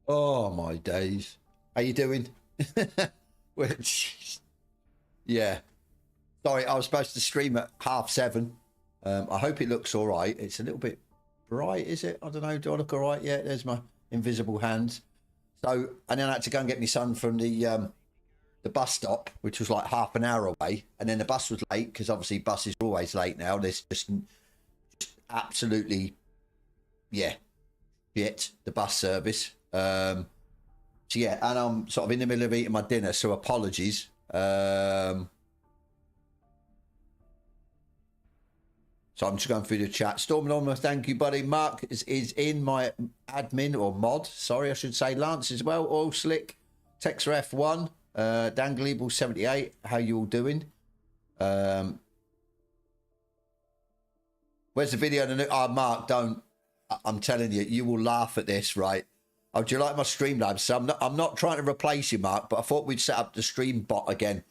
Oh my days. How you doing? Which, yeah. Sorry, I was supposed to stream at 7:30. I hope it looks all right. It's a little bit bright, is it? I don't know. Do I look all right? Yeah, there's my invisible hands. So, and then I had to go and get my son from the bus stop, which was like half an hour away. And then the bus was late because obviously buses are always late now. There's just absolutely, yeah, shit, the bus service. So yeah, and I'm sort of in the middle of eating my dinner, so apologies. So I'm just going through the chat. Storm Anonymous, thank you, buddy. Mark is in, my admin or mod. Sorry, I should say. Lance as well. Oil Slick, Texer F1, Dangleable 78. How you all doing? Where's the video? Oh, Mark, don't. I'm telling you, you will laugh at this, right? Oh, do you like my Streamlabs? So I'm not trying to replace you, Mark, but I thought we'd set up the stream bot again.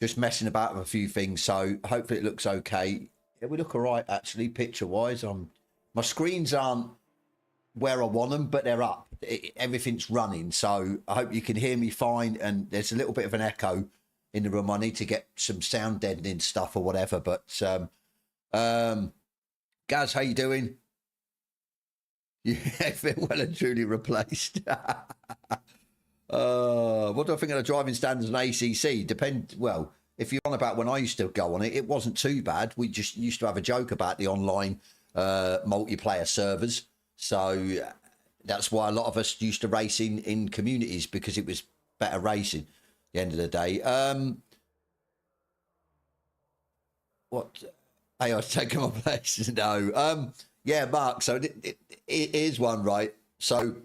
Just messing about with a few things, so hopefully it looks okay. Yeah, we look all right, actually, picture-wise. My screens aren't where I want them, but they're up. Everything's running, so I hope you can hear me fine, and there's a little bit of an echo in the room. I need to get some sound deadening stuff or whatever, but Gaz, how you doing? You feel well and truly replaced. What do I think of the driving standards and ACC? Well, if you're on about when I used to go on it, it wasn't too bad. We just used to have a joke about the online multiplayer servers. So that's why a lot of us used to race in communities, because it was better racing at the end of the day. What? Hey, I was taking my place. No. Yeah, Mark. So it is one, right? So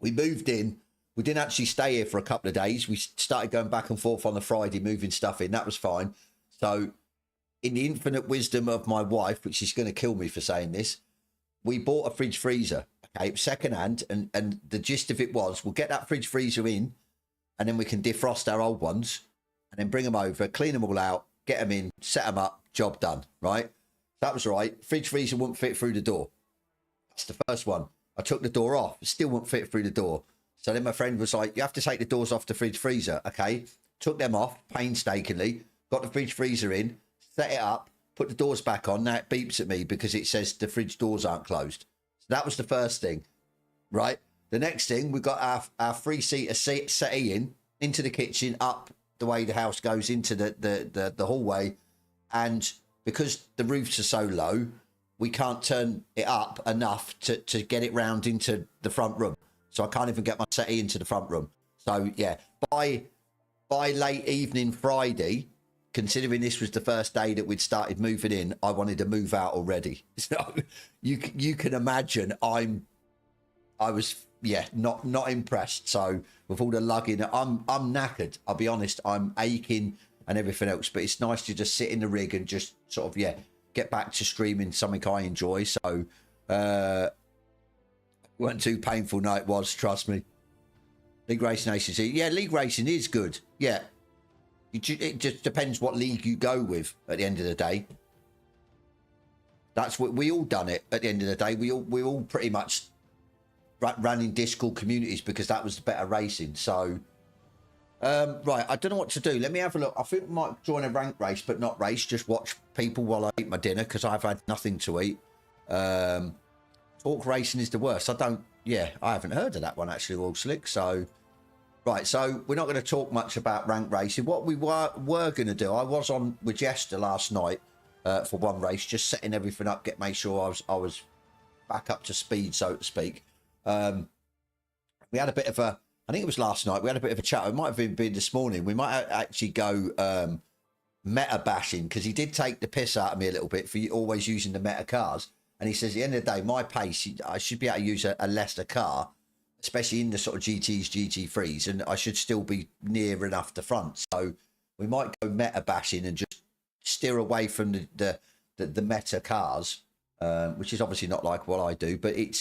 we moved in. We didn't actually stay here for a couple of days. We started going back and forth on the Friday, moving stuff in. That was fine. So in the infinite wisdom of my wife, which is going to kill me for saying this, we bought a fridge freezer, okay, second hand. And the gist of it was, we'll get that fridge freezer in, and then we can defrost our old ones and then bring them over, clean them all out, get them in, set them up, job done, right? That was right. Fridge freezer wouldn't fit through the door. That's the first one. I took the door off. It still wouldn't fit through the door. So then my friend was like, you have to take the doors off the fridge freezer. Okay. Took them off painstakingly, got the fridge freezer in, set it up, put the doors back on. Now it beeps at me because it says the fridge doors aren't closed. So that was the first thing, right? The next thing, we got our three-seater settee in, into the kitchen, up the way the house goes into the hallway. And because the roofs are so low, we can't turn it up enough to get it round into the front room. So I can't even get my settee into the front room. So yeah, by late evening Friday, considering this was the first day that we'd started moving in, I wanted to move out already. So you can imagine I was not impressed. So with all the lugging, I'm knackered. I'll be honest, I'm aching and everything else. But it's nice to just sit in the rig and just sort of get back to streaming something I enjoy. So wasn't too painful. No, it was, trust me. League Racing ACC. Yeah, League Racing is good. Yeah. It just depends what league you go with at the end of the day. That's what we all done it at the end of the day. We all pretty much ran in Discord communities because that was the better racing. So, right, I don't know what to do. Let me have a look. I think we might join a rank race, but not race. Just watch people while I eat my dinner because I've had nothing to eat. Talk racing is the worst. I haven't heard of that one actually, All Slick. So, right, so we're not going to talk much about rank racing. What we were going to do, I was on with Jester last night for one race, just setting everything up, make sure I was back up to speed, so to speak. We had a bit of I think it was last night, we had a bit of a chat. It might have even been this morning. We might actually go meta bashing, because he did take the piss out of me a little bit for always using the meta cars. And he says, at the end of the day, my pace, I should be able to use a lesser car, especially in the sort of GTs, GT3s, and I should still be near enough the front. So we might go meta bashing and just steer away from the meta cars, which is obviously not like what I do, but it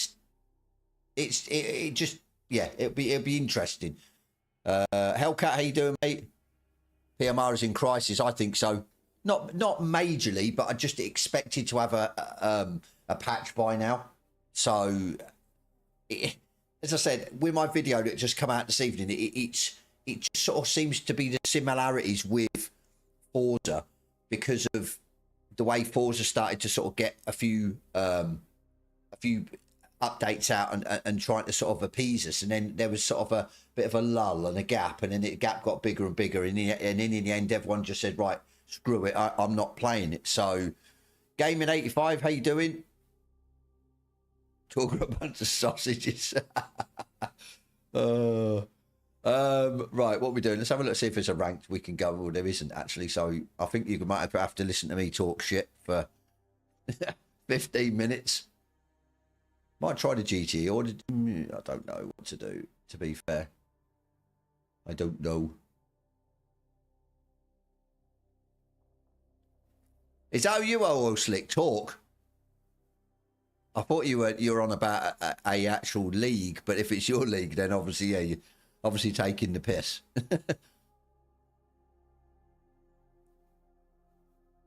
just, it'll be interesting. Hellcat, how you doing, mate? PMR is in crisis, I think so. Not majorly, but I just expected to have a patch by now. So, as I said, with my video that just come out this evening, it just sort of seems to be the similarities with Forza, because of the way Forza started to sort of get a few updates out and trying to sort of appease us, and then there was sort of a bit of a lull and a gap, and then the gap got bigger and bigger, and then in the end, everyone just said, right, screw it, I'm not playing it. So, Gaming 85, how you doing? Talking a bunch of sausages. Right, what are we doing? Let's have a look, see if there's a ranked we can go. Well, there isn't actually, so I think you might have to listen to me talk shit for 15 minutes. Might try the GT, or I don't know what to do, to be fair. I don't know. Is that how you are, Oil Slick? Talk. I thought you were on about a actual league, but if it's your league, then obviously, yeah, you're obviously taking the piss.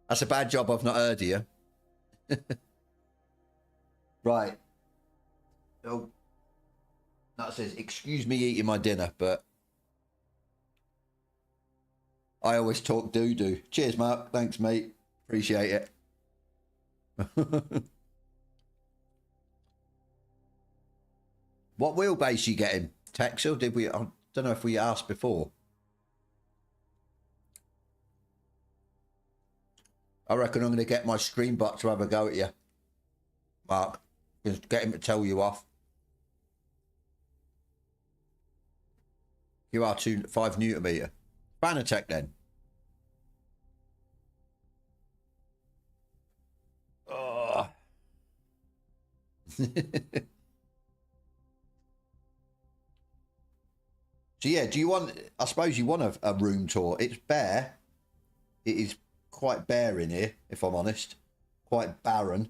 That's a bad job I've not heard of you. Right. Oh, that says, excuse me eating my dinner, but I always talk doo-doo. Cheers, Mark. Thanks, mate. Appreciate it. What wheelbase you getting, Texel? Did we? I don't know if we asked before. I reckon I'm going to get my stream bot to have a go at you, Mark. Just get him to tell you off. You are 5 Newton meter. Fanatec then. Oh. So yeah, do you want, I suppose you want a room tour. It's bare. It is quite bare in here, if I'm honest. Quite barren.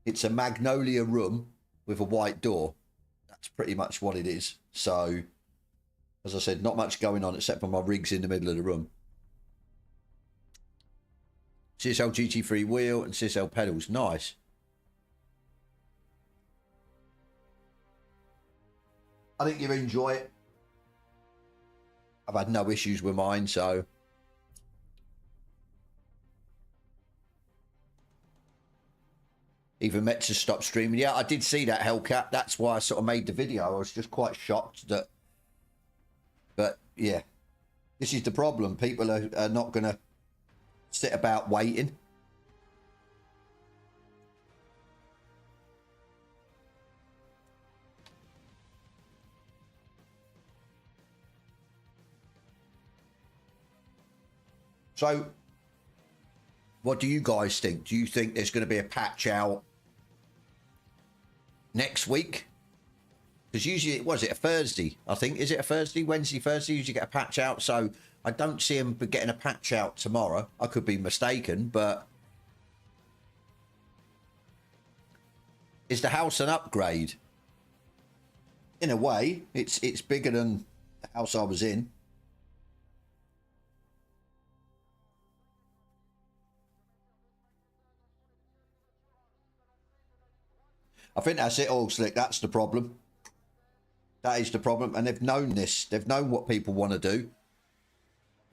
It's a magnolia room with a white door. That's pretty much what it is. So, as I said, not much going on except for my rigs in the middle of the room. CSL GT3 wheel and CSL pedals. Nice. I think you'll enjoy it. I've had no issues with mine, so... Even meant to stop streaming. Yeah, I did see that, Hellcat. That's why I sort of made the video. I was just quite shocked that... But, yeah. This is the problem. People are not going to sit about waiting. So, what do you guys think? Do you think there's going to be a patch out next week? Because usually, was it a Thursday? I think, is it a Thursday? Wednesday, Thursday, usually get a patch out. So I don't see them getting a patch out tomorrow. I could be mistaken, but is the house an upgrade? In a way, it's bigger than the house I was in. I think that's it all, Slick. That's the problem. That is the problem. And they've known this. They've known what people want to do.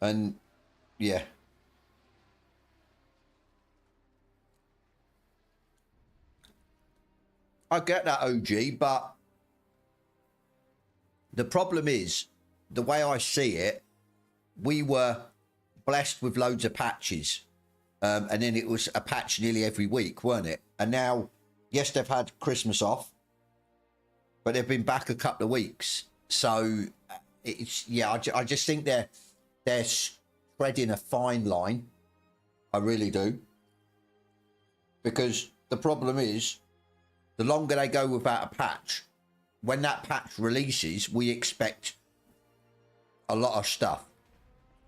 And, yeah. I get that, OG, but the problem is, the way I see it, we were blessed with loads of patches. And then it was a patch nearly every week, weren't it? And now... Yes, they've had Christmas off, but they've been back a couple of weeks. So it's, yeah, I just think they're treading a fine line. I really do. Because the problem is, the longer they go without a patch, when that patch releases, we expect a lot of stuff.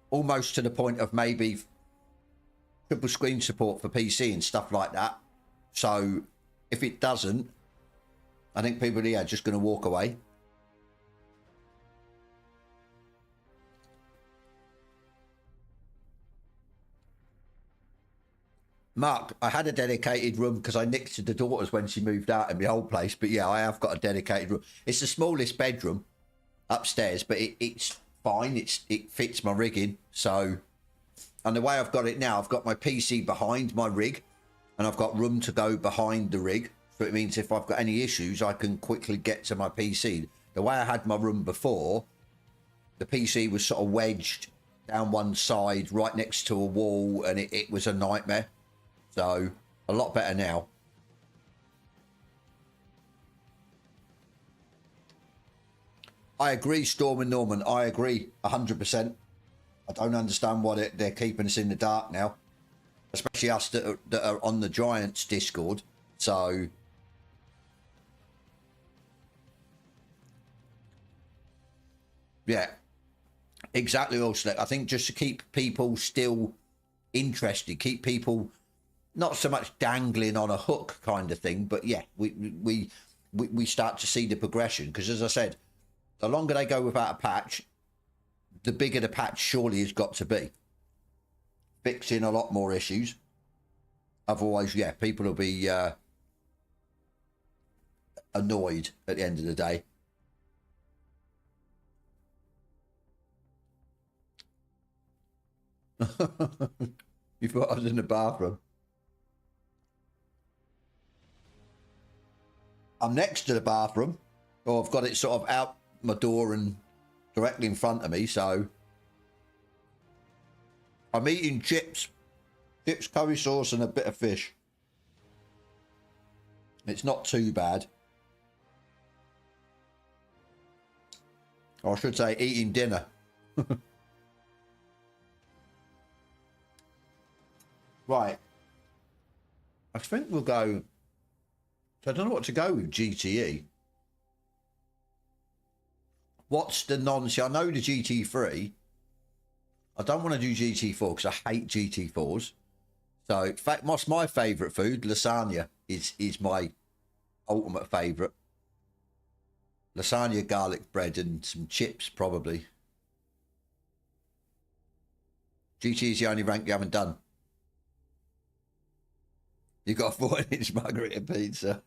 Almost to the point of maybe triple screen support for PC and stuff like that. So... if it doesn't, I think people are just going to walk away. Mark, I had a dedicated room because I nicked the daughters when she moved out in my old place. But yeah, I have got a dedicated room. It's the smallest bedroom upstairs, but it's fine. It fits my rigging. So, and the way I've got it now, I've got my PC behind my rig. And I've got room to go behind the rig. So it means if I've got any issues, I can quickly get to my PC. The way I had my room before, the PC was sort of wedged down one side, right next to a wall, and it was a nightmare. So, a lot better now. I agree, Storm and Norman. I agree 100%. I don't understand why they're keeping us in the dark now. Especially us that are on the Giants Discord. So, yeah, exactly. Also, I think just to keep people still interested, keep people not so much dangling on a hook kind of thing, but yeah, we start to see the progression. Because as I said, the longer they go without a patch, the bigger the patch surely has got to be. Fixing a lot more issues. Otherwise, yeah, people will be annoyed at the end of the day. You thought I was in the bathroom? I'm next to the bathroom, or I've got it sort of out my door and directly in front of me, so I'm eating chips Chips, curry sauce, and a bit of fish. It's not too bad. Or I should say, eating dinner. Right. I think we'll go. So I don't know what to go with GTE. What's the see, I know the GT3. I don't want to do GT4 because I hate GT4s. So, in fact, what's my favourite food? Lasagna is my ultimate favourite. Lasagna, garlic bread, and some chips, probably. GT is the only rank you haven't done. You've got a 14-inch margarita pizza.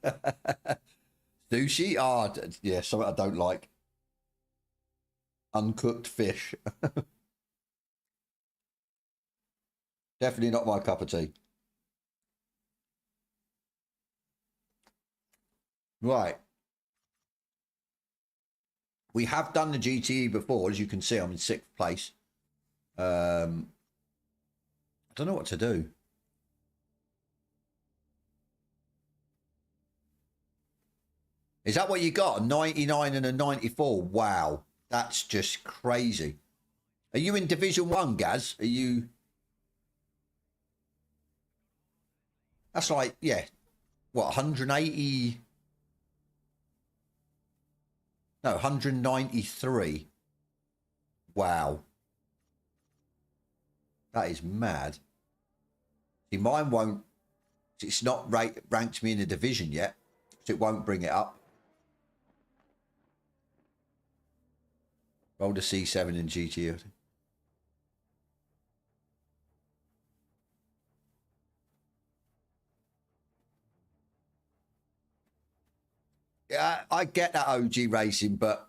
Sushi? Oh, yeah, something I don't like. Uncooked fish. Definitely not my cup of tea. Right. We have done the GTE before. As you can see, I'm in 6th place. I don't know what to do. Is that what you got? A 99 and a 94? Wow. That's just crazy. Are you in Division 1, Gaz? Are you... That's like, yeah, what, 180? No, 193. Wow. That is mad. See, mine won't, it's not ranked me in a division yet, so it won't bring it up. Roll the C7 in GT, I think. Yeah, I get that OG racing, but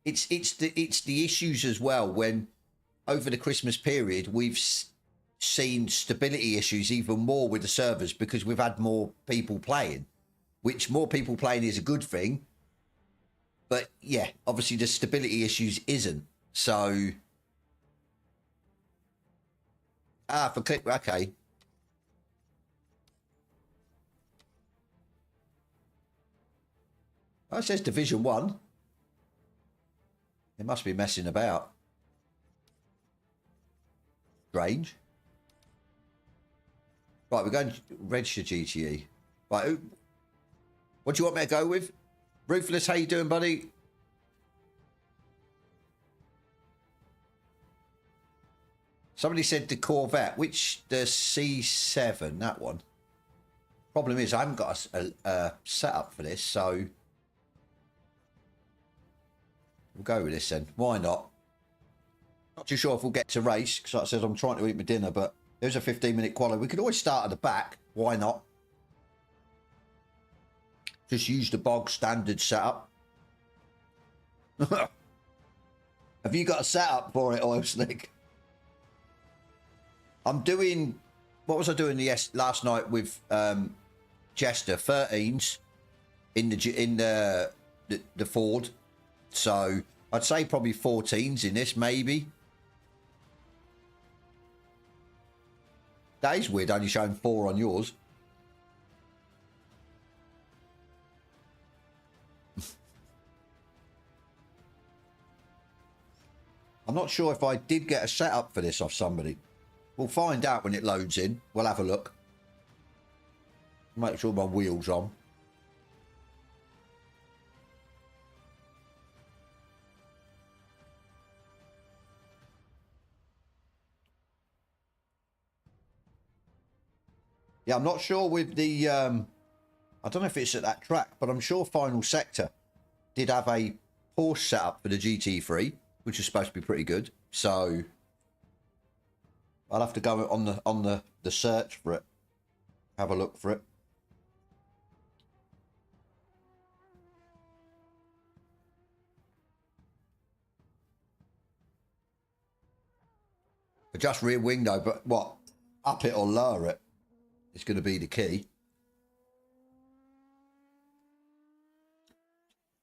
it's the issues as well when over the Christmas period we've seen stability issues even more with the servers because we've had more people playing, which more people playing is a good thing. But yeah, obviously the stability issues isn't. So for click, okay. Oh, it says Division 1. It must be messing about. Strange. Right, we're going to register GTE. Right, what do you want me to go with? Ruthless, how you doing, buddy? Somebody said the Corvette, which the C7, that one. Problem is I haven't got a setup for this, so we'll go with this then. Why not? Not too sure if we'll get to race, because like I said, I'm trying to eat my dinner, but there's a 15-minute quality. We could always start at the back. Why not? Just use the bog standard setup. Have you got a setup for it, Oil Slick? I'm doing... What was I doing last night with Jester? 13s in the Ford. So I'd say probably 14s in this, maybe. That is weird, only showing 4 on yours. I'm not sure if I did get a setup for this off somebody. We'll find out when it loads in. We'll have a look. Make sure my wheel's on. Yeah, I'm not sure with the... I don't know if it's at that track, but I'm sure Final Sector did have a Porsche setup for the GT3, which is supposed to be pretty good. So I'll have to go on the search for it. Have a look for it. Just rear wing though, but what? Up it or lower it? It's going to be the key.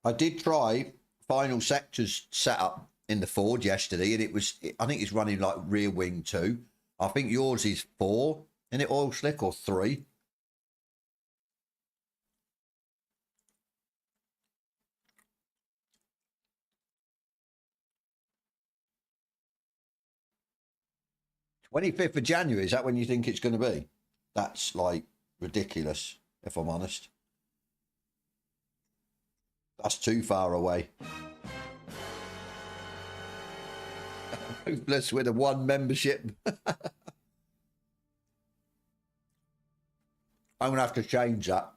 I did try Final Sector's setup in the Ford yesterday, and it was, I think it's running like rear wing too. I think yours is 4, isn't it, oil slick, or 3? "25th of January, is that when you think it's going to be?" That's like ridiculous, if I'm honest. That's too far away. Hopeless with a 1 membership. I'm going to have to change that.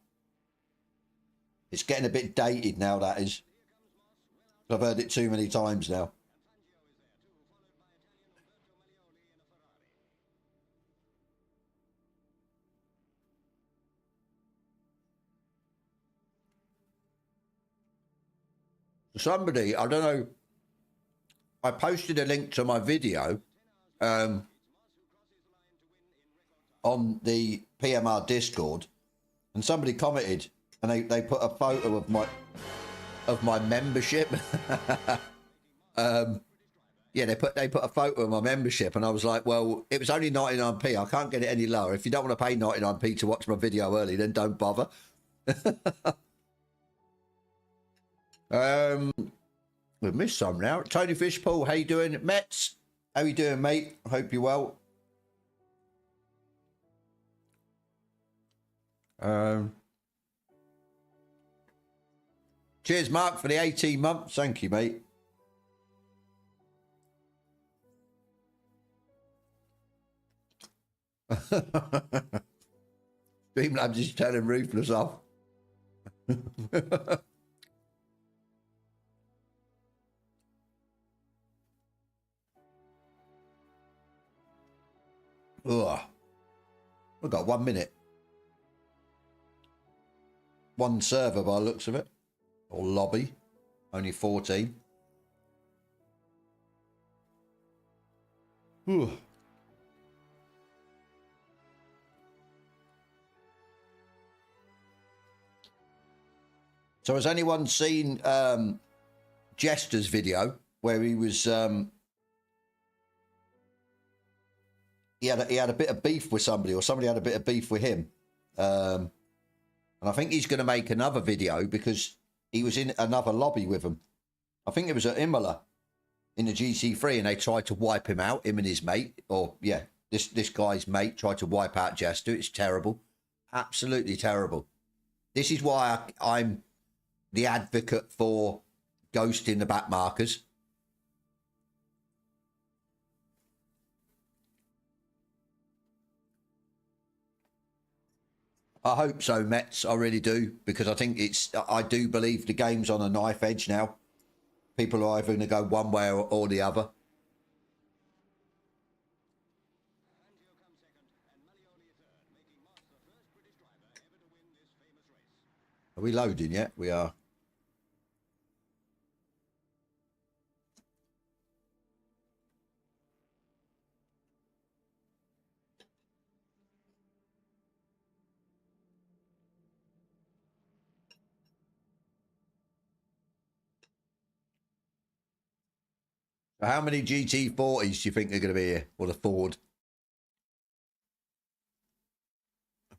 It's getting a bit dated now, that is. I've heard it too many times now. Somebody, I don't know, I posted a link to my video on the PMR Discord, and somebody commented, and they put a photo of my membership. Yeah, they put a photo of my membership, and I was like, well, it was only 99p. I can't get it any lower. If you don't want to pay 99p to watch my video early, then don't bother. We've missed some now. Tony Fishpool, how you doing? Mets, how you doing, mate? I hope you're well. Cheers, Mark, for the 18 months. Thank you, mate. Streamlabs is turning Ruthless off. Ugh. We've got 1 minute. 1 server by the looks of it. Or lobby. Only 14. Ooh. So has anyone seen Jester's video where he was he had a bit of beef with somebody, or somebody had a bit of beef with him, and I think he's going to make another video because he was in another lobby with them. I think it was at Imola in the GT3, and they tried to wipe him out, him and his mate, or yeah, this guy's mate tried to wipe out Jester. It's terrible, absolutely terrible. This is why I'm the advocate for ghosting the back markers. I hope so, Mets. I really do, because I think I do believe the game's on a knife edge now. People are either going to go one way or the other. Are we loading yet? We are. How many GT40s do you think are going to be here? Or the Ford?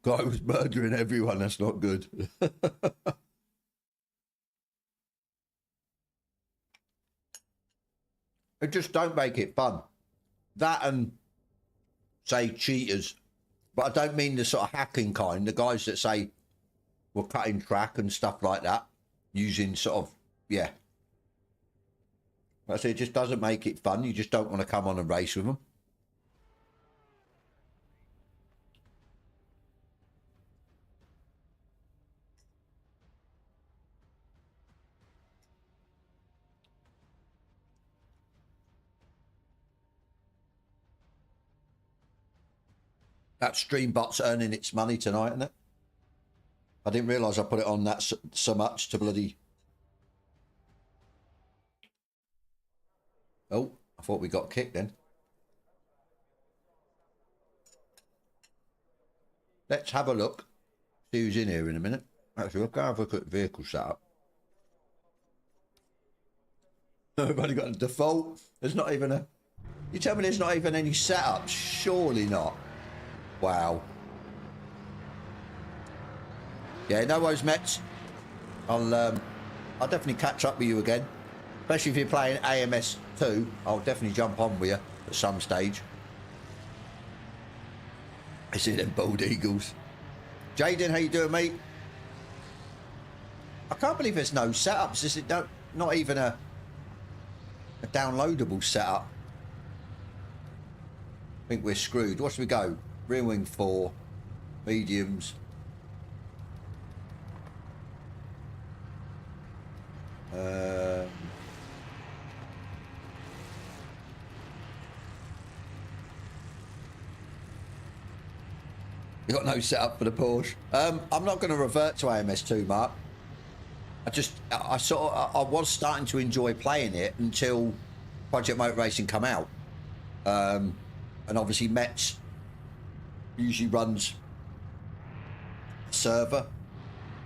Guy was murdering everyone. That's not good. It just don't make it fun. That and, say, cheaters. But I don't mean the sort of hacking kind. The guys that say we're cutting track and stuff like that. Using sort of, yeah. I say it just doesn't make it fun. You just don't want to come on and race with them. That Streambot's earning its money tonight, isn't it? I didn't realise I put it on that so much to bloody... Oh, I thought we got kicked then. Let's have a look. See who's in here in a minute. Actually, we'll go have a look at vehicle setup. I've only got a default. There's not even a... You tell me there's not even any setups? Surely not. Wow. Yeah, no worries, Mets. I'll definitely catch up with you again. Especially if you're playing AMS 2. I'll definitely jump on with you at some stage. I see them bald eagles. Jaden, how you doing, mate? I can't believe there's no setups. Is it not even a downloadable setup? I think we're screwed. What should we go? Rear wing 4, mediums. You got no setup for the Porsche. I'm not going to revert to AMS2, Mark. I was starting to enjoy playing it until Project Motor Racing come out. And obviously Mets usually runs a server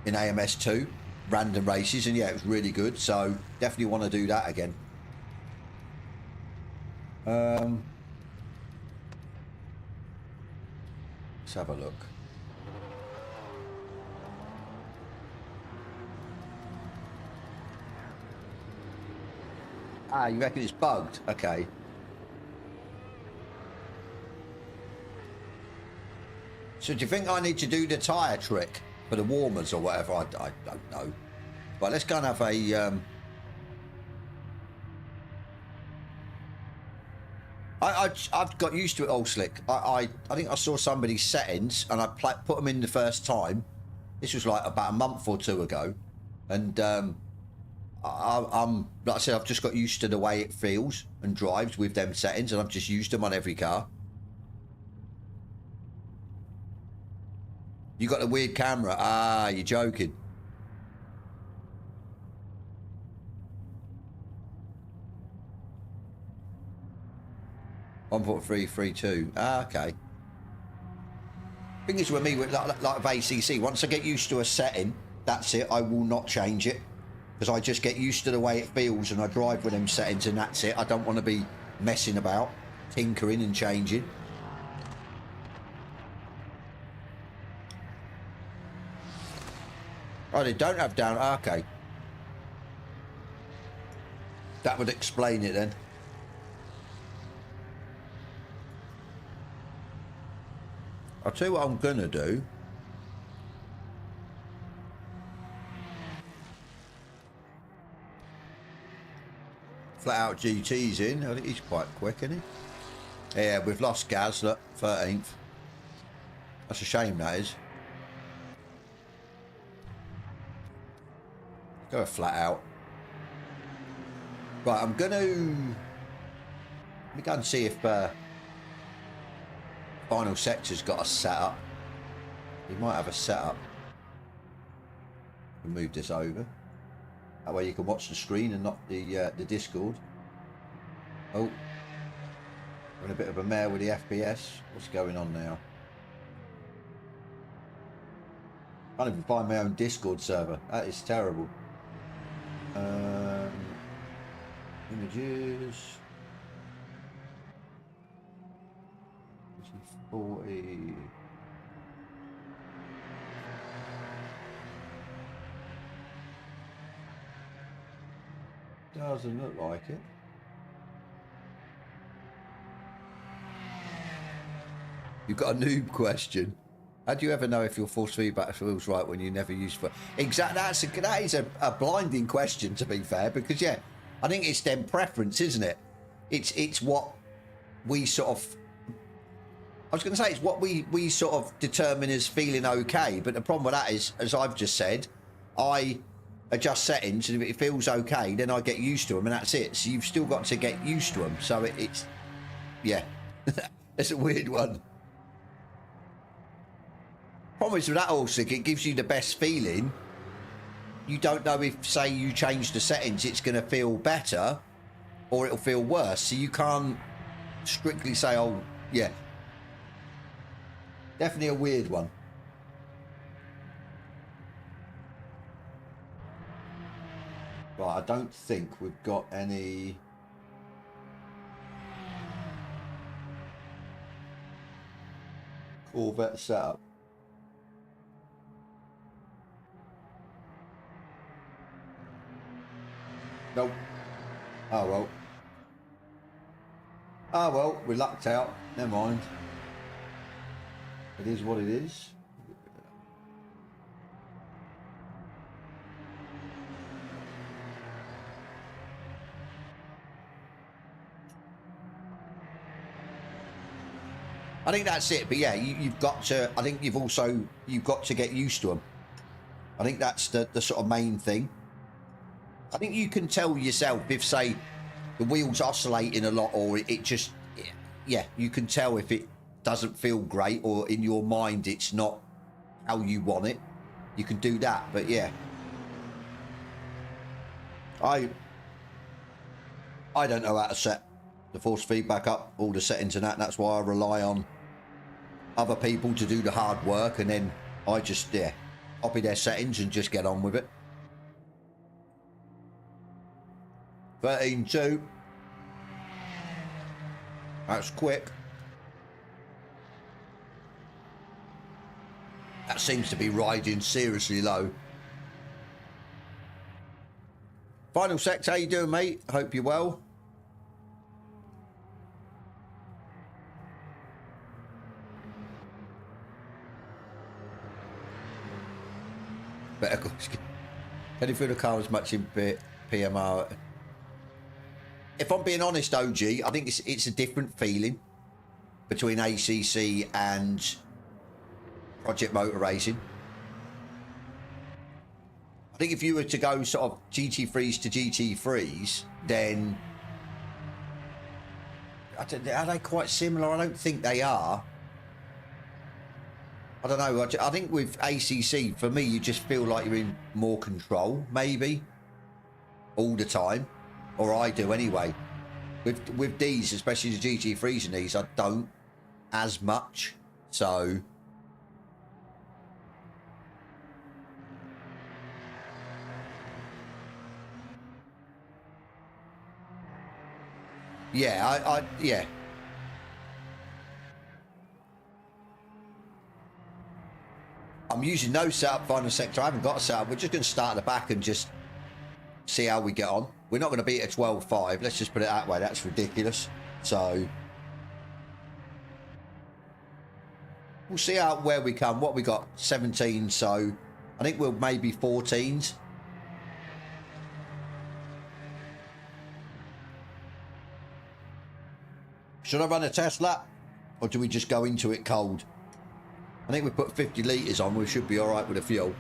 in AMS2, random races, and yeah, it was really good. So definitely want to do that again. Let's have a look. Ah, you reckon it's bugged? Okay. So do you think I need to do the tyre trick for the warmers or whatever? I don't know. But let's go and have a... I've got used to it all, Slick. I think I saw somebody's settings and I put them in the first time. This was like about a month or two ago. And I'm like I said, I've just got used to the way it feels and drives with them settings, and I've just used them on every car. You got a weird camera. Ah, you're joking. (1.332). Ah, okay. Thing is with me, with like with ACC, once I get used to a setting, that's it. I will not change it because I just get used to the way it feels, and I drive with them settings, and that's it. I don't want to be messing about, tinkering and changing. Oh, they don't have down. Okay. That would explain it then. I'll tell you what I'm going to do. Flat out GT's in. I think he's quite quick, isn't he? Yeah, we've lost Gaz, look, 13th. That's a shame, that is. Go flat out. Right, I'm going to... Let me go and see if Final Sector's got a setup. He might have a setup. We'll move this over. That way you can watch the screen and not the Discord. Oh. We're in a bit of a mare with the FPS. What's going on now? I can't even find my own Discord server. That is terrible. Images. 40. Doesn't look like it. You've got a noob question. How do you ever know if your force feedback feels right when you never use for exactly? That is a blinding question, to be fair, because yeah, I think it's them preference, isn't it? It's what we sort of. I was going to say it's what we sort of determine as feeling okay, but the problem with that is, as I've just said, I adjust settings, and if it feels okay, then I get used to them, and that's it. So you've still got to get used to them. So it's yeah, it's a weird one. Problem is with that also, it gives you the best feeling. You don't know if, say, you change the settings, it's going to feel better, or it'll feel worse. So you can't strictly say, oh yeah. Definitely a weird one. Right, I don't think we've got any... Corvette setup. Nope. Oh well. Oh well, we lucked out. Never mind. It is what it is. I think that's it. But yeah, you've got to. I think you've got to get used to them. I think that's the sort of main thing. I think you can tell yourself if, say, the wheel's oscillating a lot, or it just, yeah, you can tell if it doesn't feel great, or in your mind it's not how you want it. You can do that, but yeah, I don't know how to set the force feedback up, all the settings and that. And that's why I rely on other people to do the hard work, and then I just copy their settings and just get on with it. 13.2. That's quick. That seems to be riding seriously low. Final Sect, how you doing, mate? Hope you're well. Better go. Heading through the car as much in PMR. If I'm being honest, OG, I think it's a different feeling between ACC and Project Motor Racing. I think if you were to go sort of GT3s to GT3s, then are they quite similar? I don't think they are. I don't know. I think with ACC, for me, you just feel like you're in more control, maybe, all the time. Or I do anyway. With these, especially the GT3s and these, I don't as much. So yeah, yeah. I'm using no setup final sector. I haven't got a setup. We're just going to start at the back and just see how we get on. We're not going to beat a 12.5. Let's just put it that way. That's ridiculous. So we'll see where we come. What we got? 17. So I think we'll maybe 14s. Should I run a test lap, or do we just go into it cold? I think we put 50 litres on. We should be all right with the fuel.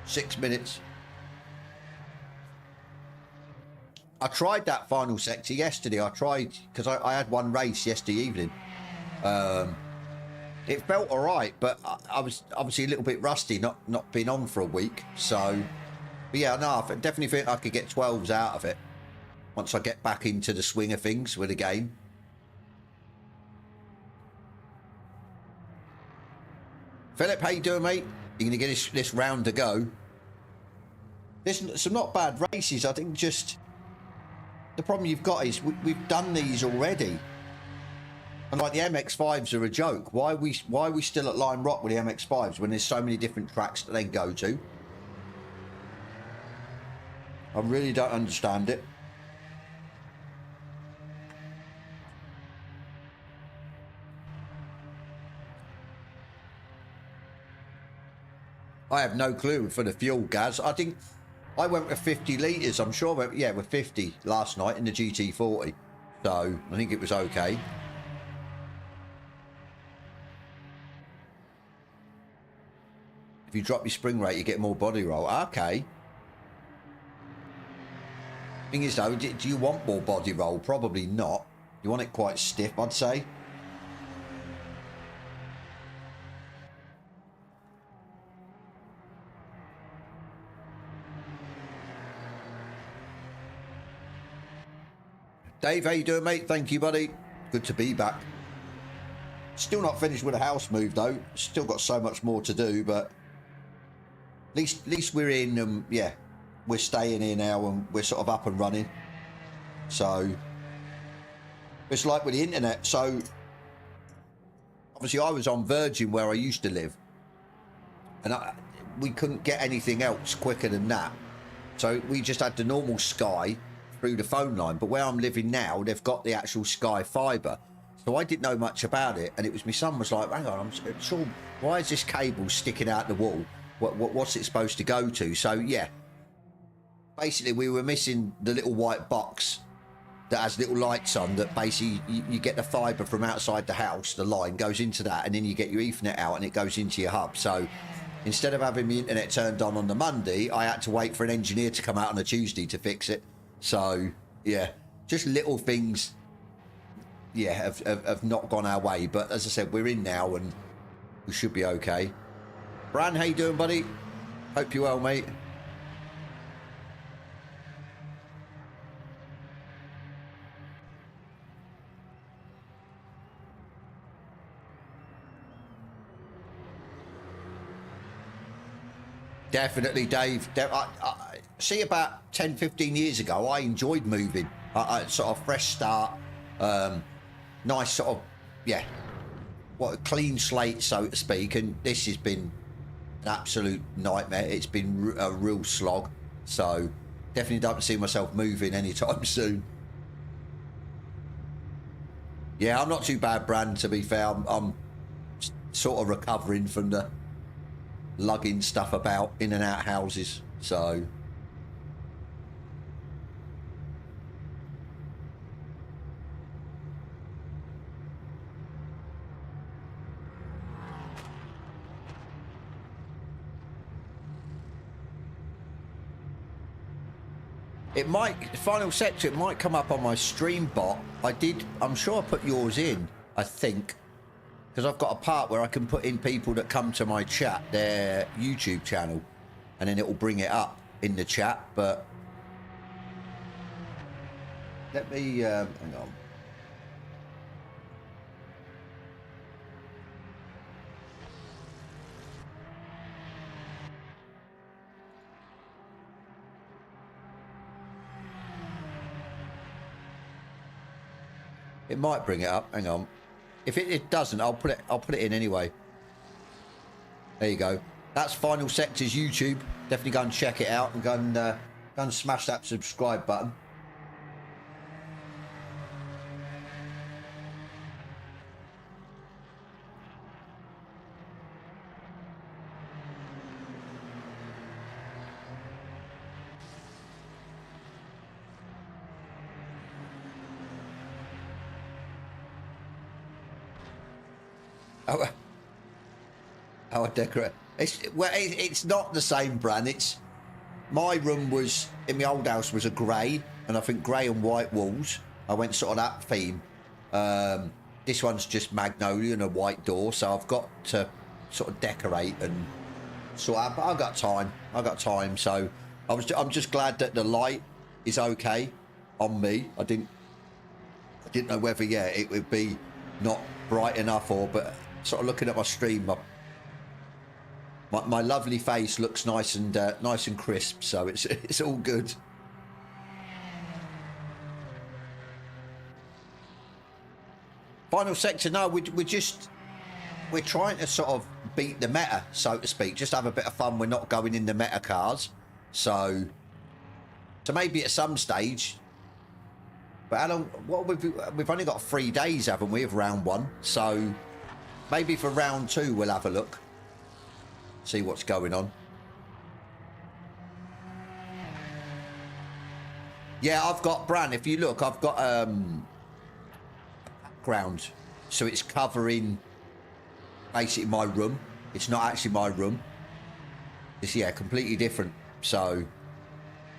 Six minutes. I tried that final sector yesterday. I tried because I had one race yesterday evening. It felt all right, but I was obviously a little bit rusty, not been on for a week. So, but yeah, no, I definitely think I could get 12s out of it once I get back into the swing of things with the game. Philip, how you doing, mate? You gonna get this round to go? There's some not bad races. I think just the problem you've got is we've done these already, and like the MX-5s are a joke. Why are we still at Lime Rock with the MX-5s when there's so many different tracks to then go to? I really don't understand it. I have no clue for the fuel, Gaz. I think I went with 50 litres. I'm sure, yeah, with 50 last night in the GT40. So I think it was okay. If you drop your spring rate, you get more body roll. Okay. Thing is, though, do you want more body roll? Probably not. You want it quite stiff, I'd say. Dave, how you doing, mate? Thank you, buddy. Good to be back. Still not finished with a house move, though. Still got so much more to do, but At least we're in, yeah, we're staying here now and we're sort of up and running. So it's like with the internet. So obviously I was on Virgin where I used to live, and we couldn't get anything else quicker than that. So we just had the normal Sky through the phone line. But where I'm living now, they've got the actual Sky fibre. So I didn't know much about it, and it was my son was like, hang on, I'm sure, why is this cable sticking out the wall? What's it supposed to go to? So yeah, basically we were missing the little white box that has little lights on, that basically you get the fibre from outside the house, the line goes into that, and then you get your Ethernet out and it goes into your hub. So instead of having the internet turned on the Monday, I had to wait for an engineer to come out on a Tuesday to fix it. So yeah, just little things, yeah, have not gone our way. But as I said, we're in now and we should be okay. Bran, how you doing, buddy? Hope you're well, mate. Definitely, Dave. I see, about 10, 15 years ago, I enjoyed moving. Sort of fresh start, nice sort of, yeah, what a clean slate, so to speak. And this has been an absolute nightmare. It's been a real slog. So definitely don't see myself moving anytime soon. Yeah, I'm not too bad, Brand, to be fair. I'm sort of recovering from the lugging stuff about in and out houses. So it might, final sector, it might come up on my stream bot. I'm sure I put yours in, I think, because I've got a part where I can put in people that come to my chat, their YouTube channel, and then it will bring it up in the chat. But let me hang on. It might bring it up. Hang on. If it doesn't, I'll put it in anyway. There you go. That's Final Sector's YouTube. Definitely go and check it out and go and smash that subscribe button. Oh, I decorate. It's not the same, Bran. It's, my room was in my old house was a grey, and I think grey and white walls. I went sort of that theme. This one's just magnolia and a white door, so I've got to sort of decorate and sort out. But I've got time. So I'm just glad that the light is okay on me. I didn't know whether it would be not bright enough, or, but sort of looking at my stream, my lovely face looks nice and crisp, so it's all good. Final sector, no, we're trying to sort of beat the meta, so to speak, just have a bit of fun. We're not going in the meta cars, so maybe at some stage. But how long? What we've only got 3 days, haven't we, of round 1? So maybe for round 2 we'll have a look, see what's going on. Yeah, I've got, Bran, if you look, I've got background, so it's covering basically my room. It's not actually my room. It's, yeah, completely different. So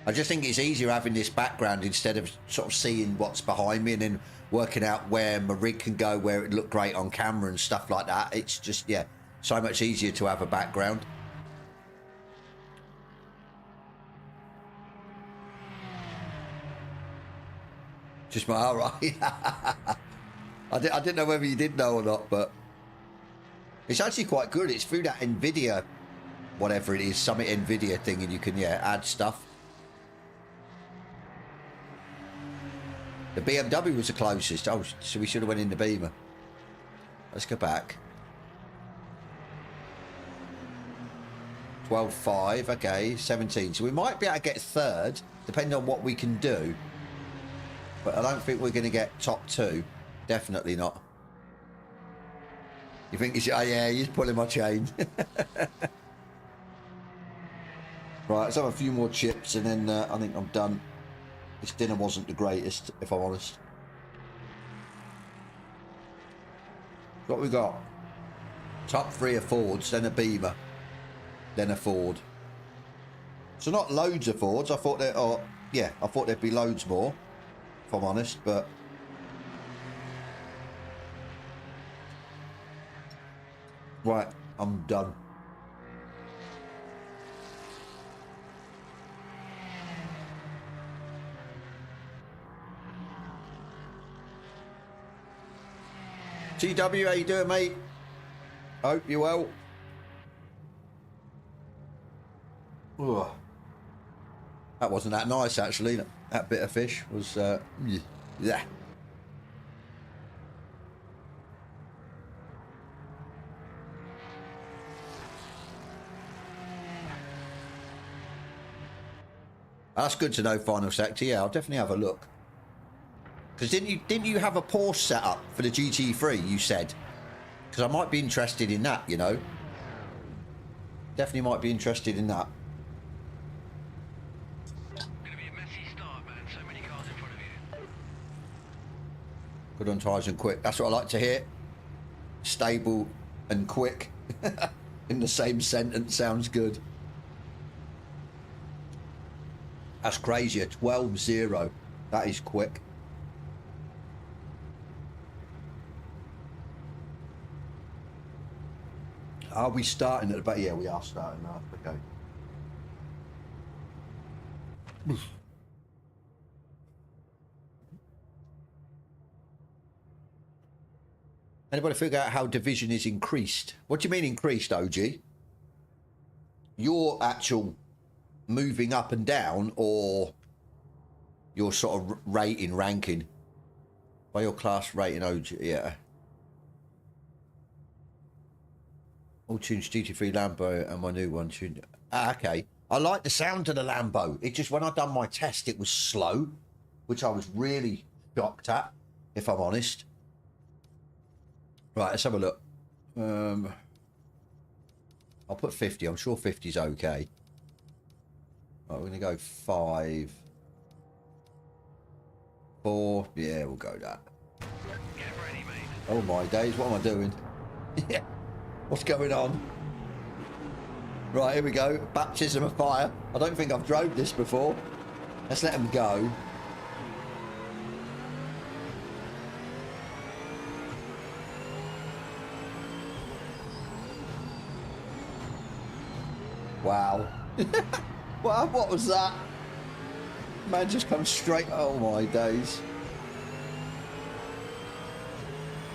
I just think it's easier having this background instead of sort of seeing what's behind me and then working out where my rig can go, where it look great on camera and stuff like that. It's just, yeah, so much easier to have a background. Just my, all right. I didn't know whether you did know or not, but it's actually quite good. It's through that Nvidia whatever it is, something Nvidia thing, and you can, yeah, add stuff. The BMW was the closest. Oh, so we should have went in the Beamer. Let's go back. 12.5, okay, 17. So we might be able to get third, depending on what we can do. But I don't think we're going to get top 2. Definitely not. You think he's... Oh, yeah, he's pulling my chain. Right, let's have a few more chips, and then I think I'm done. This dinner wasn't the greatest, if I'm honest. What we got? Top 3 are Fords, then a Beamer, then a Ford. So not loads of Fords. I thought there, oh yeah, I thought there'd be loads more, if I'm honest. But right, I'm done. GW, how you doing, mate? Hope you're well. Ugh. That wasn't that nice, actually. That bit of fish was, yeah. That's good to know, Final Sector. Yeah, I'll definitely have a look. Because didn't you have a Porsche set up for the GT3, you said? Because I might be interested in that, you know. Definitely might be interested in that. Gonna be a messy start, man. So many cars in front of you. Good on tyres and quick. That's what I like to hear. Stable and quick. In the same sentence, sounds good. That's crazy. A 12-0. That is quick. Are we starting at the back? Yeah, we are starting now. Okay. Anybody figure out how division is increased? What do you mean increased, OG? Your actual moving up and down, or your sort of rating, ranking? By your class rating, OG, yeah. All tunes GT3 Lambo and my new one tuned. Ah, okay. I like the sound of the Lambo. It just, when I done my test, it was slow, which I was really shocked at, if I'm honest. Right, let's have a look. I'll put 50. I'm sure 50 is okay. Right, we're going to go 5. 4. Yeah, we'll go that. Get ready, mate. Oh my days, what am I doing? Yeah. What's going on? Right, here we go. Baptism of fire. I don't think I've drove this before. Let's let them go. Wow. Wow, what was that? Man just comes straight. Oh my days.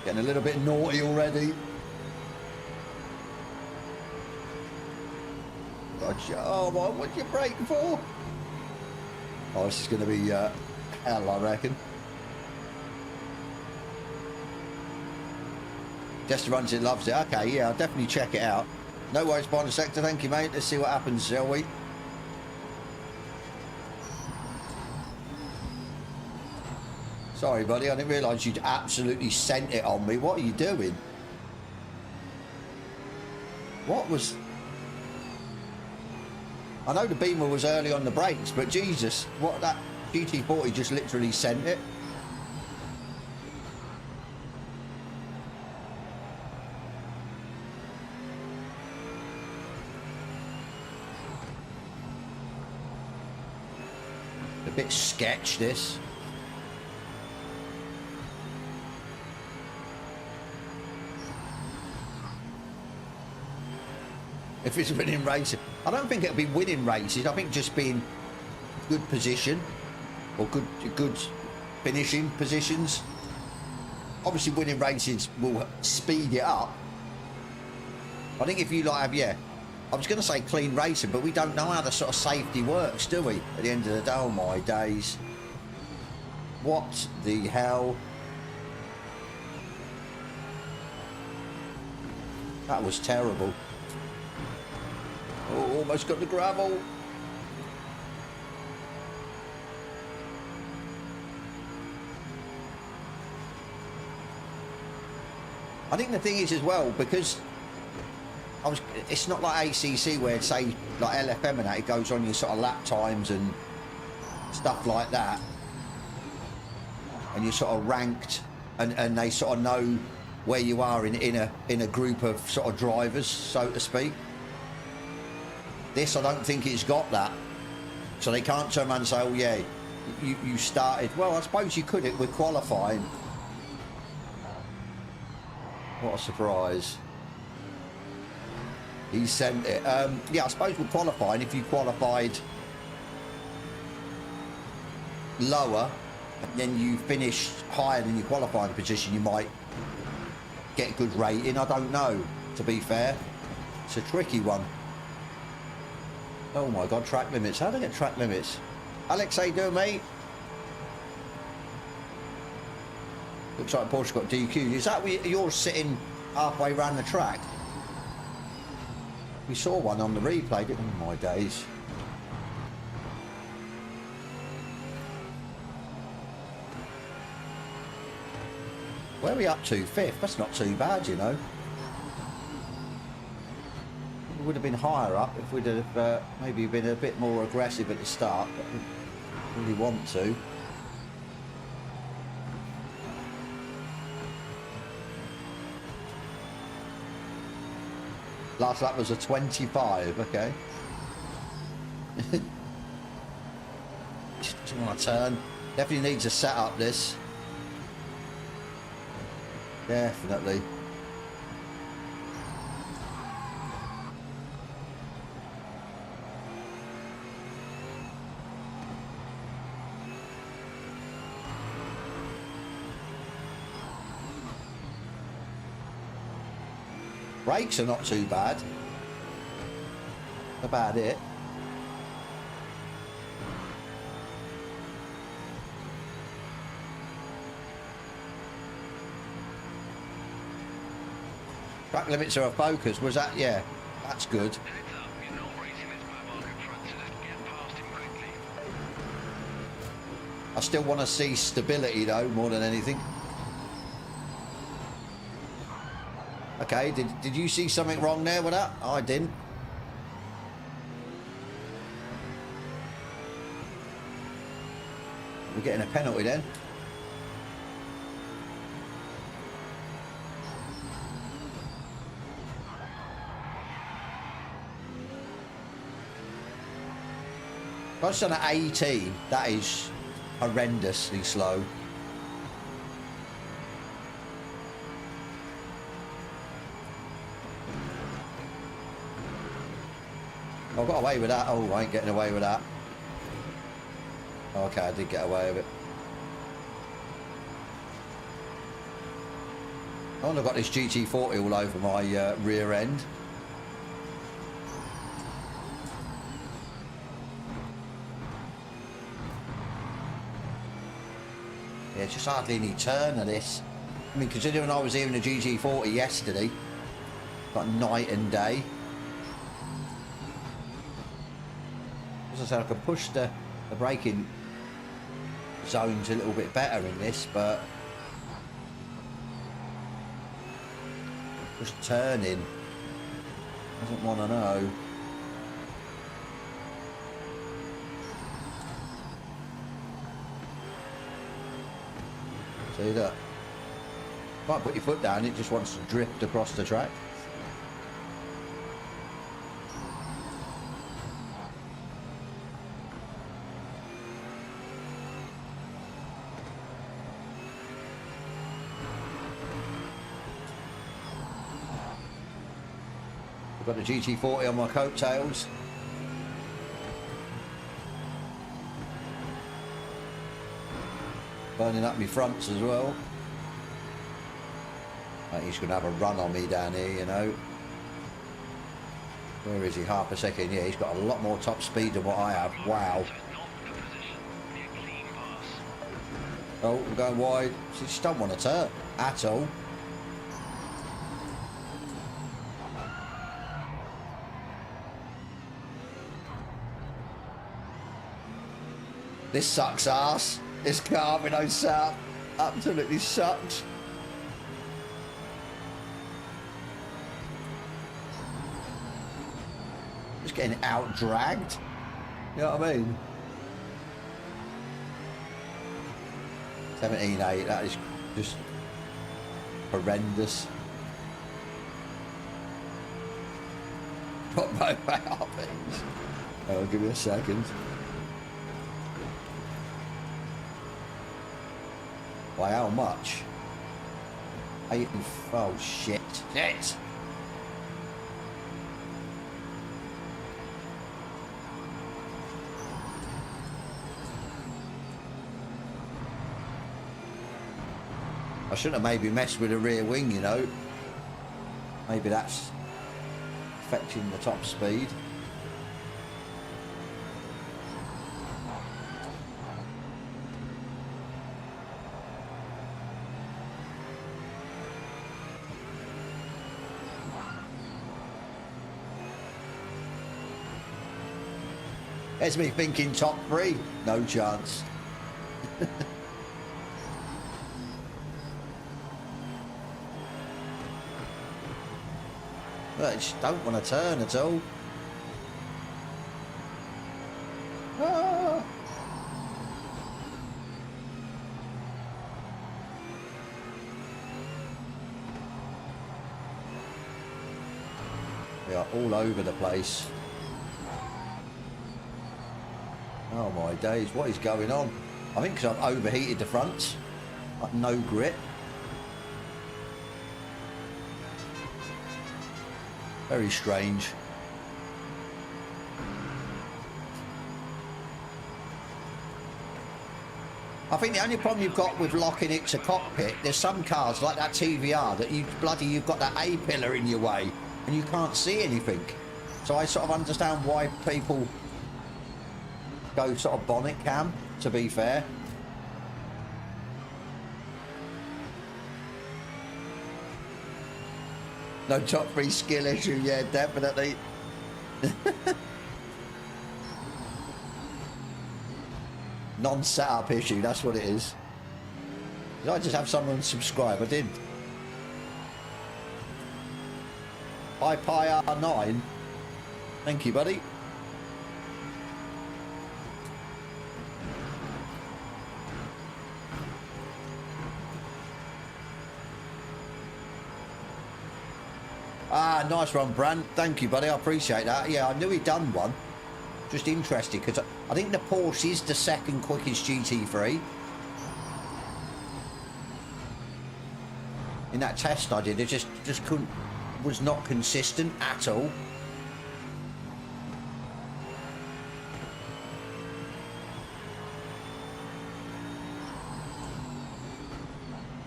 Getting a little bit naughty already. Oh, what'd you brake for? Oh, this is going to be hell, I reckon. Jester runs it, loves it. Okay, yeah, I'll definitely check it out. No worries, Final Sector. Thank you, mate. Let's see what happens, shall we? Sorry, buddy. I didn't realise you'd absolutely sent it on me. What are you doing? What was... I know the Beamer was early on the brakes, but Jesus, what, that GT40 just literally sent it. A bit sketch, this. If it's winning races, I don't think it'll be winning races. I think just being good position or good finishing positions. Obviously, winning races will speed it up. I think if you like have I was going to say clean racing, but we don't know how the sort of safety works, do we? At the end of the day, oh my days. What the hell? That was terrible. Oh, almost got the gravel. I think the thing is as well, because it's not like ACC where, say, like LFM and that, it goes on your sort of lap times and stuff like that, and you're sort of ranked, and they sort of know where you are in a group of sort of drivers, so to speak. This, I don't think it's got that, so they can't turn around and say, oh yeah, you started. Well, I suppose you could with qualifying. What a surprise. He sent it. Yeah, I suppose with qualifying, if you qualified lower, then you finished higher than your qualifying position, you might get a good rating. I don't know, to be fair. It's a tricky one. Oh my God, track limits. How do I get track limits? Alex, how you doing, mate? Looks like Porsche got DQ'd. Is that where you're sitting halfway around the track? We saw one on the replay, didn't we? Oh my days. Where are we up to? 5th? That's not too bad, you know. We would have been higher up if we'd have maybe been a bit more aggressive at the start, but we really want to. Last lap was a 25, okay. Just doesn't want to turn. Definitely needs a setup, this. Definitely. Brakes are not too bad. About it. Track limits are a focus. Was that? Yeah, that's good. I still want to see stability though, more than anything. Okay, did you see something wrong there with that? I didn't. We're getting a penalty then. If I've done at 18, that is horrendously slow. I got away with that. Oh, I ain't getting away with that. Okay, I did get away with it. Oh, I've got this GT40 all over my rear end. Yeah, it's just hardly any turn of this. I mean, considering I was here in the GT40 yesterday, got night and day. As I said, I could push the braking zones a little bit better in this, but just turning doesn't want to know. See that? Can't put your foot down, it just wants to drift across the track. I've got the GT40 on my coattails. Burning up my fronts as well. Like he's going to have a run on me down here, you know. Where is he? Half a second. Yeah, he's got a lot more top speed than what I have. Wow. Oh, I'm going wide. She just don't want to turn at all. This sucks ass. This car with no setup absolutely sucks. Just getting out dragged. You know what I mean? 17.8, that is just horrendous. Put my out, please. Oh, give me a second. By how much? 8 and oh shit. Shit! I shouldn't have maybe messed with the rear wing, you know. Maybe that's affecting the top speed. There's me thinking top 3. No chance. I just don't want to turn at all. Ah. We are all over the place. Oh my days, what is going on? I think because I've overheated the front. Like no grip. Very strange. I think the only problem you've got with locking it to cockpit, there's some cars like that TVR that you've got that A-pillar in your way and you can't see anything. So I sort of understand why people go sort of bonnet cam, to be fair. No top 3 skill issue, yeah, definitely. Non-setup issue, that's what it is. Did I just have someone subscribe? I did. Hi Pi R9. Thank you, buddy. Ah, nice one, Brand. Thank you, buddy. I appreciate that. Yeah, I knew he'd done one. Just interested, because I think the Porsche is the second quickest GT3. In that test I did, it just couldn't, was not consistent at all.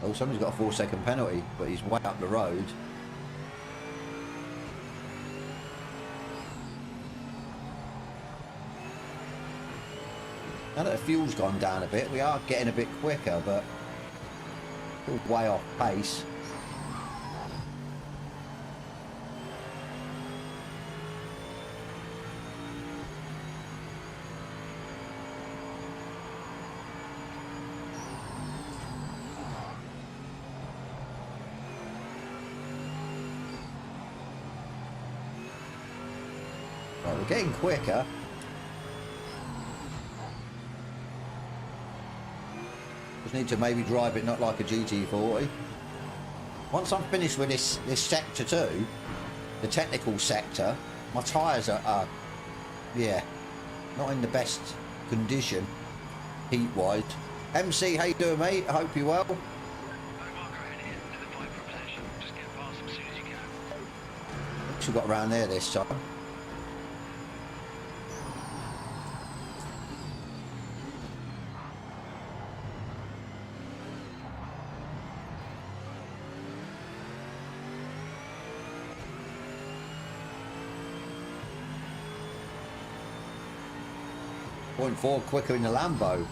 Oh, somebody's got a 4-second penalty, but he's way up the road. Now that the fuel's gone down a bit, we are getting a bit quicker, but still way off pace. Right, we're getting quicker. Need to maybe drive it not like a GT40. Once I'm finished with this sector 2, the technical sector, my tyres are yeah, not in the best condition heat wise. MC, how you doing, mate? I hope you're well. Looks we got around there this time. 0.4 quicker in the Lambo.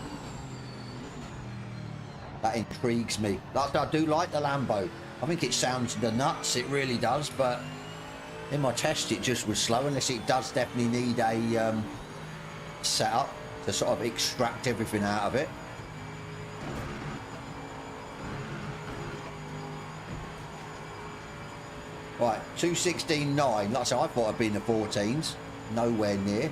That intrigues me. Like, I do like the Lambo. I think it sounds the nuts, it really does, but in my test it just was slow, unless it does definitely need a setup to sort of extract everything out of it. Right, 216.9. Like I said, I thought I'd be in the 14s. Nowhere near.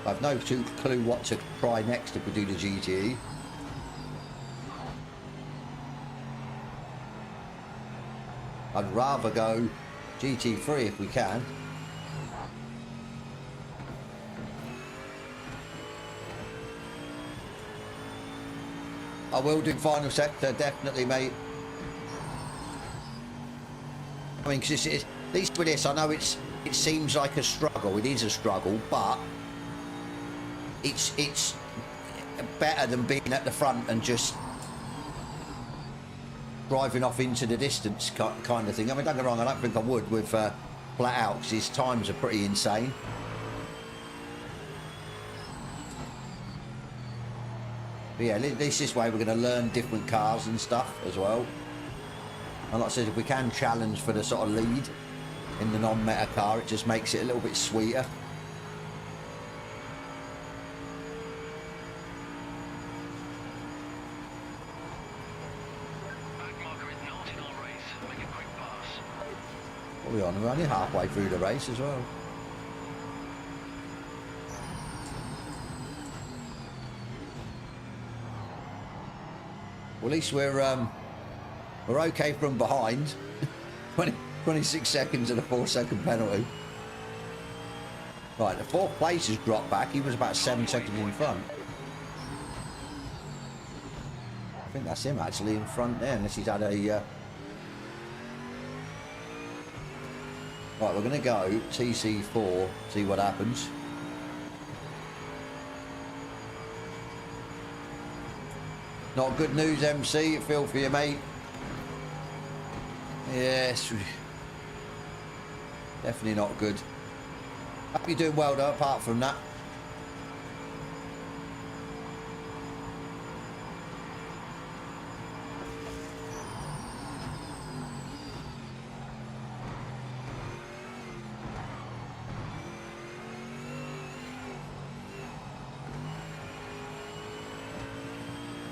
I've no clue what to try next if we do the GTE. I'd rather go GT3 if we can. I will do final sector, definitely, mate. I mean, because at least with this, I know it seems like a struggle. It is a struggle, but it's better than being at the front and just driving off into the distance kind of thing. I mean, don't get me wrong, I don't think I would with flat out, because his times are pretty insane. But yeah, at least this way we're going to learn different cars and stuff as well. And like I said, if we can challenge for the sort of lead in the non-meta car, it just makes it a little bit sweeter. What are we on? We're only halfway through the race as well. Well, at least we're okay from behind. 26 seconds and a 4-second penalty. Right, the fourth place has dropped back. He was about 7 seconds in front. I think that's him actually in front there, unless he's had a... Right, we're going to go TC4, see what happens. Not good news, MC. Feel for you, mate. Yes. Definitely not good. Hope you're doing well, though, apart from that.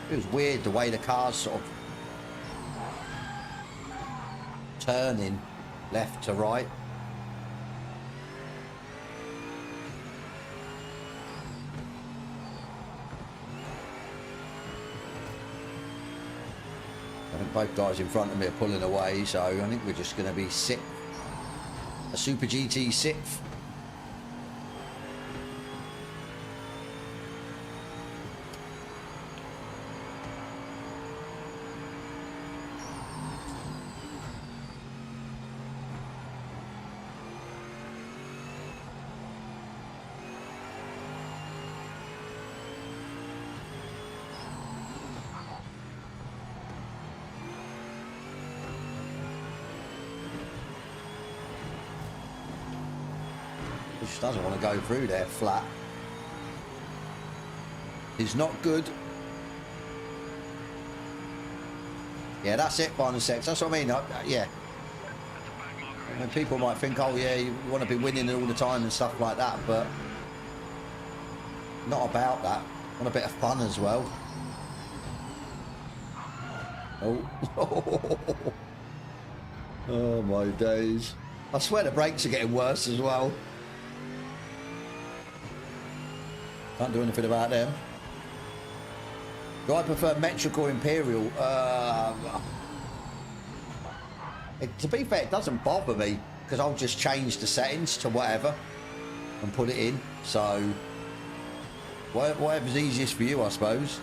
It was weird the way the car's sort of turning left to right. I think both guys in front of me are pulling away, so I think we're just going to be sixth. A Super GT sixth. Just doesn't want to go through there flat. It's not good. Yeah, that's it, final sex. That's what I mean. Yeah. I mean, people might think, oh yeah, you want to be winning all the time and stuff like that, but not about that. I want a bit of fun as well. Oh. Oh my days. I swear the brakes are getting worse as well. Can't do anything about them. Do I prefer metric or imperial? To be fair, it doesn't bother me, because I'll just change the settings to whatever and put it in. So whatever's easiest for you, I suppose.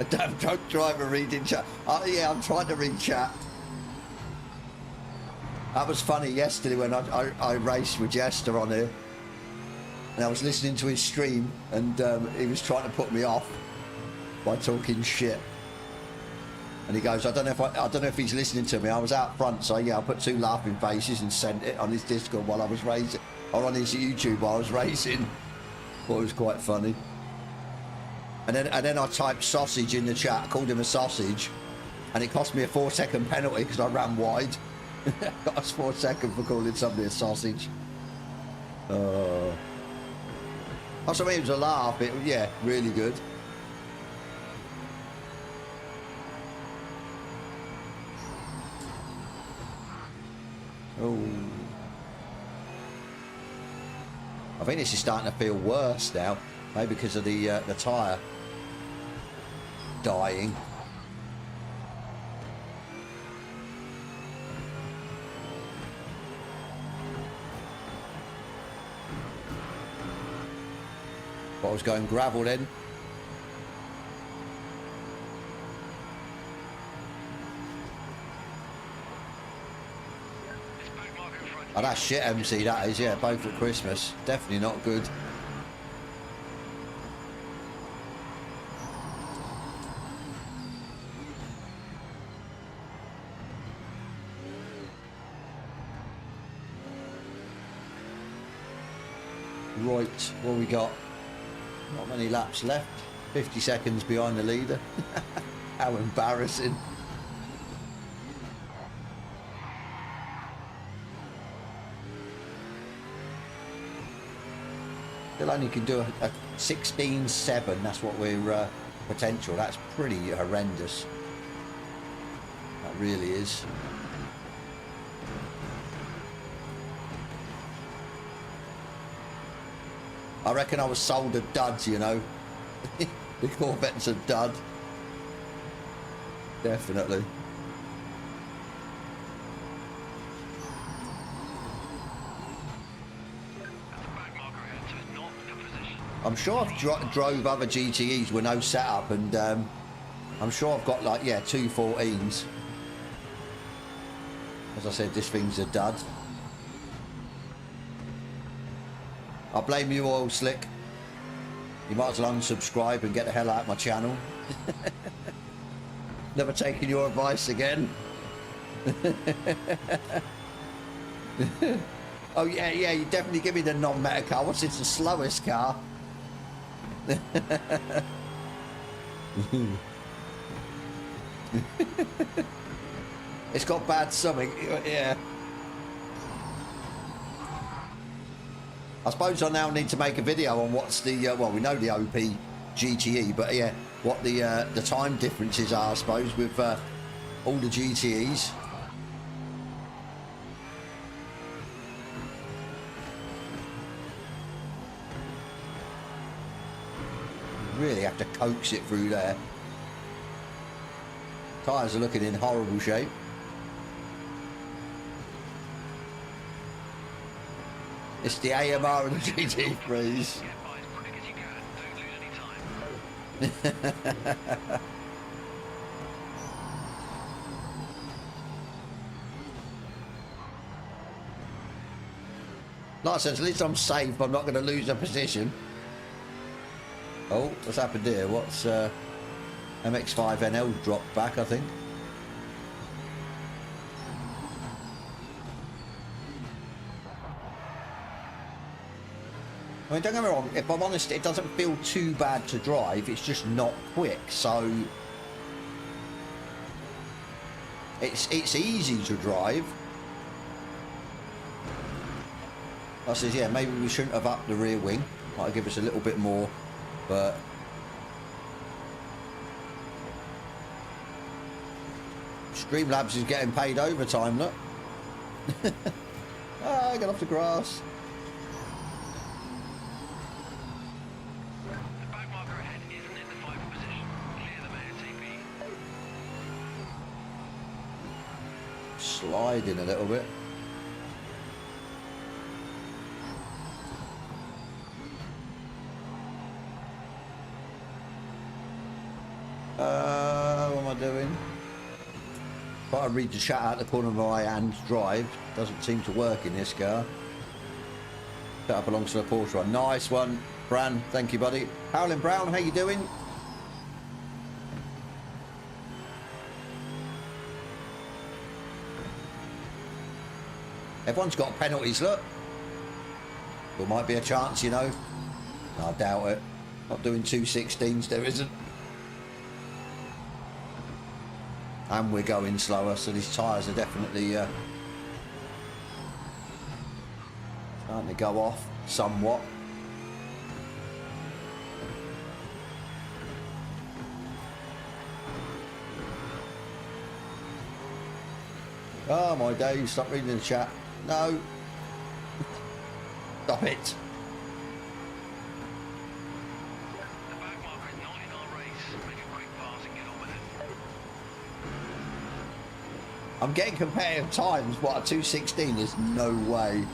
Don't driver reading chat. Yeah, I'm trying to read chat. That was funny yesterday when I raced with Jester on here, and I was listening to his stream, and he was trying to put me off by talking shit. And he goes, I don't know if he's listening to me. I was out front, so yeah, I put 2 laughing faces and sent it on his Discord while I was racing, or on his YouTube while I was racing. Thought it was quite funny. And then I typed sausage in the chat, called him a sausage, and it cost me a 4-second penalty because I ran wide. Got us 4 seconds for calling somebody a sausage. Also, I mean, it was a laugh. Yeah, really good. Oh, I think this is starting to feel worse now, maybe because of the tyre dying. But I was going gravel then. Oh, that's shit, MC, that is, yeah, both at Christmas. Definitely not good. Right, what we got? Not many laps left. 50 seconds behind the leader. How embarrassing. Still only can do a 16.7. That's what we're potential. That's pretty horrendous. That really is. I reckon I was sold a dud, you know. The Corvette's a dud. Definitely. I'm sure I've drove other GTEs with no setup, and I'm sure I've got like, yeah, 2 14s. As I said, this thing's a dud. I blame you, Oil Slick. You might as well unsubscribe and get the hell out of my channel. Never taking your advice again. Oh yeah, you definitely give me the non-meta car. What's it, the slowest car? It's got bad something, yeah. I suppose I now need to make a video on what's the well, we know the OP GTE, but yeah, what the time differences are, I suppose, with all the GTEs. Really have to coax it through there. Tyres are looking in horrible shape. It's the AMR and the GT3s. Like I said, at least I'm safe. I'm not going to lose a position. Oh, what's happened here? What's MX-5NL dropped back, I think. I mean, don't get me wrong, if I'm honest, it doesn't feel too bad to drive, it's just not quick, so it's easy to drive. I says, yeah, maybe we shouldn't have upped the rear wing, might give us a little bit more, but Streamlabs is getting paid overtime, look. Ah, get off the grass. Sliding a little bit. doing? Try to read the chat out the corner of my hand. Drive doesn't seem to work in this car. Set up alongside the Porsche one. Nice one, Bran. Thank you, buddy. Howlin' Brown, how you doing? Everyone's got penalties, look. There might be a chance, you know. No, I doubt it. Not doing 216s, there isn't. And we're going slower, so these tyres are definitely starting to go off somewhat. Oh my days, stop reading the chat. No. Stop it. The back marker is not in our race. Make a quick pass and get on with it. I'm getting competitive times. What, a 216 is no way.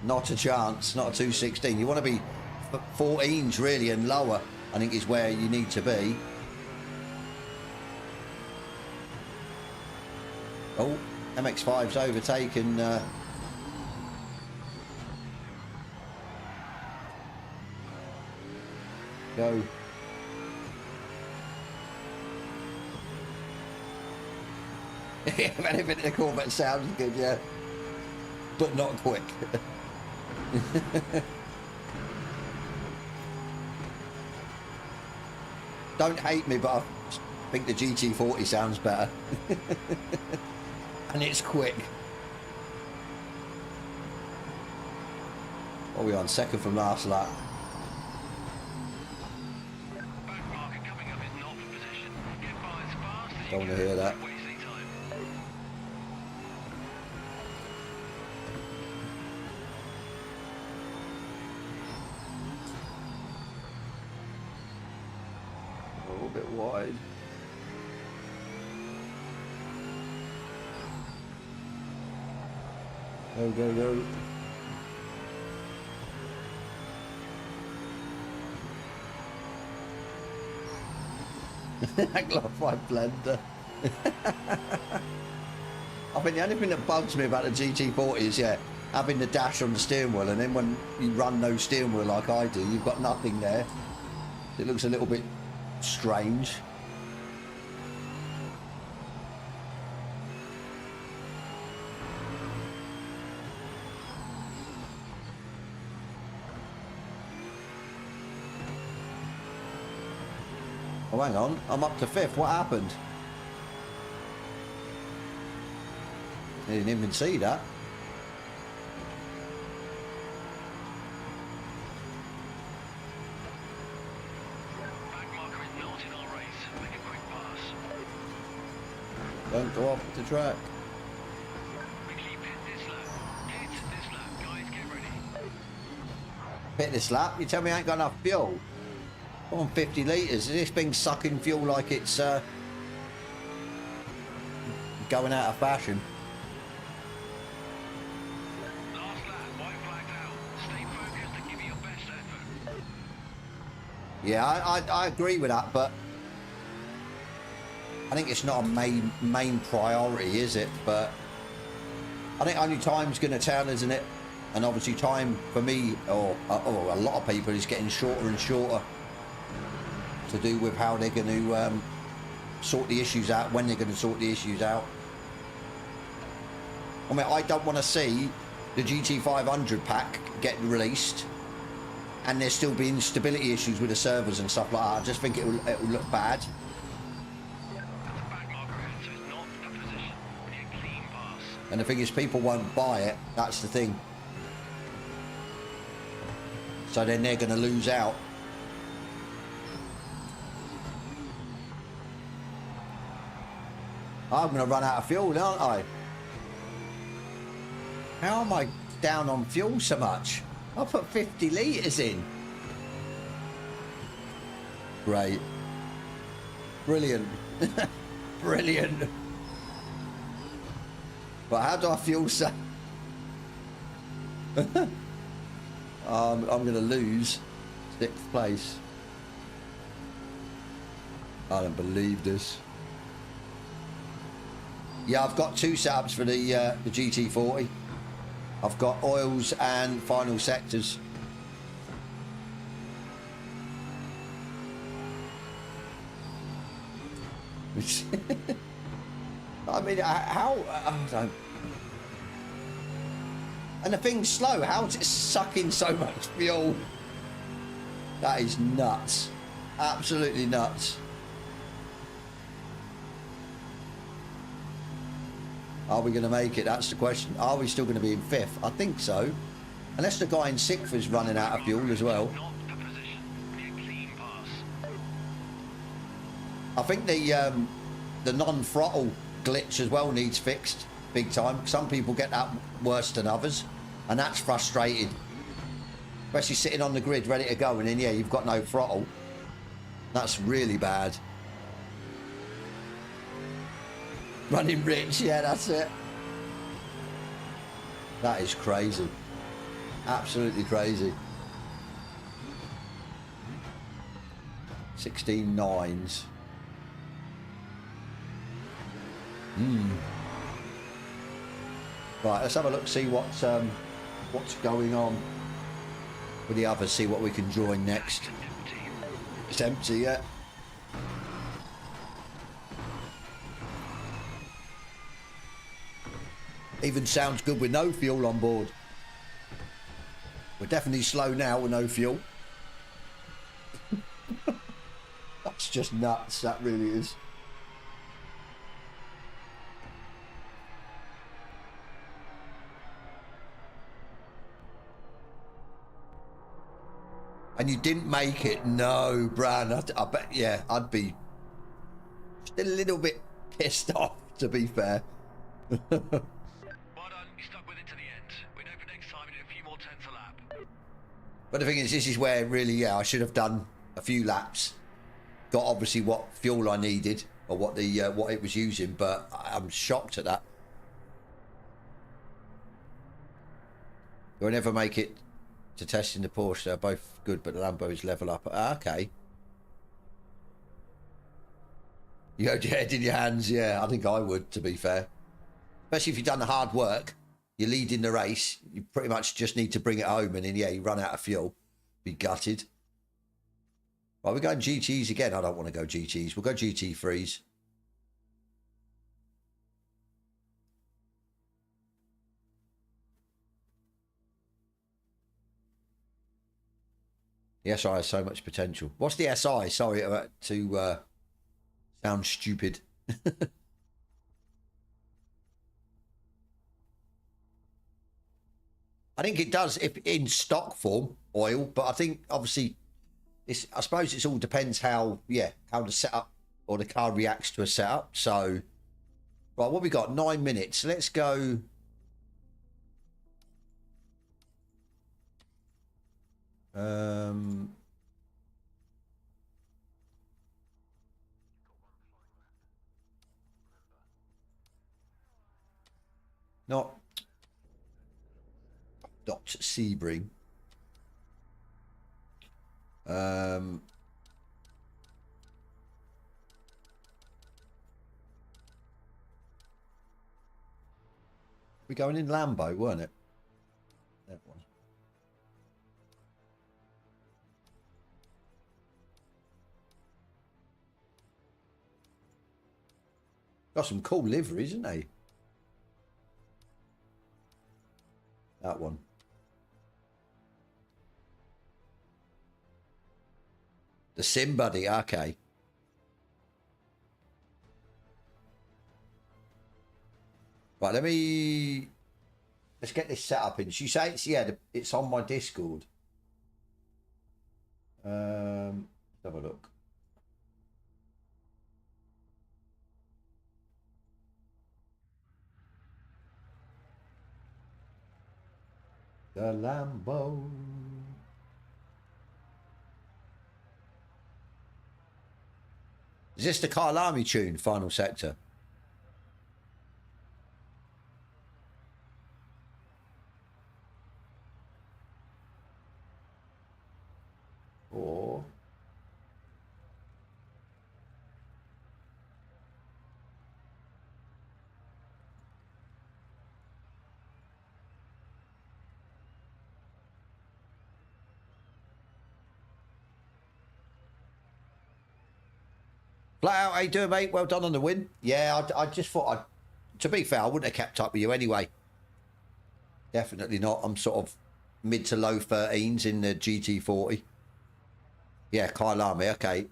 Not a chance, not a 216. You want to be 14s really and lower, I think is where you need to be. Oh, MX-5's overtaken. Go. If anything in the Corvette sounds good, yeah. But not quick. Don't hate me, but I think the GT40 sounds better. And it's quick. What are we on? Second from last lap. Back marker coming up is not for position. Get by as fast as you Don't want to can. hear that. Don't waste any time. A little bit wide. Go, go, go. Glorified blender. I think the only thing that bugs me about the GT40 is, yeah, having the dash on the steering wheel, and then when you run no steering wheel like I do, you've got nothing there. It looks a little bit strange. Oh, hang on, I'm up to 5th. What happened? I didn't even see that. Back marker is not in our race. Make a quick pass. Don't go off the track. Quickly pit this lap. Pit this lap. Guys, get ready. Pit this lap? You tell me I ain't got enough fuel? I'm on 50 litres. Is this thing sucking fuel like it's going out of fashion? Last lap. White flagged out. Stay focused and give it your best effort. Yeah, I agree with that, but I think it's not a main priority, is it? But I think only time's going to tell, isn't it? And obviously time for me, or a lot of people, is getting shorter and shorter, to do with how they're going to sort the issues out, when they're going to sort the issues out. I mean, I don't want to see the GT500 pack get released and there still be instability issues with the servers and stuff like that. I just think it will look bad. That's a back marker in, so it's not a position. Be a clean pass. And the thing is, people won't buy it. That's the thing. So then they're going to lose out. I'm going to run out of fuel, aren't I? How am I down on fuel so much? I put 50 litres in. Great. Brilliant. Brilliant. But how do I fuel so... I'm going to lose 6th place. I don't believe this. Yeah, I've got 2 setups for the GT40. I've got oils and final sectors. I mean, how? I don't. And the thing's slow. How is it sucking so much fuel? That is nuts. Absolutely nuts. Are we going to make it? That's the question. Are we still going to be in 5th? I think so. Unless the guy in 6th is running out of fuel as well. I think the non-throttle glitch as well needs fixed big time. Some people get that worse than others, and that's frustrating. Especially sitting on the grid ready to go, and then yeah, you've got no throttle. That's really bad. Running rich, yeah, that's it. That is crazy. Absolutely crazy. 16 nines. Right, let's have a look, see what's going on with the others, see what we can join next. It's empty, yeah. Even sounds good with no fuel on board. We're definitely slow now with no fuel. That's just nuts, that really is. And you didn't make it? No, Bran. I bet, yeah, I'd be still a little bit pissed off, to be fair. Well done, you stuck with it to the end. We know for next time we need a few more tenths a lap. But the thing is, this is where really, yeah, I should have done a few laps. Got obviously what fuel I needed or what the what it was using, but I'm shocked at that. Do I never make it to testing the Porsche? They're both good, but the Lambo is level up. Ah, okay. You hold your head in your hands, yeah. I think I would, to be fair. Especially if you've done the hard work, you're leading the race, you pretty much just need to bring it home, and then, yeah, you run out of fuel, be gutted. Right, we're going GTs again. I don't want to go GTs. We'll go GT3s. The SI has so much potential. What's the SI? Sorry to sound stupid. I think it does if in stock form, oil, but I think obviously I suppose it all depends how the setup or the car reacts to a setup. So right, what we got? 9 minutes. Let's go. Not Sebring. We're going in Lambo, weren't it? That one. Got some cool liveries, isn't they? That one. The Sim Buddy, okay. Right, let's get this set up in. She say it's on my Discord. Let's have a look. The Lambo. Is this the Kyle Army tune, Final Sector? Or Flat out, how you doing, mate? Well done on the win. Yeah, I just thought to be fair, I wouldn't have kept up with you anyway. Definitely not. I'm sort of mid to low 13s in the GT40. Yeah, Kyle Army, okay.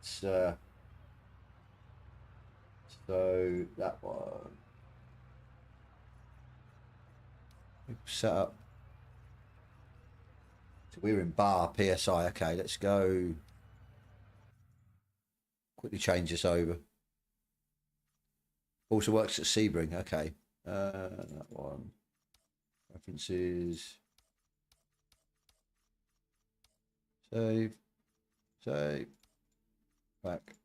So that one. Set up. So we're in bar PSI. Okay, let's go. Quickly change this over. Also works at Sebring. Okay. That one. References. Save. Save. Back.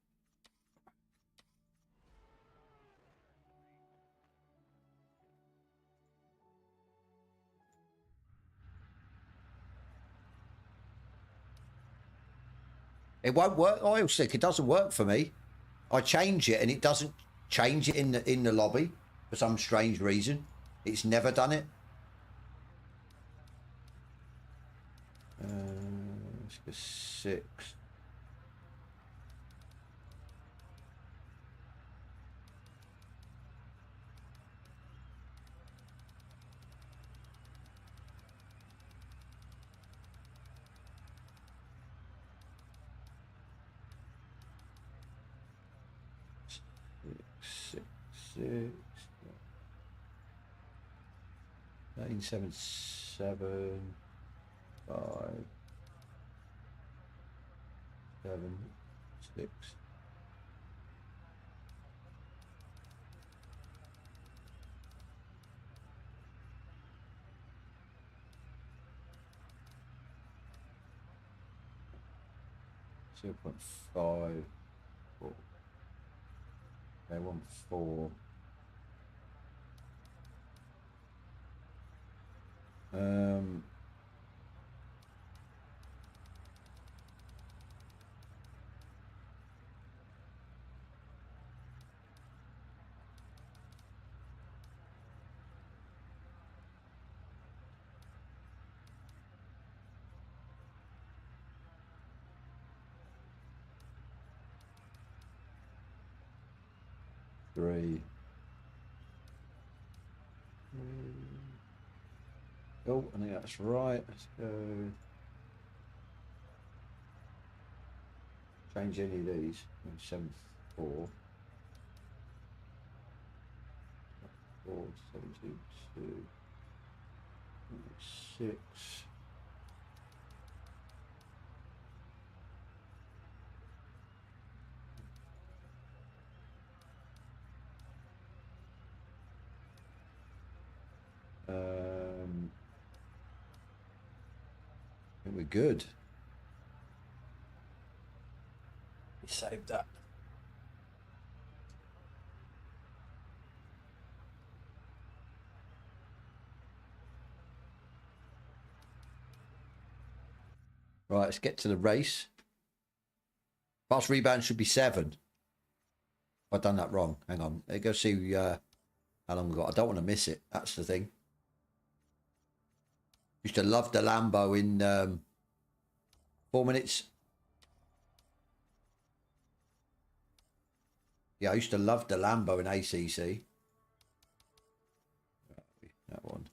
It won't work. Oil stick. It doesn't work for me. I change it and it doesn't change it in the lobby for some strange reason. It's never done it. Let's go 6. Six. 1977. 5. 7. 6. Zero 0.5. 4. They want 4. 3. Oh, I think that's right. Let's go. Change any of these. 7, 4. 4, 7, 2, 2. 6. I think we're good. We saved that. Right, let's get to the race. Fast rebound should be 7. I've done that wrong. Hang on. Let's go see how long we've got. I don't want to miss it. That's the thing. Used to love the Lambo in 4 minutes. Yeah, I used to love the Lambo in ACC. That one.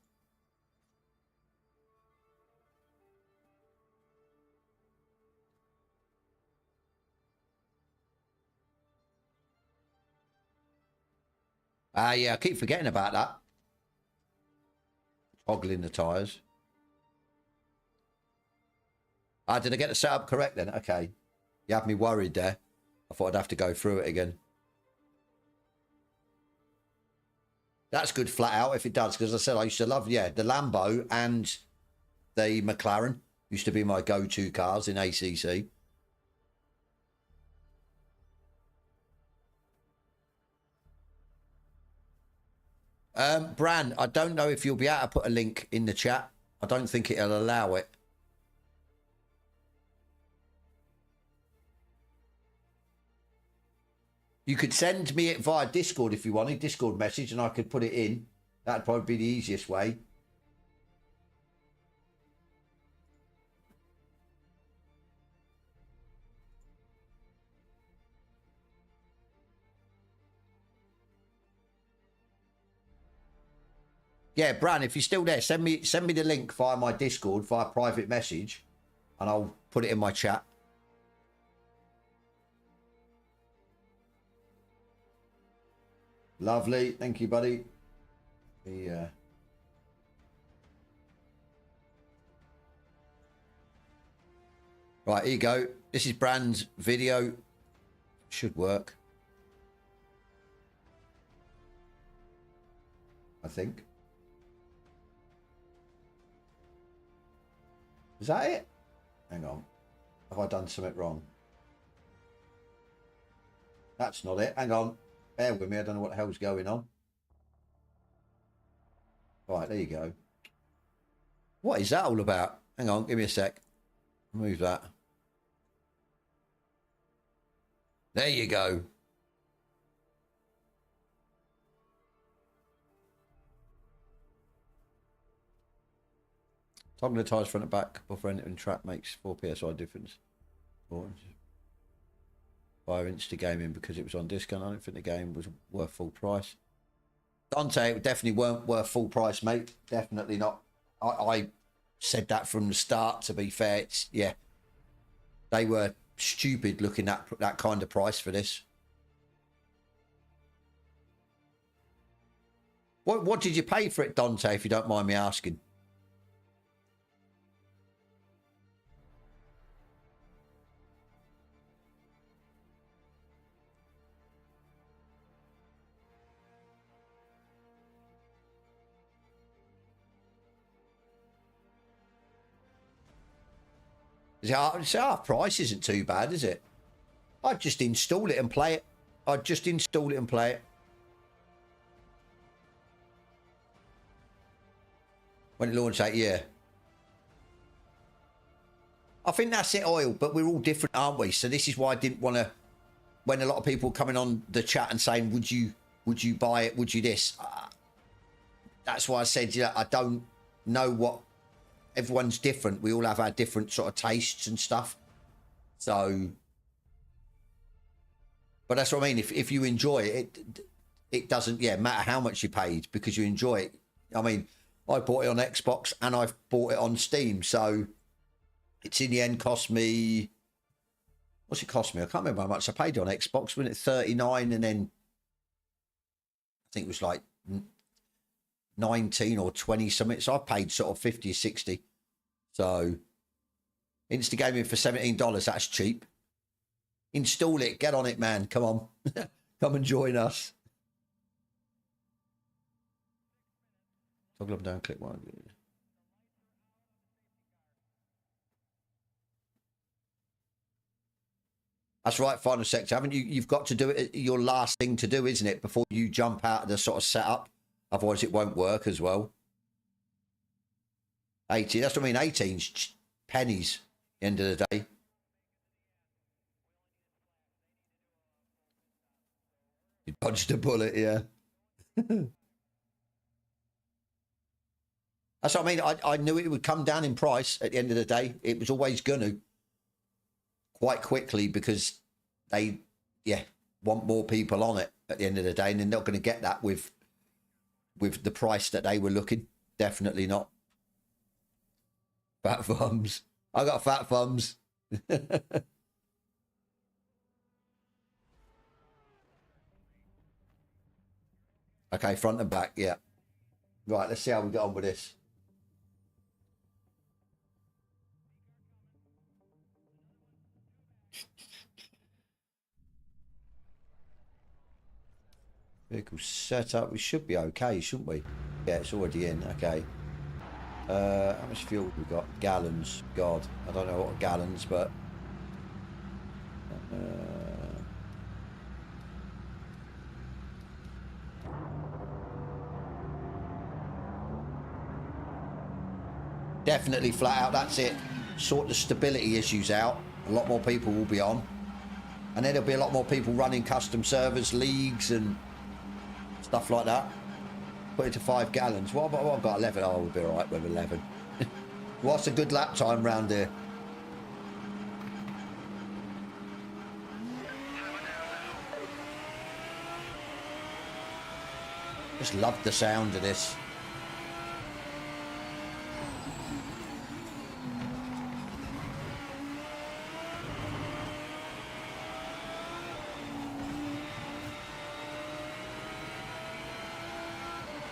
Yeah, I keep forgetting about that. Toggling the tyres. Did I get the setup correct then? Okay. You had me worried there. I thought I'd have to go through it again. That's good flat out if it does, because I said I used to love, yeah, the Lambo and the McLaren used to be my go-to cars in ACC. Bran, I don't know if you'll be able to put a link in the chat. I don't think it'll allow it. You could send me it via Discord if you wanted, Discord message, and I could put it in. That'd probably be the easiest way. Yeah, Bran, if you're still there, send me the link via my Discord, via private message, and I'll put it in my chat. Lovely. Thank you, buddy. The, Right, here you go. This is Bran's video. Should work. I think. Is that it? Hang on. Have I done something wrong? That's not it. Hang on. Bear with me. I don't know what the hell's going on. Right, there you go. What is that all about? Hang on. Give me a sec. Move that. There you go. Toggling the tires front and back buffer and track makes 4 PSI difference. Via Insta Gaming because it was on discount. I don't think the game was worth full price. Dante, definitely weren't worth full price, mate. Definitely not. I said that from the start, to be fair. It's, yeah. They were stupid looking at that kind of price for this. What did you pay for it, Dante, if you don't mind me asking? Our price isn't too bad, is it? I'd just install it and play it. I'd just install it and play it. When it launched that, yeah. I think that's it, Oil, but we're all different, aren't we? So this is why I didn't want to, when a lot of people coming on the chat and saying, would you buy it? Would you this? That's why I said, yeah, I don't know what, everyone's different. We all have our different sort of tastes and stuff. So, but that's what I mean. If you enjoy it, it doesn't matter how much you paid because you enjoy it. I mean, I bought it on Xbox and I've bought it on Steam. So it's in the end cost me, what's it cost me? I can't remember how much I paid on Xbox. Wasn't it 39 and then I think it was like 19 or 20 something. So I paid sort of 50 or 60. So Insta Gaming for $17, that's cheap. Install it, get on it, man. Come on. Come and join us. Toggle up and down, click one. That's right, final sector. Haven't you? You've got to do it. Your last thing to do, isn't it? Before you jump out of the sort of setup. Otherwise, it won't work as well. 80. That's what I mean. 18's pennies. End of the day. You dodged a bullet, yeah. That's what I mean. I knew it would come down in price at the end of the day. It was always going to. Quite quickly because they, want more people on it at the end of the day. And they're not going to get that with the price that they were looking. Definitely not. Fat thumbs. I got fat thumbs. Okay, front and back, yeah. Right, let's see how we get on with this. Vehicle setup. We should be okay, shouldn't we? Yeah, it's already in. Okay. How much fuel have we got? Gallons. God, I don't know what gallons, but definitely flat out. That's it. Sort the stability issues out. A lot more people will be on, and then there'll be a lot more people running custom servers, leagues, and stuff like that. Put it to 5 gallons. What I've got 11. Oh, we'll be all right with 11. What's a good lap time round here? Just love the sound of this.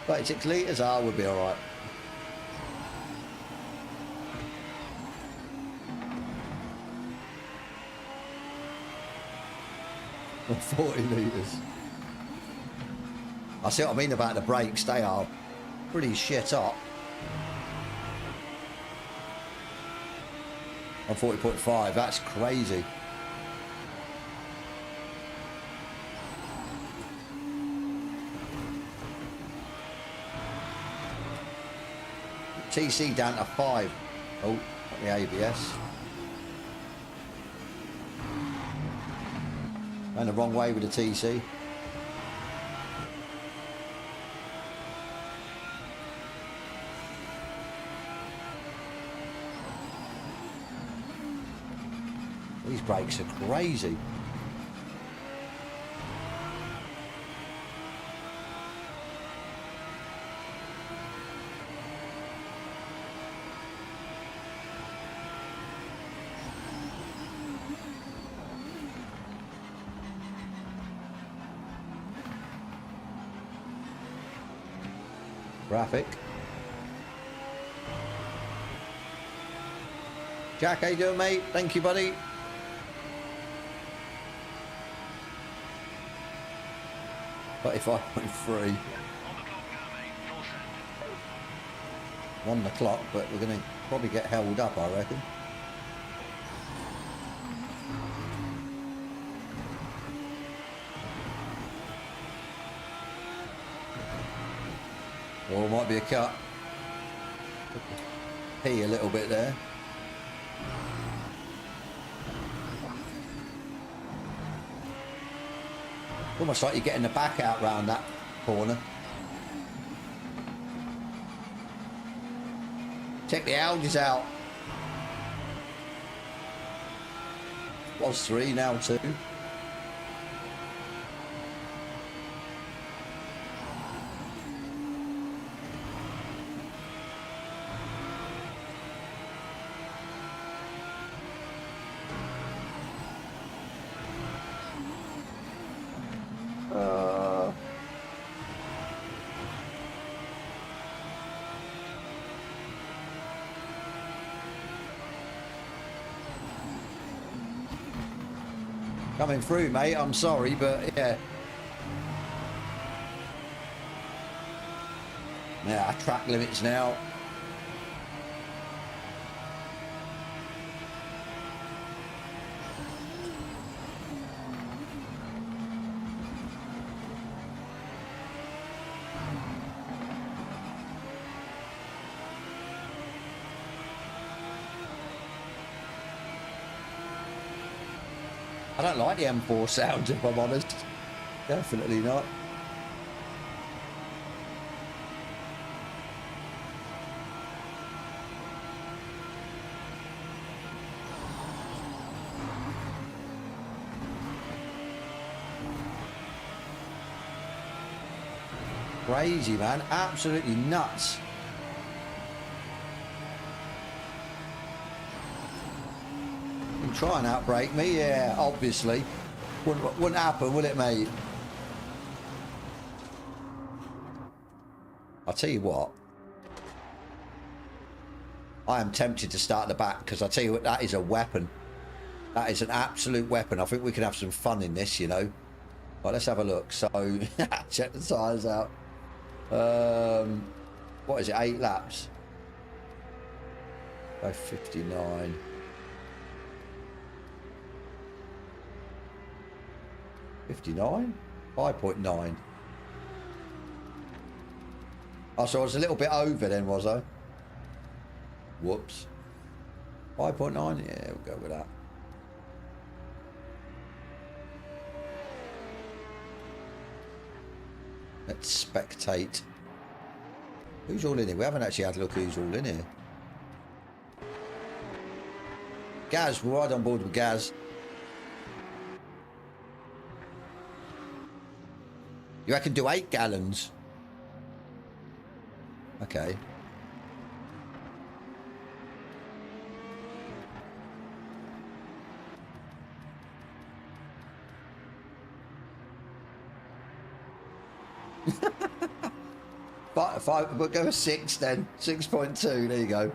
36 litres, I would be alright. Or 40 litres. I see what I mean about the brakes, they are pretty shit up. On 40.5, that's crazy. TC down to 5. Oh, got the ABS. Going the wrong way with the TC. These brakes are crazy. Graphic. Jack, how you doing, mate? Thank you, buddy. $35.3. On the clock, but we're going to probably get held up, I reckon. Or might be a cut. Pee a little bit there. Almost like you're getting the back out round that corner. Check the Audis out. Was 3, now 2. Coming through, mate. I'm sorry, but yeah. Yeah, track limits now. I don't like the M4 sound, if I'm honest. Definitely not. Crazy, man. Absolutely nuts. Try and outbrake me, yeah, obviously. Wouldn't happen, will it, mate? I'll tell you what. I am tempted to start the back because I tell you what, that is a weapon. That is an absolute weapon. I think we can have some fun in this, you know. Right, let's have a look. So, check the tyres out. What is it, 8 laps? Go 59. 59? 5.9. Oh, so I was a little bit over then, was I? Whoops. 5.9? Yeah, we'll go with that. Let's spectate. Who's all in here? We haven't actually had a look who's all in here. Gaz, we're right on board with Gaz. You reckon do 8 gallons? Okay. We'll go 6 then. 6.2. There you go.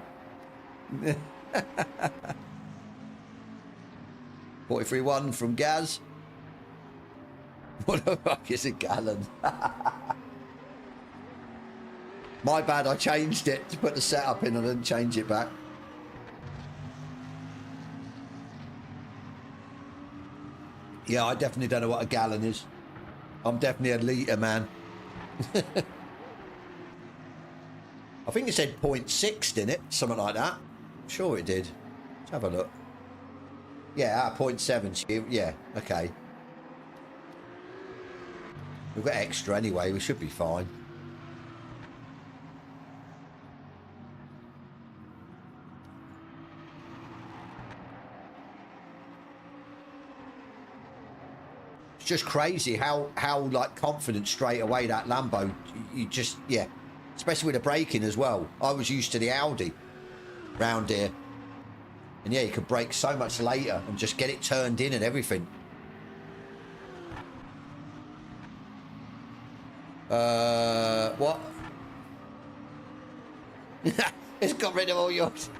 43.1 from Gaz. What the fuck is a gallon? My bad, I changed it to put the setup in. I didn't change it back. Yeah, I definitely don't know what a gallon is. I'm definitely a litre man. I think it said 0.6, didn't it? Something like that. I'm sure it did. Let's have a look. Yeah, 0.7. Yeah, okay. We've got extra anyway. We should be fine. It's just crazy how like confident straight away that Lambo. You just, yeah. Especially with the braking as well. I was used to the Audi round here. And yeah, you could brake so much later and just get it turned in and everything. What? It's got rid of all yours.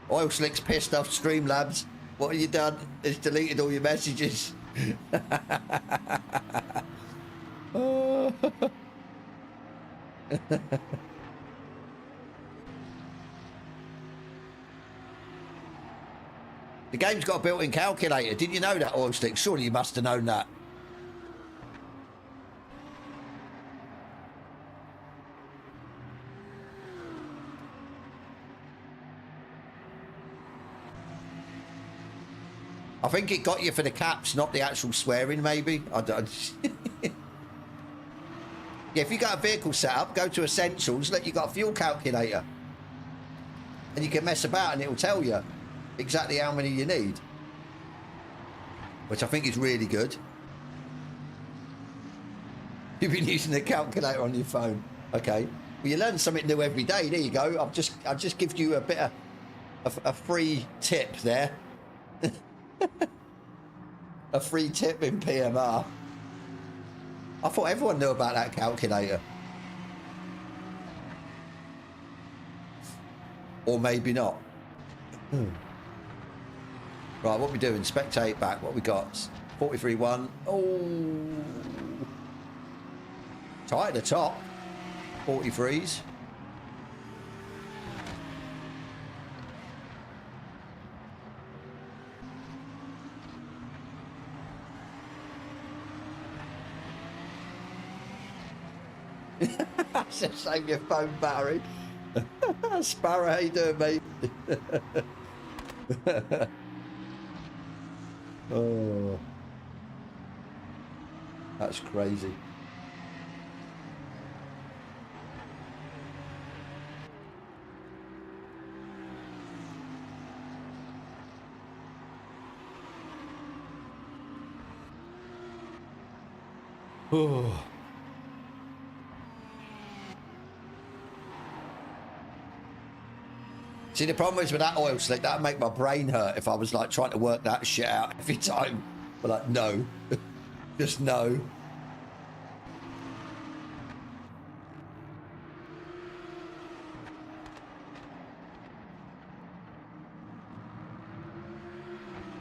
Oil Slick's pissed off Streamlabs. What have you done? It's deleted all your messages. The game's got a built-in calculator. Didn't you know that, Oil Slick? Surely you must have known that. I think it got you for the caps, not the actual swearing, maybe. I don't. Yeah, if you got a vehicle setup, go to Essentials, let you got a fuel calculator. And you can mess about and it'll tell you exactly how many you need. Which I think is really good. You've been using the calculator on your phone. Okay. Well, you learn something new every day. There you go. I've just given you a bit of a free tip there. A free tip in PMR. I thought everyone knew about that calculator. Or maybe not. Right, what we doing? Spectate back. What we got? 43.1. Oh. Tight at the top. 43s. Save your phone battery. Sparrow, how you doing, mate? Oh, that's crazy. Oh. See, the problem is with that Oil Slick, that'd make my brain hurt if I was like trying to work that shit out every time. But like, no. Just no.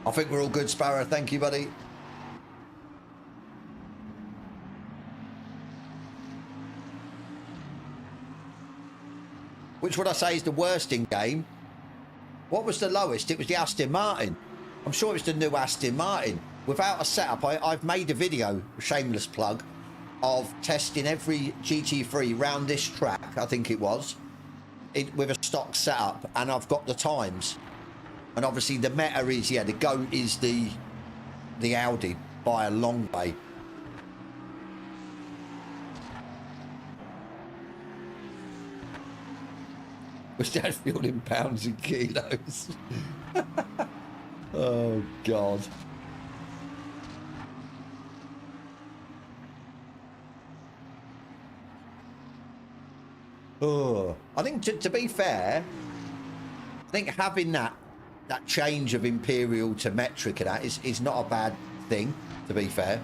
I think we're all good, Sparrow. Thank you, buddy. Which would I say is the worst in game? What was the lowest? It was the Aston Martin. I'm sure it was the new Aston Martin. Without a setup, I've made a video, shameless plug, of testing every GT3 round this track, I think it was, with a stock setup, and I've got the times. And obviously the meta is, yeah, the GOAT is the Audi by a long way. Was that fuel in pounds and kilos? Oh, God. Oh, I think to be fair, I think having that change of imperial to metric and that is not a bad thing, to be fair.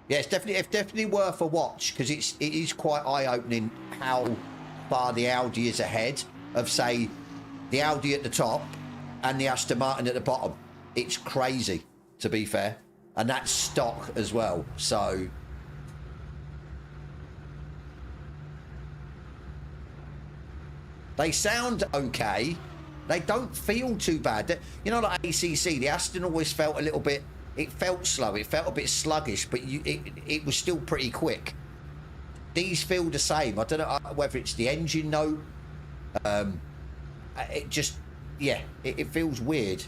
Yeah, it's definitely worth a watch because it is quite eye-opening how far the Audi is ahead of, say, the Audi at the top and the Aston Martin at the bottom. It's crazy, to be fair, and that's stock as well. So they sound okay. They don't feel too bad. You know, like ACC, the Aston always felt a little bit. It felt slow. It felt a bit sluggish, but it was still pretty quick. These feel the same. I don't know whether it's the engine note. It just, yeah, it feels weird.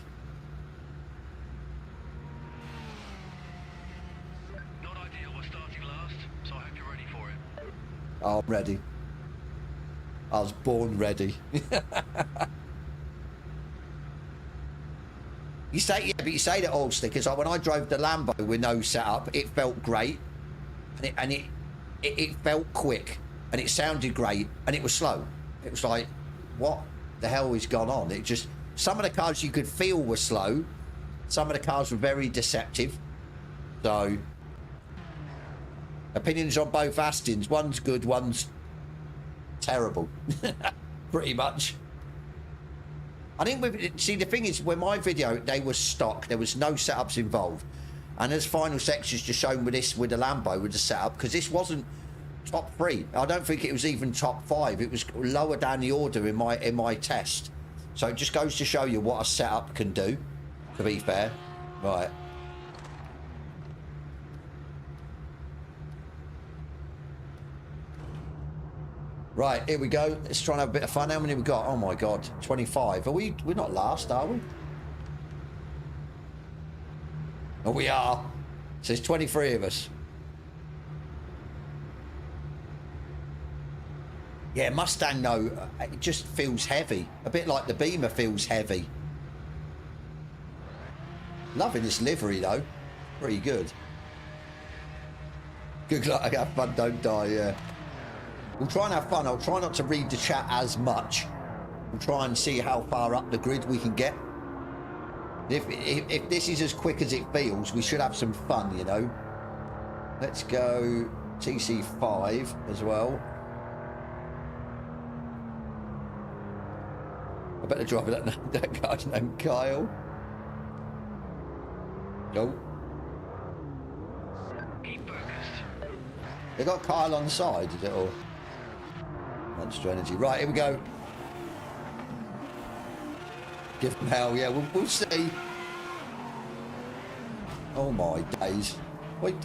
Not ideal. We're starting last, so I hope you're ready for it. I'm ready. I was born ready. You say, yeah, but you say that all stickers. Like when I drove the Lambo with no setup, it felt great, and it felt quick, and it sounded great, and it was slow. It was like, what the hell is gone on? It just, some of the cars you could feel were slow, some of the cars were very deceptive. So opinions on both Astons. One's good, one's terrible. Pretty much. I think, see, the thing is, when my video, they were stock. There was no setups involved. And as final sections just shown with this, with the Lambo, with the setup, because this wasn't top 3. I don't think it was even top 5. It was lower down the order in my test. So it just goes to show you what a setup can do, to be fair. Right. Right, here we go. Let's try and have a bit of fun. How many we got? Oh my God, 25. We're not last, are we? Oh, we are. So there's 23 of us. Yeah, Mustang though, it just feels heavy. A bit like the Beamer feels heavy. Loving this livery though. Pretty good. Good luck, have fun, don't die, yeah. We'll try and have fun. I'll try not to read the chat as much. We'll try and see how far up the grid we can get. If this is as quick as it feels, we should have some fun, you know. Let's go TC5 as well. I better drive that guy's named Kyle. Go. Keep focused. They got Kyle on the side, is it all? Monster energy. Right, here we go. Give them hell, yeah, we'll see. Oh my days. Wait,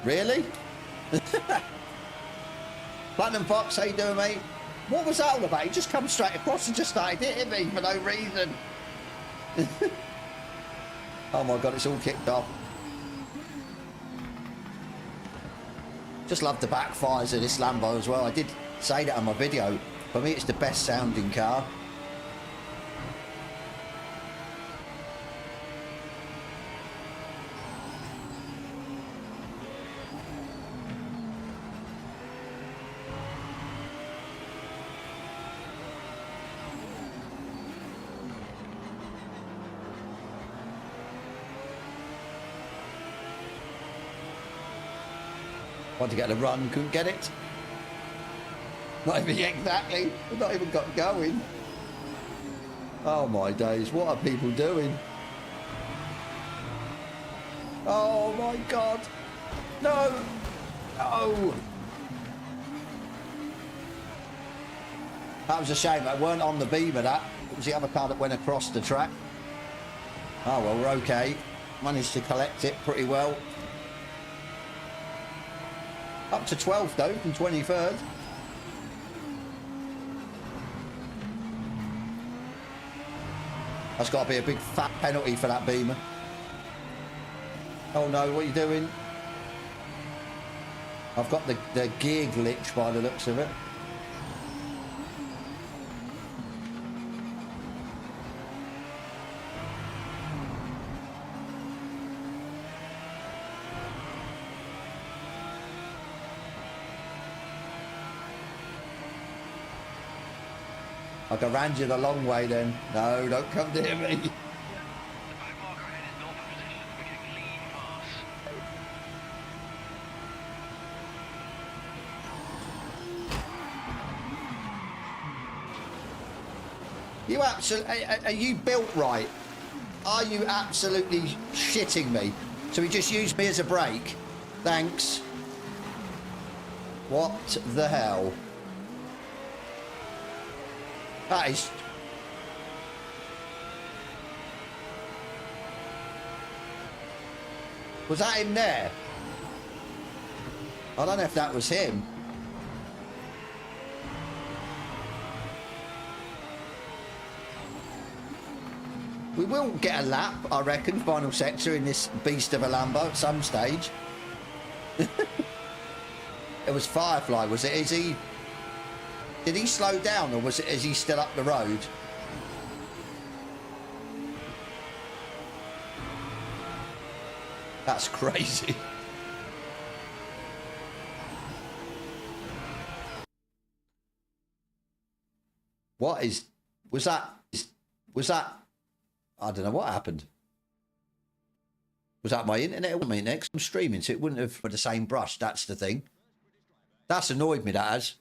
really? Platinum Fox, how you doing, mate? What was that all about? He just come straight across and just started hitting me for no reason. Oh my God, it's all kicked off. Just love the backfires of this Lambo as well. I did say that on my video. For me, it's the best sounding car. Want to get the run, couldn't get it. Not even exactly. We've not even got going. Oh my days, what are people doing? Oh my God. No. No. That was a shame. That weren't on the Beamer, that. It was the other car that went across the track. Oh well, we're okay. Managed to collect it pretty well. Up to 12th though, from 23rd. That's got to be a big fat penalty for that Beamer. Oh no, what are you doing? I've got the gear glitch by the looks of it. Like I ran you the long way then. No, don't come near me. The back marker ahead is not You absolutely... Are you built right? Are you absolutely shitting me? So he just used me as a brake. Thanks. What the hell? That is... Was that him there? I don't know if that was him. We will get a lap, I reckon, final sector in this beast of a Lambo at some stage. It was Firefly, was it? Is he... Did he slow down, or is he still up the road? That's crazy. What is... Was that... I don't know what happened. Was that my internet? It wasn't my internet 'cause I'm streaming, so it wouldn't have the same brush. That's the thing. That's annoyed me, that has.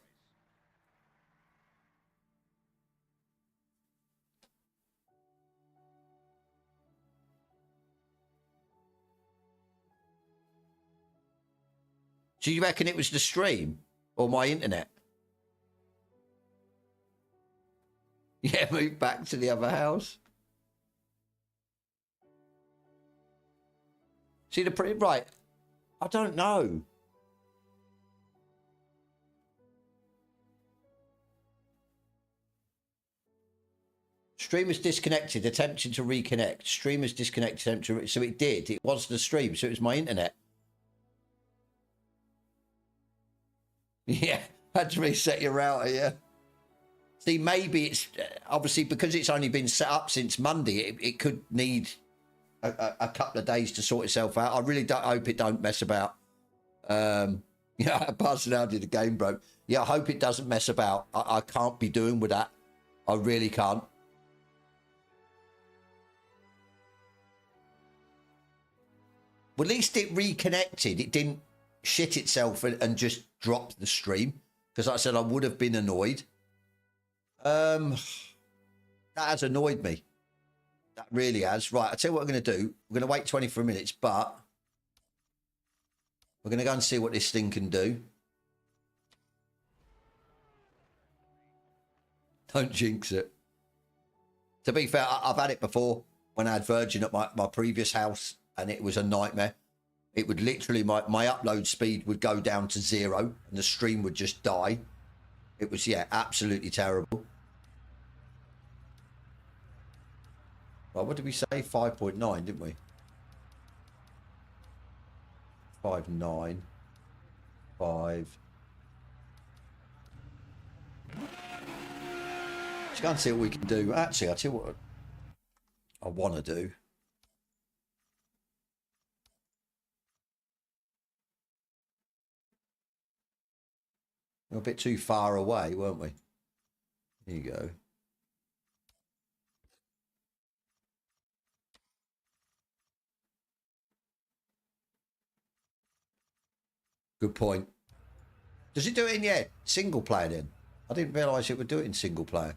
Do you reckon it was the stream or my internet? Yeah, move back to the other house. See the pretty right? I don't know. Streamer's disconnected, attempting to reconnect. Streamer's disconnected, so it did. It was the stream, so it was my internet. Yeah, had to reset your router, yeah. See, maybe it's obviously because it's only been set up since Monday, it could need a couple of days to sort itself out. I really don't hope it don't mess about. Yeah, personality of the game broke. Yeah, I hope it doesn't mess about. I can't be doing with that. I really can't. Well, at least it reconnected. It didn't shit itself and just drop the stream. Because like I said, I would have been annoyed. That has annoyed me. That really has. Right, I'll tell you what I'm going to do. We're going to wait 24 minutes, but we're going to go and see what this thing can do. Don't jinx it. To be fair, I've had it before when I had Virgin at my previous house, and it was a nightmare. It would literally, my upload speed would go down to 0 and the stream would just die. It was, yeah, absolutely terrible. Well, what did we say? 5.9, didn't we? 5.9. 5. Let's go and see what we can do. Actually, I'll tell you what I want to do. We're a bit too far away, weren't we? Here you go. Good point. Does it do it in, yeah, single player then? I didn't realise it would do it in single player.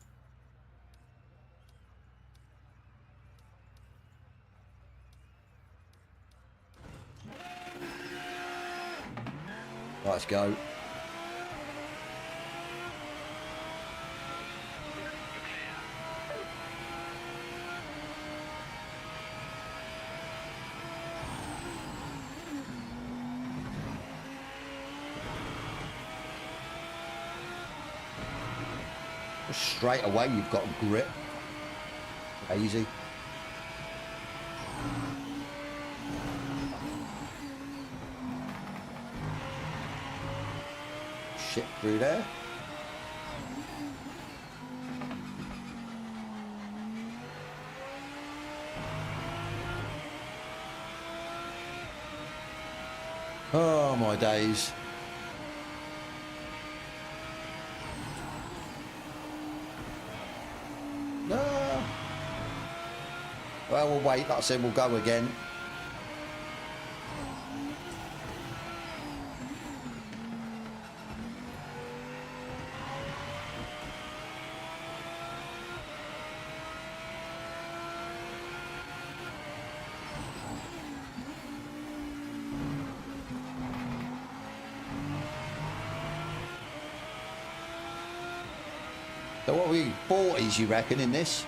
Let's go. Straight away you've got a grip. Easy. Shit through there. Oh my days. No. Well, we'll wait. Like I said, we'll go again. So what are we, 40s you reckon in this?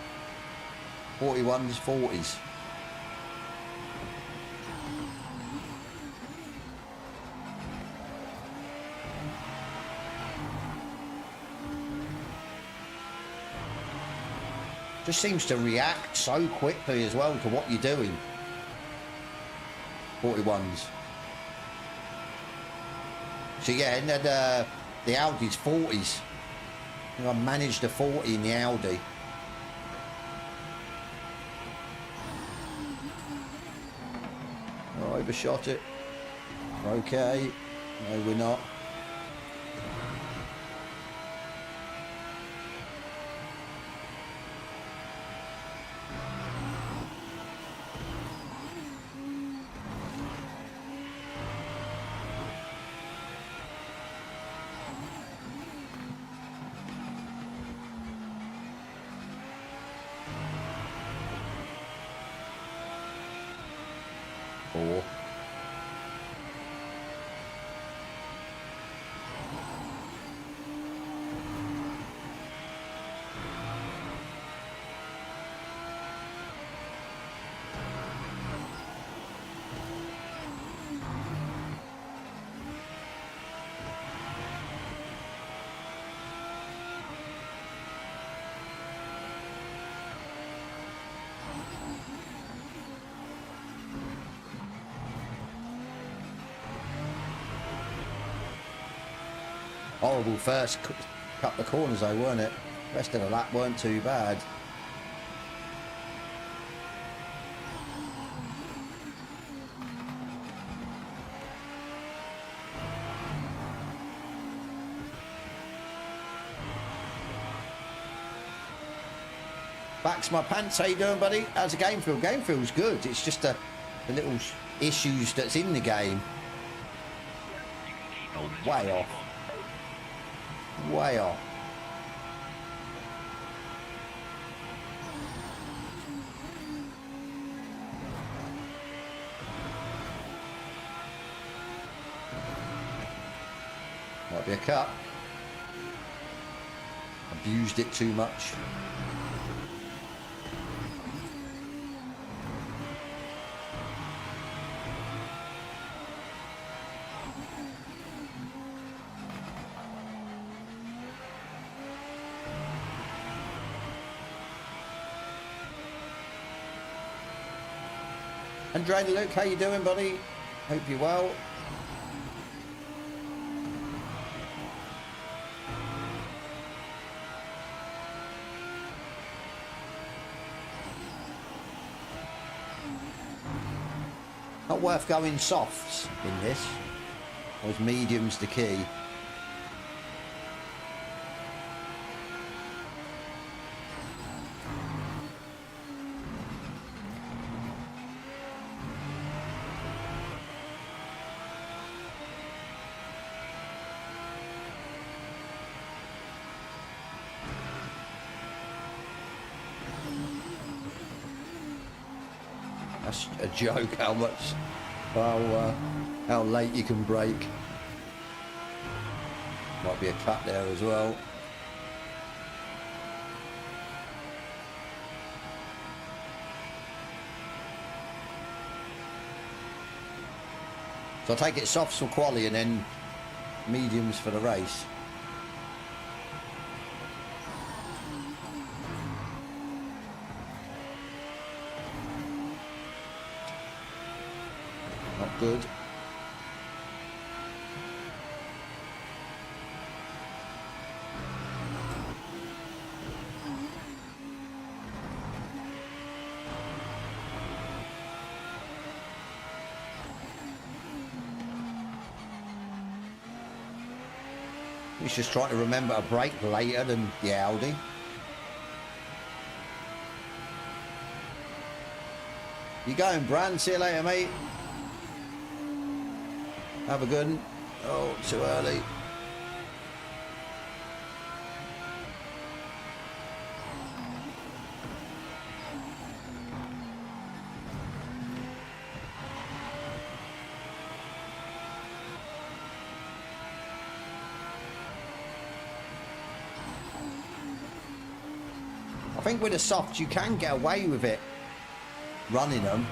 41s, 40s. Just seems to react so quickly as well to what you're doing. 41s. So yeah, and then the Audi's 40s. I managed a 40 in the Audi. I overshot it. Okay. No, we're not. Four. Horrible first couple of corners though, weren't it? Rest of the lap weren't too bad. Backs my pants, how you doing, buddy? How's the game feel? Game feels good. It's just the little issues that's in the game. Way off. Way off. Might be a cut. Abused it too much. Andre Luke, how you doing, buddy? Hope you're well. Not worth going softs in this. Or is mediums the key? That's a joke how late you can brake. Might be a cut there as well. So I take it softs for quali and then mediums for the race. Not good. He's just trying to remember to brake later than the Audi. You going, Brand? See you later, mate. Have a good one. Oh, too early. think with the softs you can get away with it running them.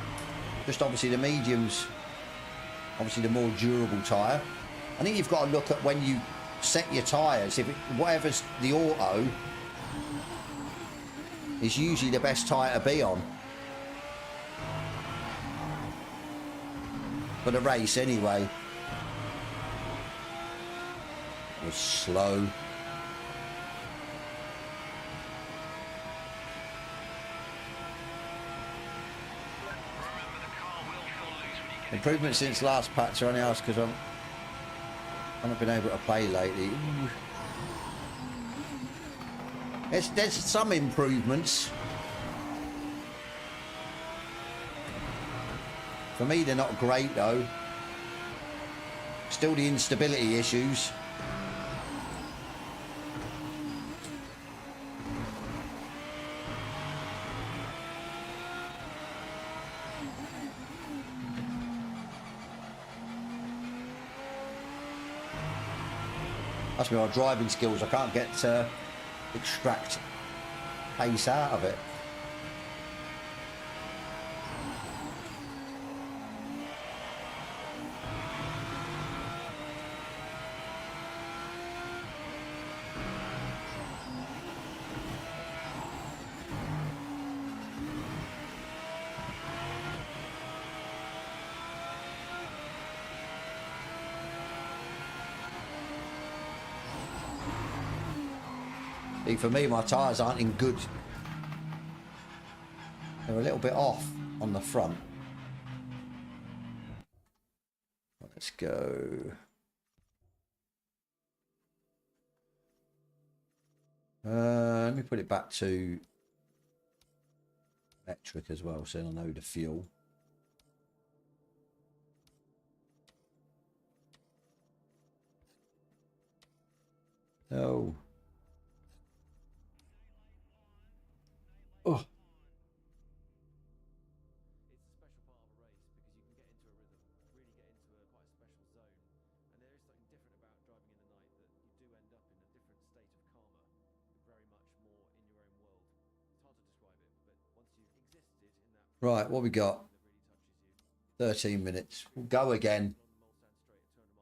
Just obviously the mediums, obviously the more durable tyre. I think you've got to look at when you set your tyres. If it, whatever's the auto is usually the best tyre to be on. For the race anyway. It was slow. Improvement since last patch. I only asked because I've not been able to play lately. Ooh. There's some improvements. For me, they're not great though. Still the instability issues. That's my driving skills. I can't get to extract pace out of it. For me, my tyres aren't in good. They're a little bit off on the front. Let's go. Let me put it back to electric as well, so I know the fuel. Oh. Oh. It's a special part of a race because you can get into a rhythm, really get into quite a special zone, and there is something different about driving in the night that you do end up in a different state of karma. You're very much more in your own world. It's hard to describe it, but once you've existed in that. Right, what we got? 13 minutes. We'll go again.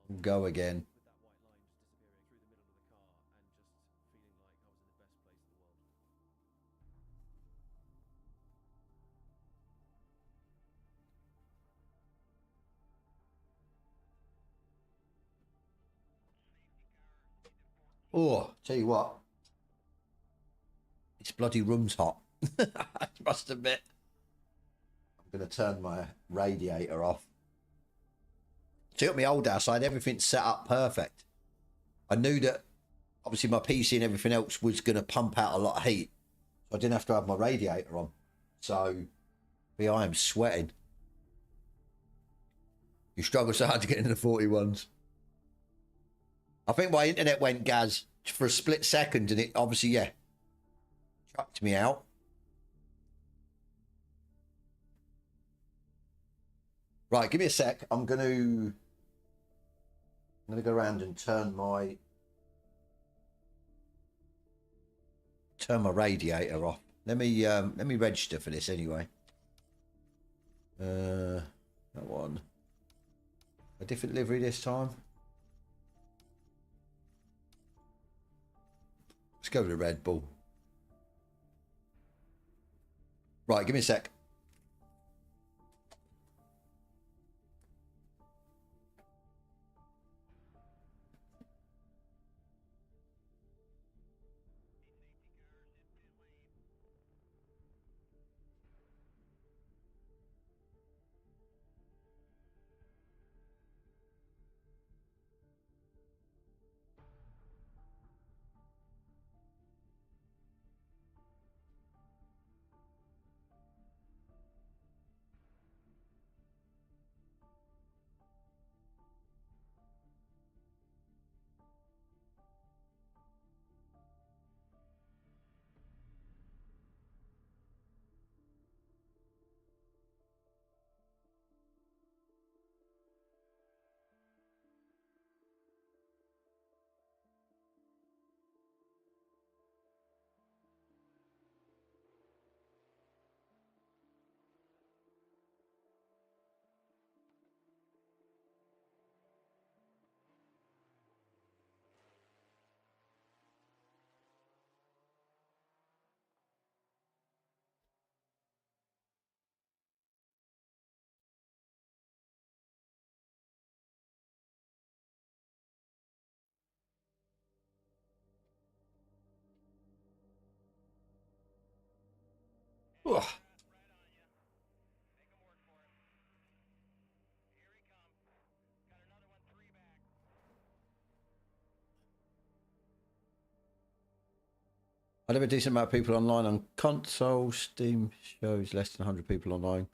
We'll go again. Oh, tell you what, this bloody room's hot. I must admit. I'm going to turn my radiator off. See, at my old house, I had everything set up perfect. I knew that obviously my PC and everything else was going to pump out a lot of heat. So I didn't have to have my radiator on. So, here I am sweating. You struggle so hard to get into the 41s. I think my internet went, Gaz, for a split second, and it obviously, yeah, chucked me out. Right, give me a sec. I'm gonna go around and turn my radiator off. Let me register for this anyway. That one. A different livery this time. Let's go with the Red Bull. Right, give me a sec. Ugh. I have a decent amount of people online on console. Steam shows less than 100 people online.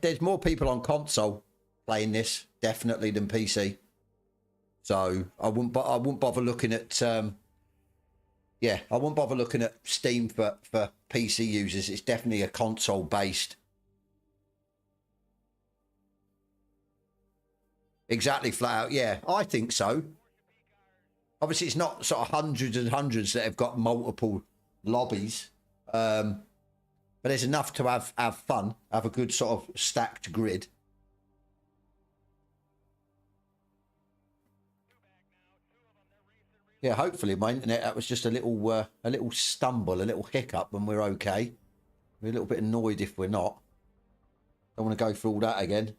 There's more people on console playing this definitely than PC. So I wouldn't bother looking at yeah, I wouldn't bother looking at Steam for PC users. It's definitely a console based. Exactly, flat out. Yeah, I think so. Obviously, it's not sort of hundreds and hundreds that have got multiple lobbies, but there's enough to have fun, have a good sort of stacked grid. Yeah, hopefully my internet, that was just a little stumble, a little hiccup, and we're okay. We're a little bit annoyed if we're not. Don't want to go through all that again.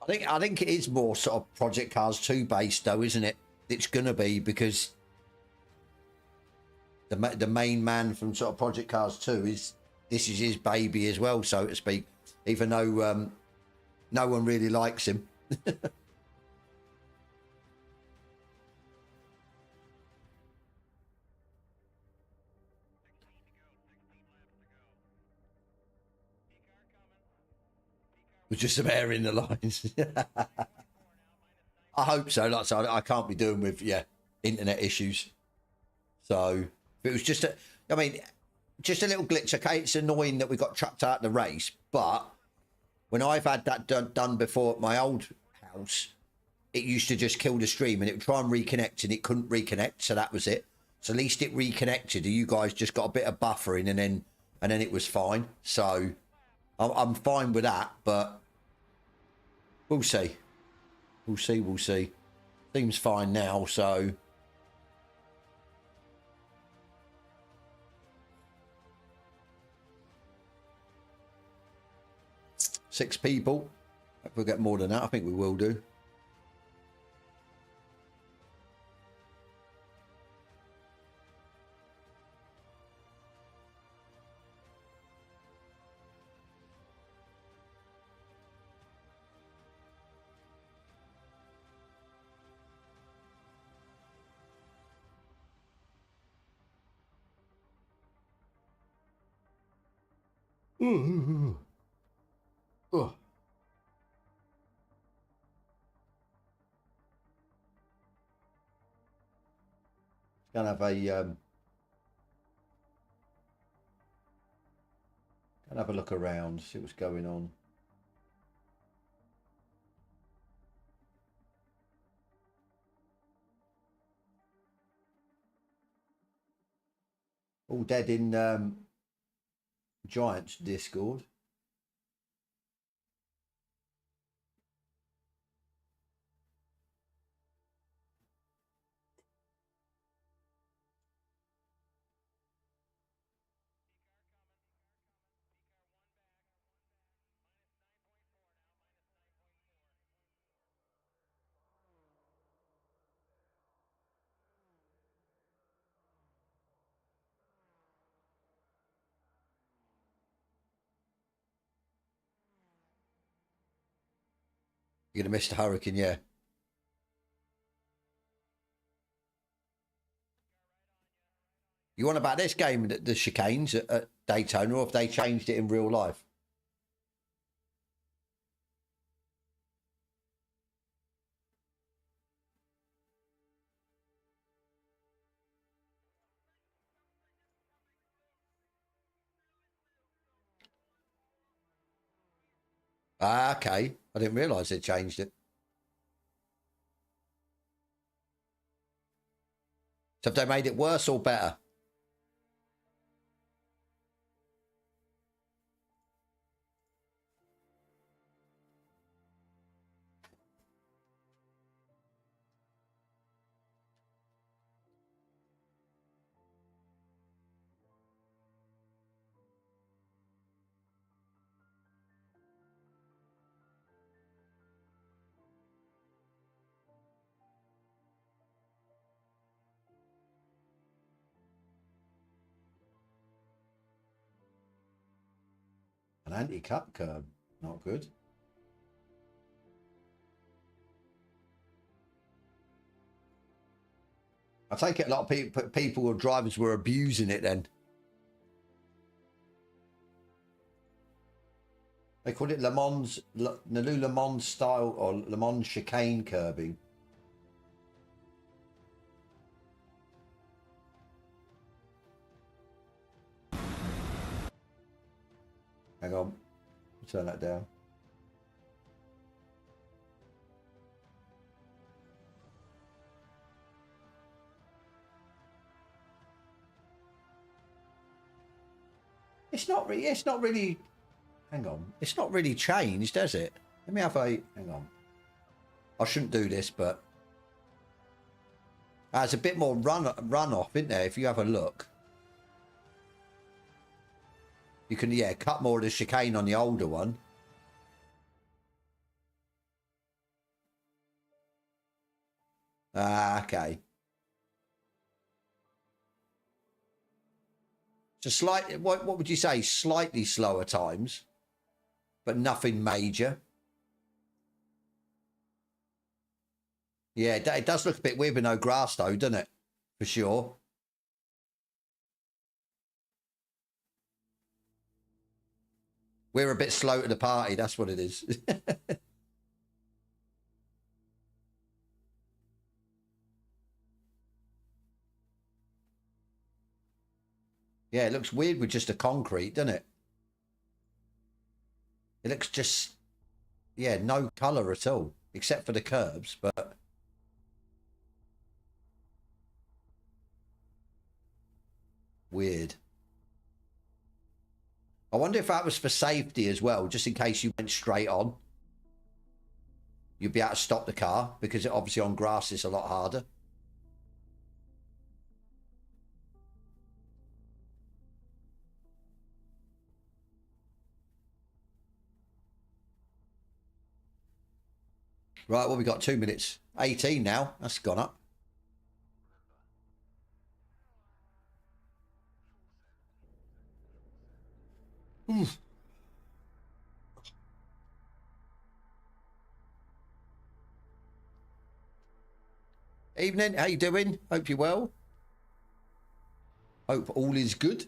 I think it is more sort of Project Cars 2 based though, isn't it? It's gonna be because the main man from sort of Project Cars 2 is this is his baby as well, so to speak. Even though no one really likes him. With just some air in the lines. I hope so. Like so, I can't be doing with internet issues. So if it was just I mean, just a little glitch. Okay, it's annoying that we got chucked out of the race, but when I've had that done before at my old house, it used to just kill the stream and it would try and reconnect and it couldn't reconnect, so that was it. So at least it reconnected. You guys just got a bit of buffering and then it was fine. So I'm fine with that, but we'll see. We'll see. We'll see. Seems fine now, so. Six people. If we'll get more than that, I think we will do. Oh. Gonna have a look around, see what's going on. All dead in Giants Discord. You're gonna miss the hurricane, yeah. You want about this game, the chicanes at Daytona, or if they changed it in real life? Ah, okay. I didn't realise they changed it. So have they made it worse or better? anti-cut curb. Not good. I take it a lot of people or drivers were abusing it then. They called it Le Mans style or Le Mans chicane curbing. Hang on, turn that down. It's not really, hang on. It's not really changed, has it? Let me have a, hang on. I shouldn't do this, but there's a bit more runoff, isn't there? If you have a look. You can, yeah, cut more of the chicane on the older one. Ah, okay. So slight, what would you say? Slightly slower times, but nothing major. Yeah, it does look a bit weird with no grass though, doesn't it? For sure. We're a bit slow to the party, that's what it is. Yeah, it looks weird with just a concrete, doesn't it? It looks just, yeah, no colour at all, except for the curbs, but... Weird. I wonder if that was for safety as well, just in case you went straight on. You'd be able to stop the car, because obviously on grass it's a lot harder. Right, well, we got 2 minutes. 18 now. That's gone up. Evening, how you doing? Hope you're well. Hope all is good.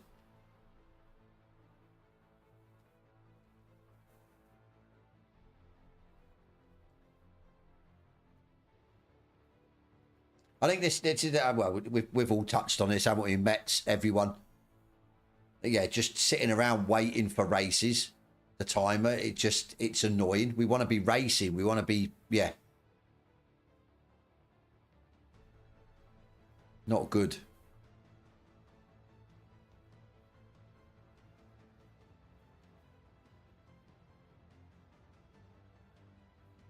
I think this is, well, we've all touched on this, haven't we? Met everyone. Yeah, just sitting around waiting for races. The timer, it's annoying. We want to be racing. We want to be, yeah. Not good.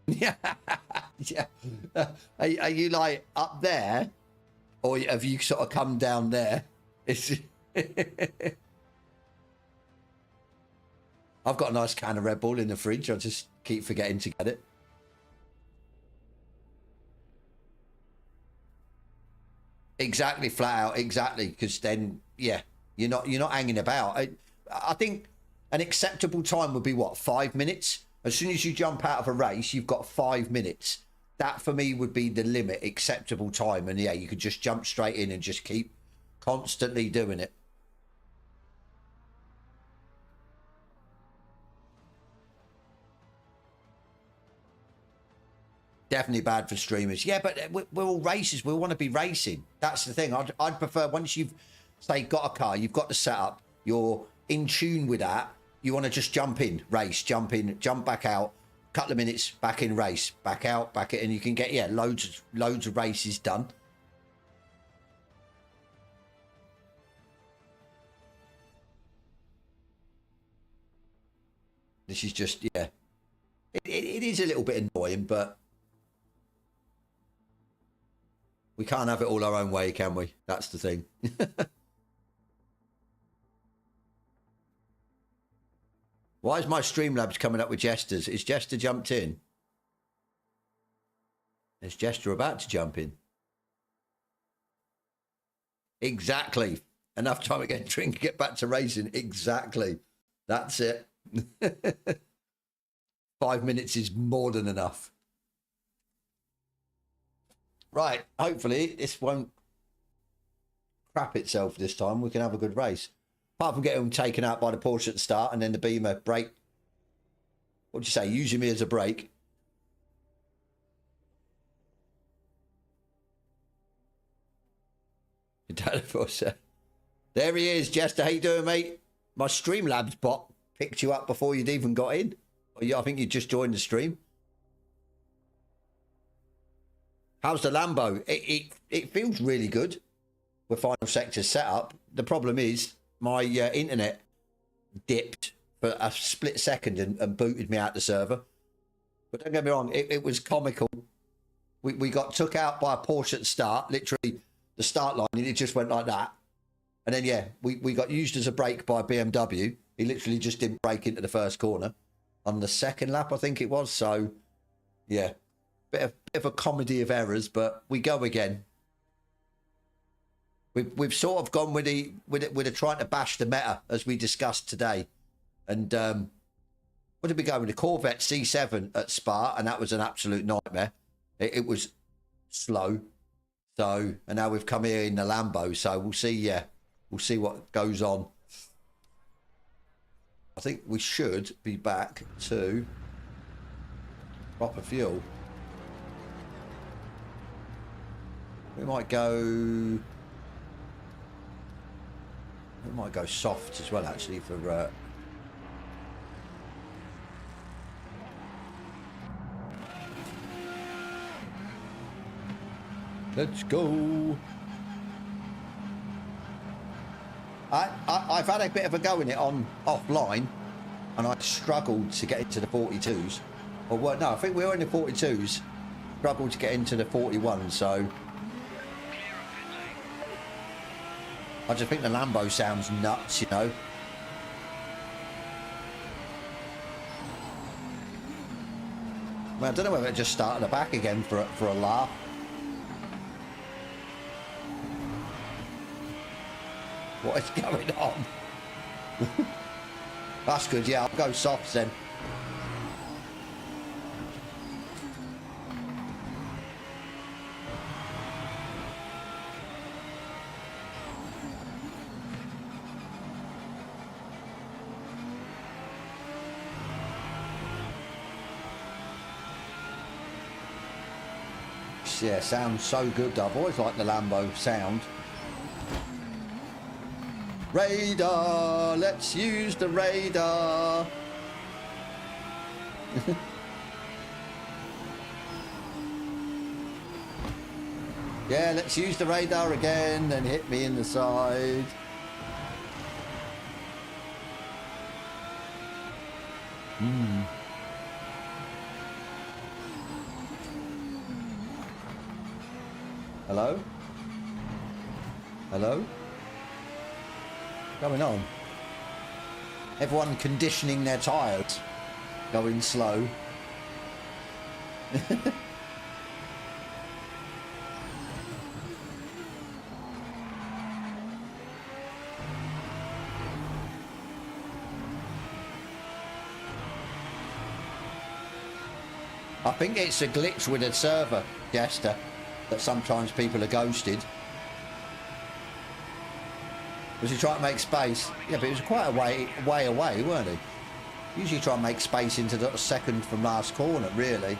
Yeah. Yeah. Are you like up there, or have you sort of come down there? It's I've got a nice can of Red Bull in the fridge. I just keep forgetting to get it. Exactly, flat out, exactly. Because then, yeah, you're not hanging about. I think an acceptable time would be what, 5 minutes. As soon as you jump out of a race, you've got 5 minutes. That for me would be the limit, acceptable time. And yeah, you could just jump straight in and just keep constantly doing it. Definitely bad for streamers. Yeah, but we're all racers. We want to be racing. That's the thing. I'd prefer once you've, say, got a car, you've got the setup, you're in tune with that, you want to just jump in, race, jump in, jump back out, couple of minutes, back in, race, back out, back in, and you can get, yeah, loads of races done. This is just, yeah. It is a little bit annoying, but we can't have it all our own way, can we? That's the thing. Why is my Streamlabs coming up with Jesters? Is Jester jumped in? Is Jester about to jump in? Exactly. Enough time to get a drink, get back to racing. Exactly. That's it. 5 minutes is more than enough. Right, hopefully this won't crap itself this time. We can have a good race. Apart from getting taken out by the Porsche at the start and then the Beamer brake. What'd you say? Using me as a brake. There he is, Jester. How you doing, mate? My Streamlabs bot picked you up before you'd even got in. I think you just joined the stream. How's the Lambo? It feels really good with Final Sector's setup. The problem is my internet dipped for a split second and booted me out the server. But don't get me wrong, it was comical. We got took out by a Porsche at the start, literally the start line, and it just went like that. And then, yeah, we got used as a brake by BMW. He literally just didn't brake into the first corner on the second lap, I think it was. So, yeah, bit of a comedy of errors, but we go again. We've sort of gone with the trying to bash the meta as we discussed today. And what did we go with? The Corvette C7 at Spa, and that was an absolute nightmare. It was slow. So, and now we've come here in the Lambo, so we'll see. Yeah, we'll see what goes on. I think we should be back to proper fuel. We might go soft as well, actually, for let's go. I've had a bit of a go in it on offline, and I struggled to get into the 42s. Or well, no, I think we were in the 42s. Struggled to get into the 41s, so I just think the Lambo sounds nuts, you know. I mean, I don't know whether it just started the back again for a laugh. What is going on? That's good, yeah, I'll go softs then. Yeah, sounds so good. I've always liked the Lambo sound. Radar, let's use the radar. Yeah, let's use the radar again and hit me in the side. Hello? Hello? What's going on? Everyone conditioning their tyres. Going slow. I think it's a glitch with a server, Jester, that sometimes people are ghosted. Was he trying to make space? Yeah, but it was quite a way away, weren't he? Usually try and make space into the second from last corner, really.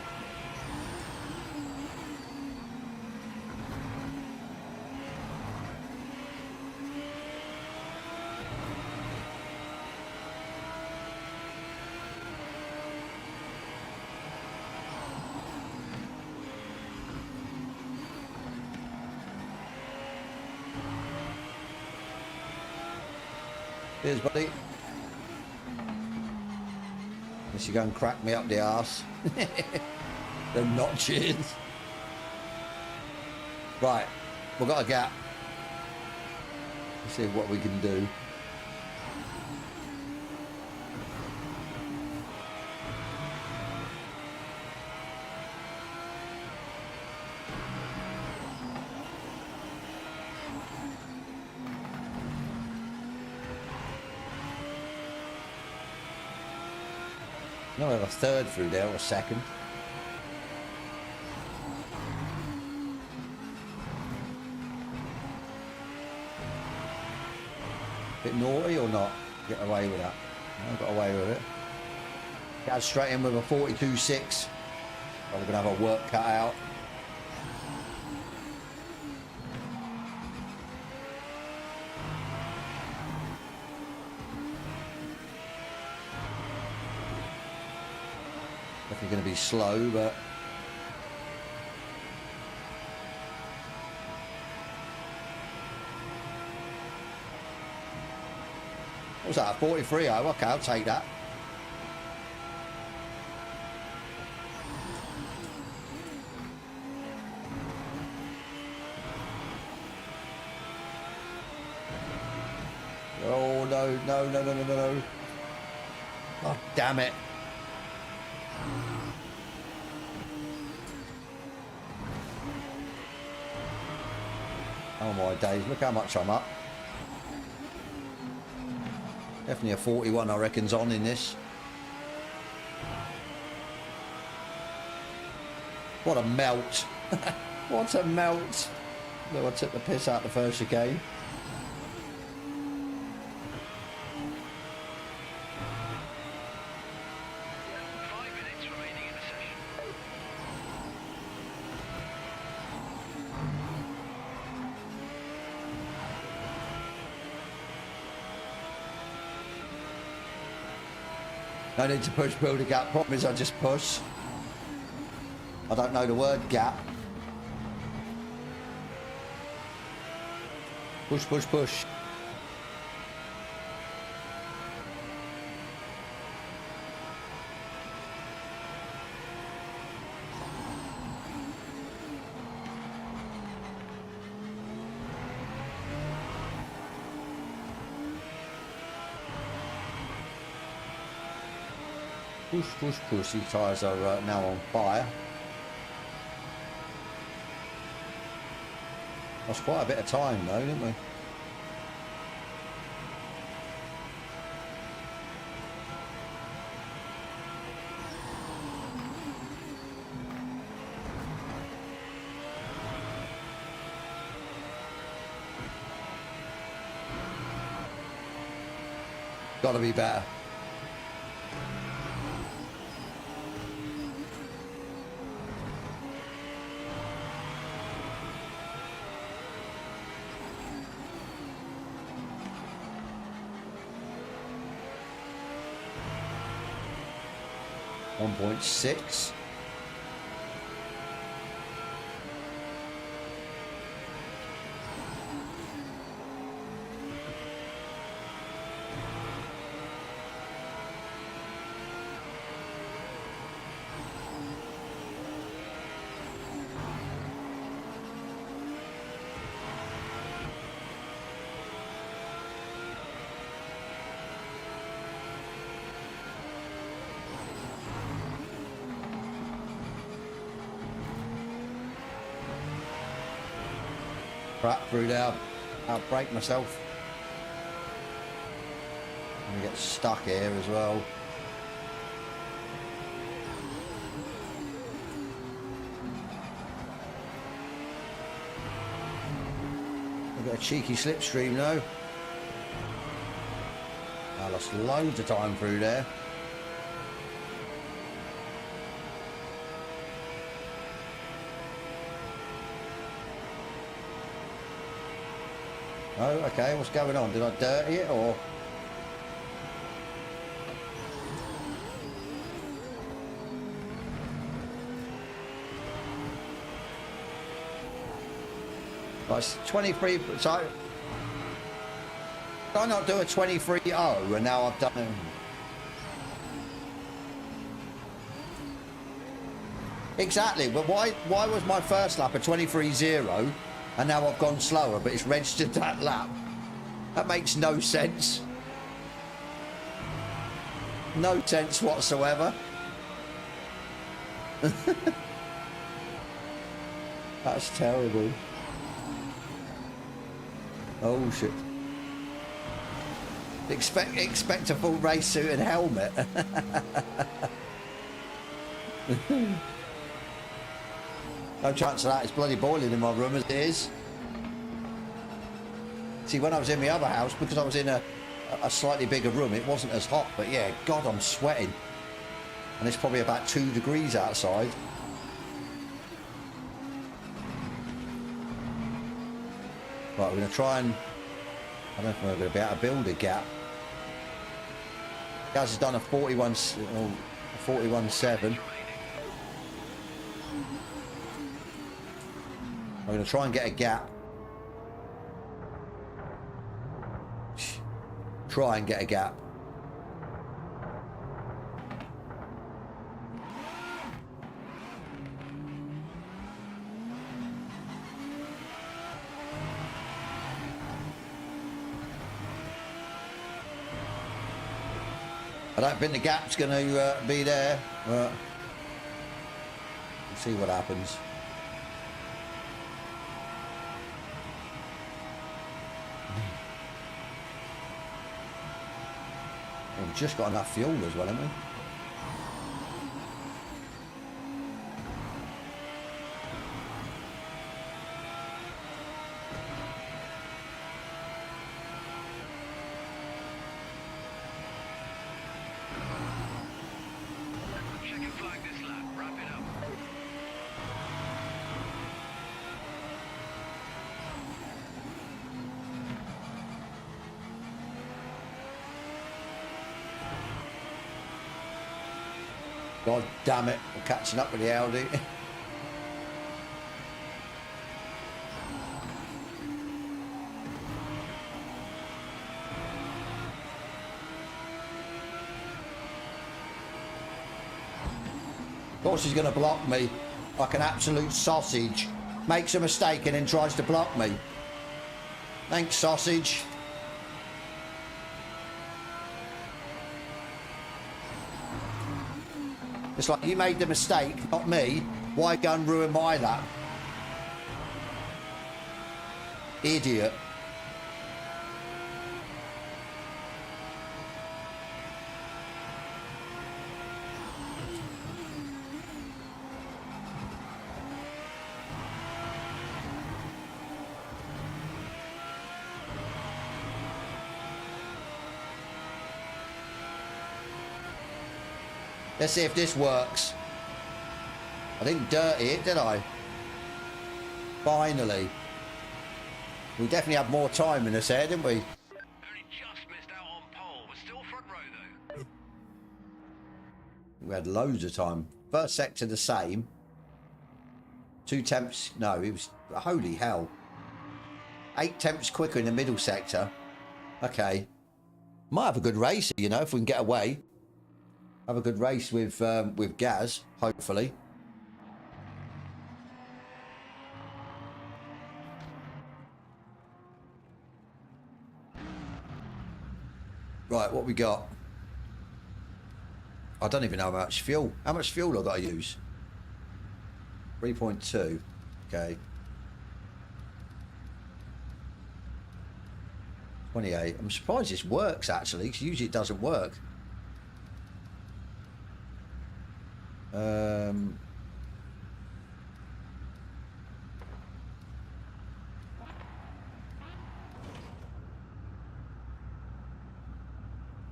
Cheers, buddy. Unless you go and crack me up the arse. Then not cheers. Right, we've got a gap. Let's see what we can do. No, we have a third through there, or a second. Bit naughty or not? Get away with that. No, got away with it. Got straight in with a 42.6. Probably gonna have a work cut out. Definitely gonna be slow, but what was that? 43? Oh, okay, I'll take that. Oh no, no, no, no, no, no, no. Oh, damn it. Oh my days, look how much I'm up. Definitely a 41 I reckon's on in this. What a melt. What a melt. Though I took the piss out the first chicane. No need to push, build a gap. Problem is I just push. I don't know the word gap. Push, push, push. Push, push, push. These tyres are now on fire. That's quite a bit of time though, didn't we? Gotta be better. .6. Crap through there. I'll break myself. I'm gonna get stuck here as well. I've got a cheeky slipstream now. I lost loads of time through there. Oh, okay, what's going on? Did I dirty it or? Well, it's 23, so did I not do a 23.0 and now I've done it? Exactly, but why was my first lap a 23.0 and now I've gone slower, but it's registered that lap? That makes no sense. No sense whatsoever. That's terrible. Oh shit. Expect a full race suit and helmet. No chance of that. It's bloody boiling in my room as it is. See, when I was in my other house, because I was in a slightly bigger room, it wasn't as hot. But yeah, God, I'm sweating. And it's probably about 2 degrees outside. Right, we're going to try and... I don't know if we're going to be able to build a gap. Gaz has done a 41.7. I'm going to try and get a gap. Try and get a gap. I don't think the gap's going to be there, but we'll see what happens. We've just got enough fuel as well, haven't we? Checking flag this lap. Wrap it up. God damn it, we're catching up with the Audi. Of course he's going to block me like an absolute sausage. Makes a mistake and then tries to block me. Thanks, sausage. It's like, you made the mistake, not me. Why go and ruin my lap? Idiot. Let's see if this works. I didn't dirty it, did I? Finally. We definitely had more time in this air, didn't we? Only just missed out on pole. We're still front row though. We had loads of time. First sector the same. 2 temps. No, it was... Holy hell. 8 temps quicker in the middle sector. Okay. Might have a good race, you know, if we can get away. Have a good race with Gaz, hopefully. Right, what we got? I don't even know how much fuel. How much fuel I've got to use? 3.2. Okay. 28. I'm surprised this works, actually, because usually it doesn't work.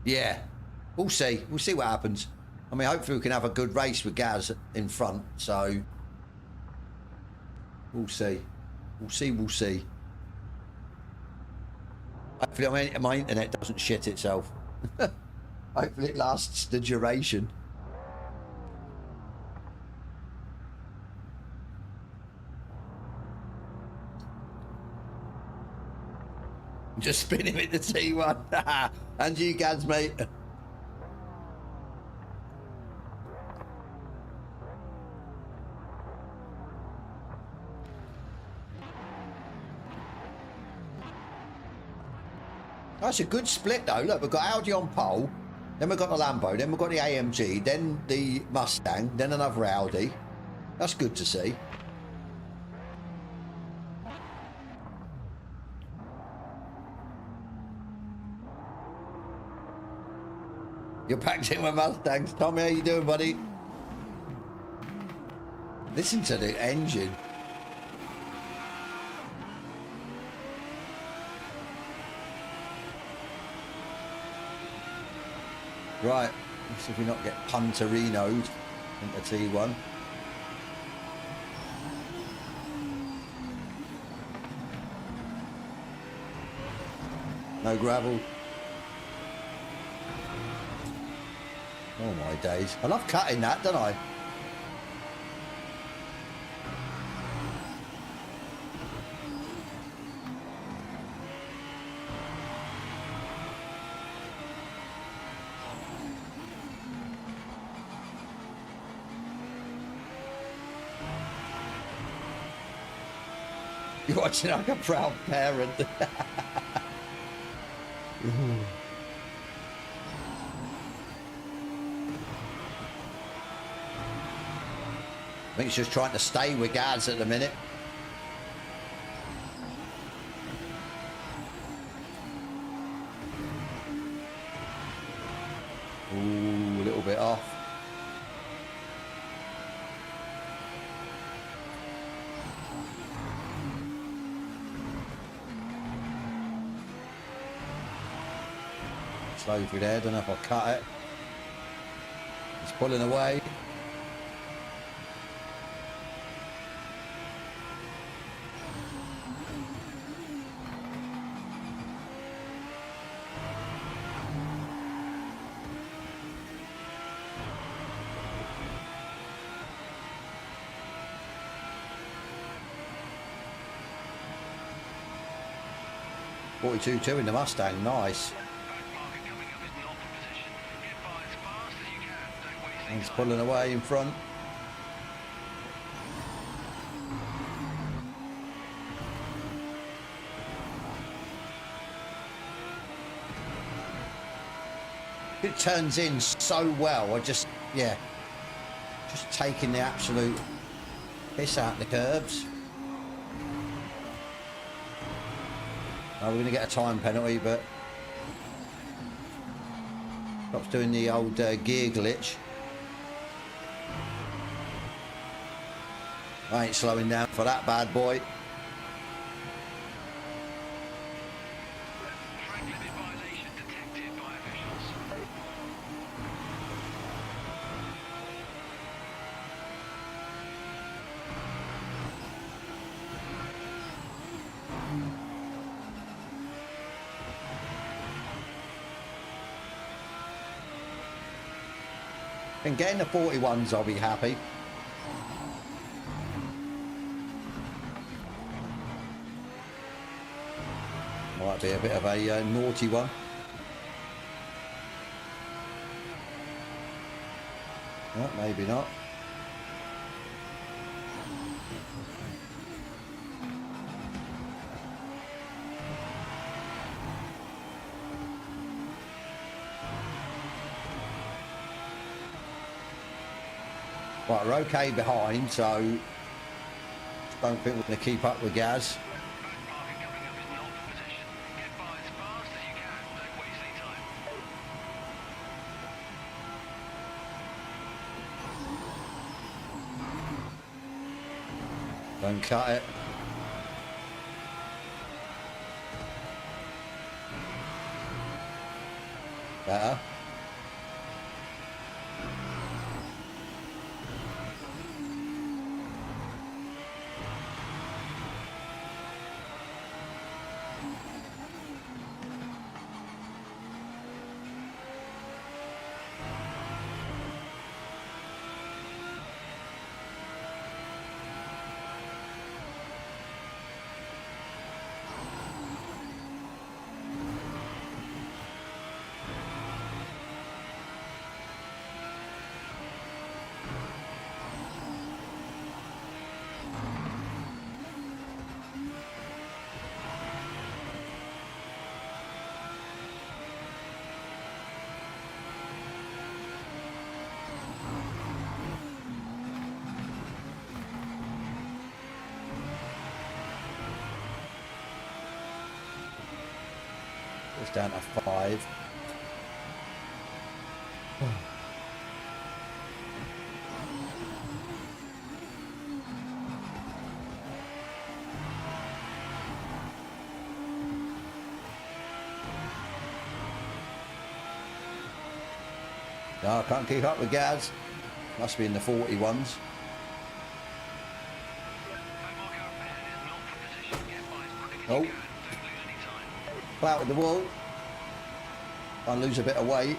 Yeah, we'll see. We'll see what happens. I mean, hopefully we can have a good race with Gaz in front. So we'll see. We'll see. We'll see. Hopefully my internet doesn't shit itself. Hopefully it lasts the duration. Just spin him at the T1. And you, Gaz, mate. That's a good split, though. Look, we've got Audi on pole, then we've got the Lambo, then we've got the AMG, then the Mustang, then another Audi. That's good to see. You're packed in with Mustangs. Tommy, how you doing, buddy? Listen to the engine. Right, let's see if we not get punterinoed into T1. No gravel. Oh my days. I love cutting that, don't I? You're watching like a proud parent. I think he's just trying to stay with Gaz at the minute. Ooh, a little bit off. Slow through there, don't know if I'll cut it. He's pulling away. .42 in the Mustang, nice. He's pulling away in front. It turns in so well. I just, yeah, just taking the absolute piss out the curbs. Oh, we're going to get a time penalty, but stops doing the old gear glitch. I ain't slowing down for that bad boy. Track limit violation detected by officials. And getting the 41s, I'll be happy. Might be a bit of a naughty one. Well, maybe not. Right, we're okay behind, so don't think we're going to keep up with Gaz. Don't cut it. Better. It's down to 5. No, I can't keep up with Gaz. Must be in the 40 ones. Oh. Out of the wall. I lose a bit of weight.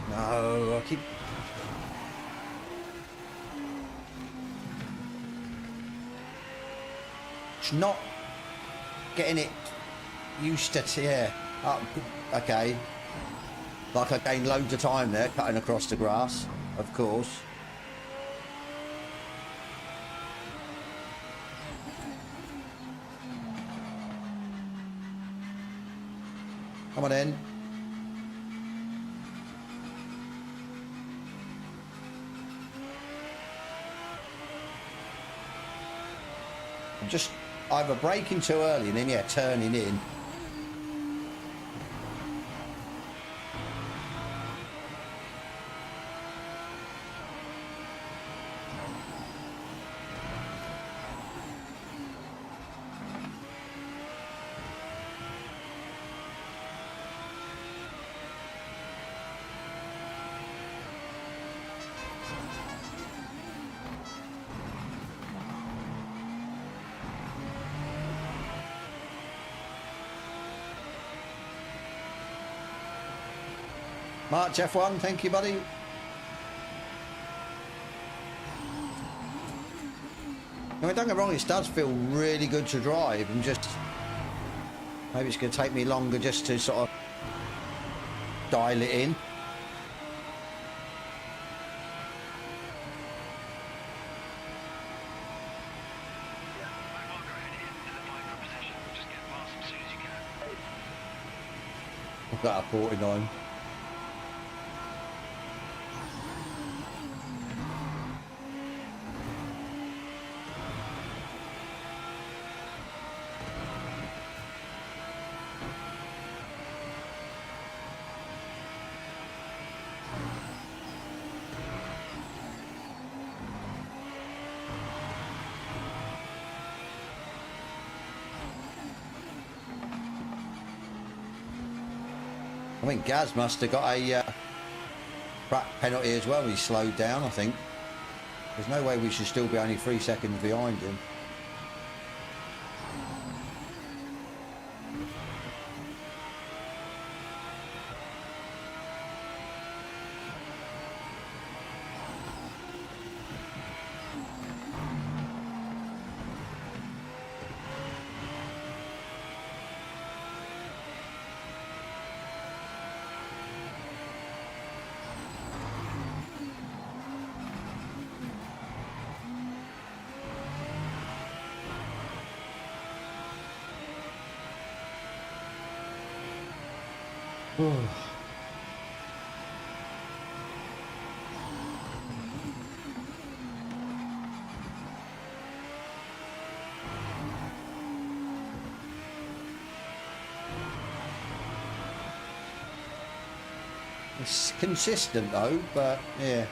No, I keep... It's not getting it used to, yeah. Oh, okay. Like I gained loads of time there, cutting across the grass, of course. Come on in. I'm just either braking too early and then, yeah, turning in. March F1, thank you, buddy. I mean, don't get me wrong, it does feel really good to drive, and just maybe it's going to take me longer just to sort of dial it in. I've got a 49. I think Gaz must have got a crap penalty as well. He slowed down, I think. There's no way we should still be only 3 seconds behind him. It's consistent though, but yeah,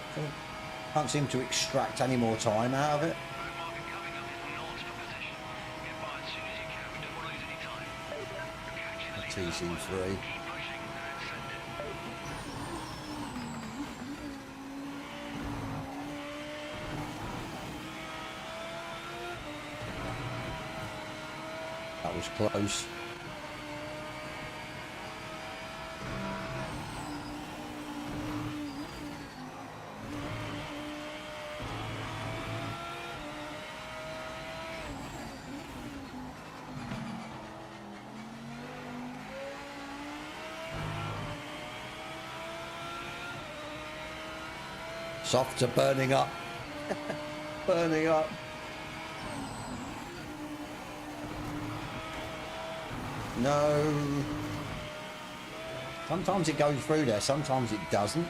can't seem to extract any more time out of it. TC3. That was close. Softs are burning up. Burning up. No. Sometimes it goes through there, sometimes it doesn't.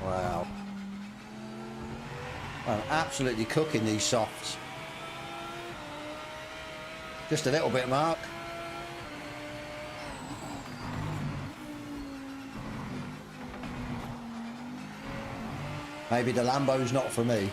Wow. I'm absolutely cooking these softs. Just a little bit, Mark. Maybe the Lambo's not for me.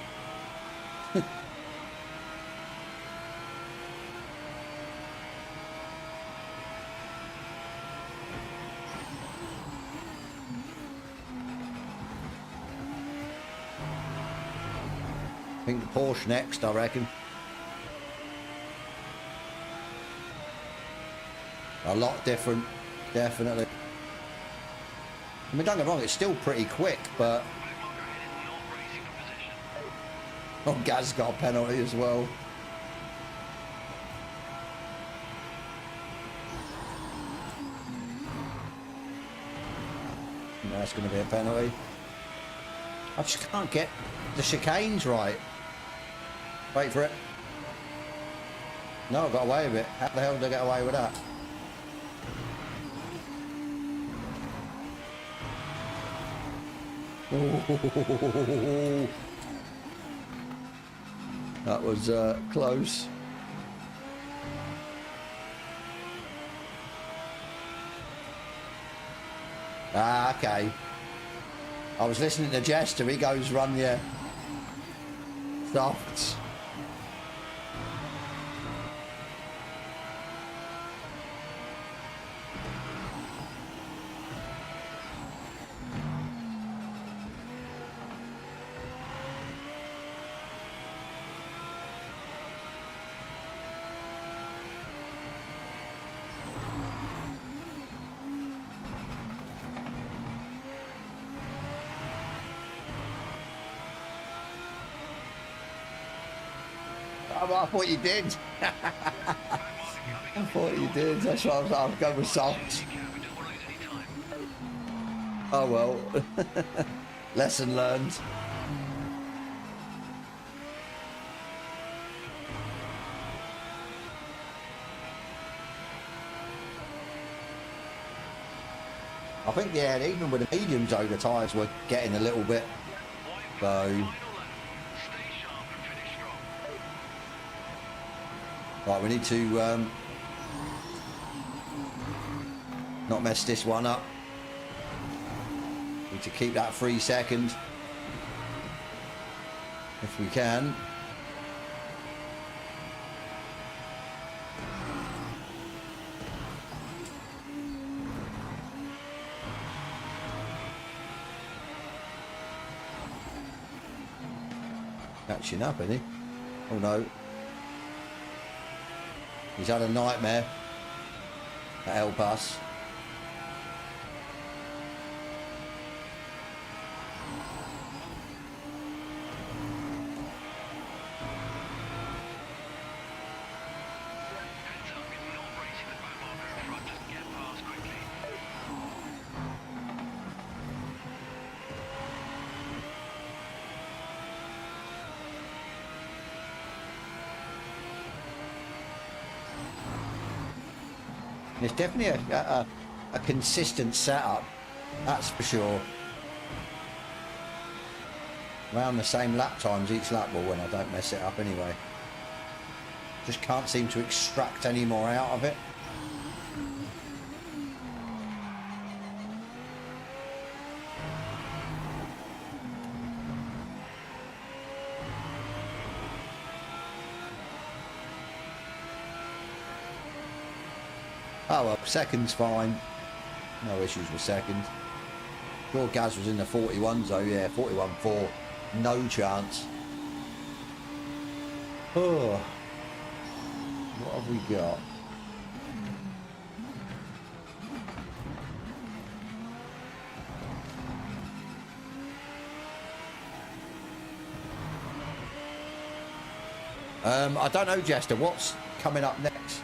think the Porsche next, I reckon. A lot different, definitely. I mean, don't get me wrong, it's still pretty quick, but... Oh, Gaz got a penalty as well. That's going to be a penalty. I just can't get the chicanes right. Wait for it. No, I got away with it. How the hell did I get away with that? Ooh. That was close. Ah, okay. I was listening to Jester. He goes, run your softs. I thought you did. I thought you did. That's why I was going with softs. Oh well. Lesson learned. I think, yeah, even with the mediums though, the tyres were getting a little bit, so... Right, we need to not mess this one up. Need to keep that 3 seconds if we can. Catching up, isn't he? Oh no. He's had a nightmare. Help us. It's definitely a consistent setup, that's for sure. Around the same lap times each lap, well, when I don't mess it up anyway. Just can't seem to extract any more out of it. Oh well, second's fine. No issues with second. Sure, Gaz was in the 41s though, yeah, 41.4. No chance. Oh. What have we got? I don't know, Jester, what's coming up next?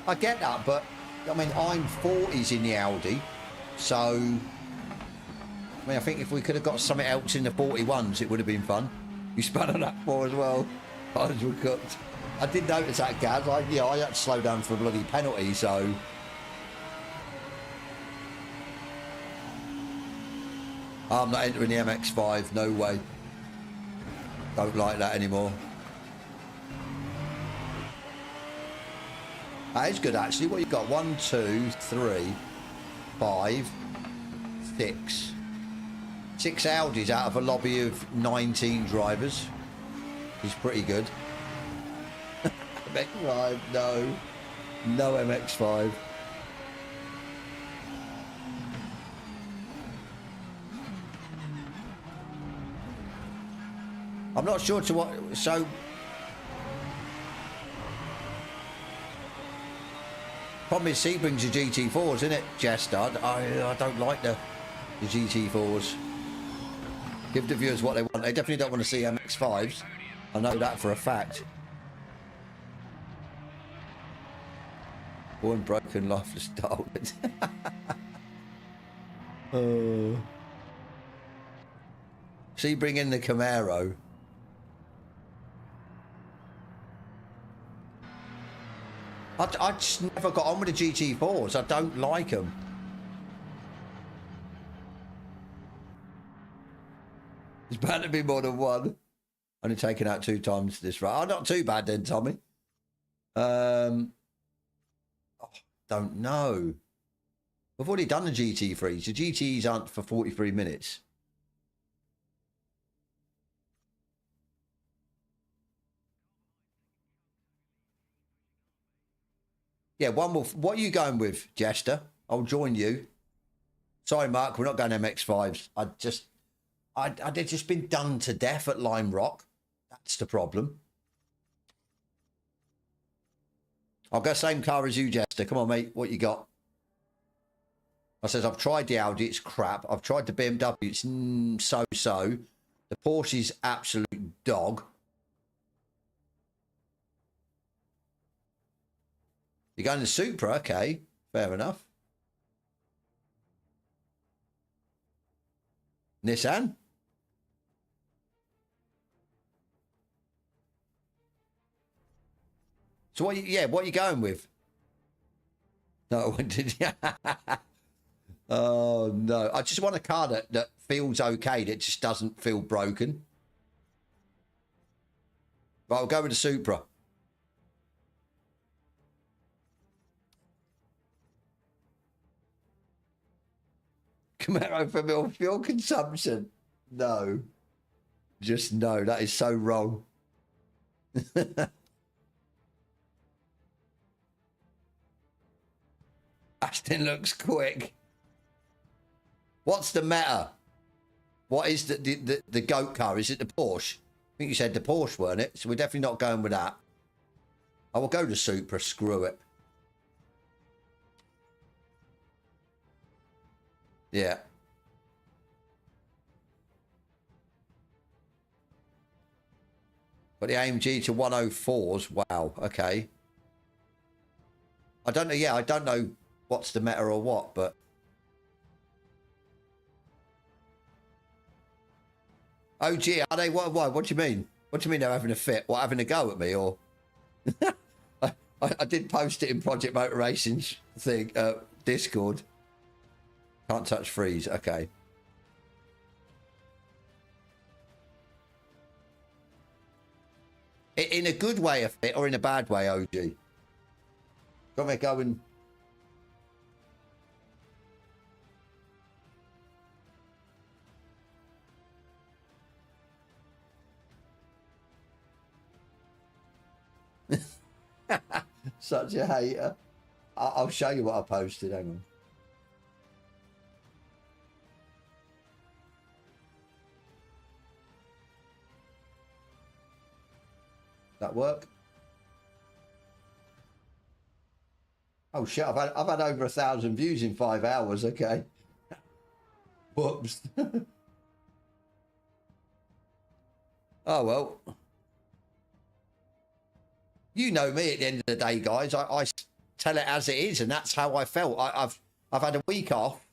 I get that, but I mean, I'm 40s in the Audi, so I mean, I think if we could have got something else in the 41s, it would have been fun. You spun on that for as well. I was cooked. I did notice that, Gaz. I had to slow down for a bloody penalty, so. I'm not entering the MX-5, no way. Don't like that anymore. That is good, actually. What you got? 1, 2, 3, 5, 6. 6 Audis out of a lobby of 19 drivers. He's pretty good. MX-5, no. No MX-5. I'm not sure to what. So problem is, he brings the GT4s, isn't it, Jester? I don't like the GT4s. Give the viewers what they want. They definitely don't want to see MX5s. I know that for a fact. Born broken, lifeless, dull. See, bring in the Camaro. I just never got on with the GT4s. I don't like them. There's bound to be more than one. Only taken out 2 times this round. Oh, not too bad then, Tommy. Oh, don't know. We've already done the GT3s. The GTs aren't for 43 minutes. Yeah, one more. What are you going with, Jester? I'll join you. Sorry, Mark, we're not going MX5s. I'd just been done to death at Lime Rock. That's the problem. I'll go same car as you, Jester. Come on, mate. What you got? I says, I've tried the Audi. It's crap. I've tried the BMW. It's so-so. The Porsche is absolute dog. You're going to Supra? Okay. Fair enough. Nissan? So what are you going with? No, did you? Oh no. I just want a car that feels okay, that just doesn't feel broken. Right, I'll go with the Supra. Camaro for more fuel consumption. No. Just no. That is so wrong. Ashton looks quick. What's the meta? What is the GOAT car? Is it the Porsche? I think you said the Porsche, weren't it? So we're definitely not going with that. I will go to Supra. Screw it. Yeah. But the AMG to 104s. Wow. Okay. I don't know. Yeah, I don't know what's the meta or what, but. Oh, gee, are they? Why? What do you mean? What do you mean they're having a fit? What, having a go at me? Or I did post it in Project Motor Racing's thing, Discord. Can't touch freeze. Okay. In a good way a fit or in a bad way, OG? Got me going. Such a hater. I'll show you what I posted. Hang on. That work? Oh shit! I've had over 1,000 views in 5 hours. Okay. Whoops. Oh well. You know me. At the end of the day, guys, I tell it as it is, and that's how I felt. I've had a week off,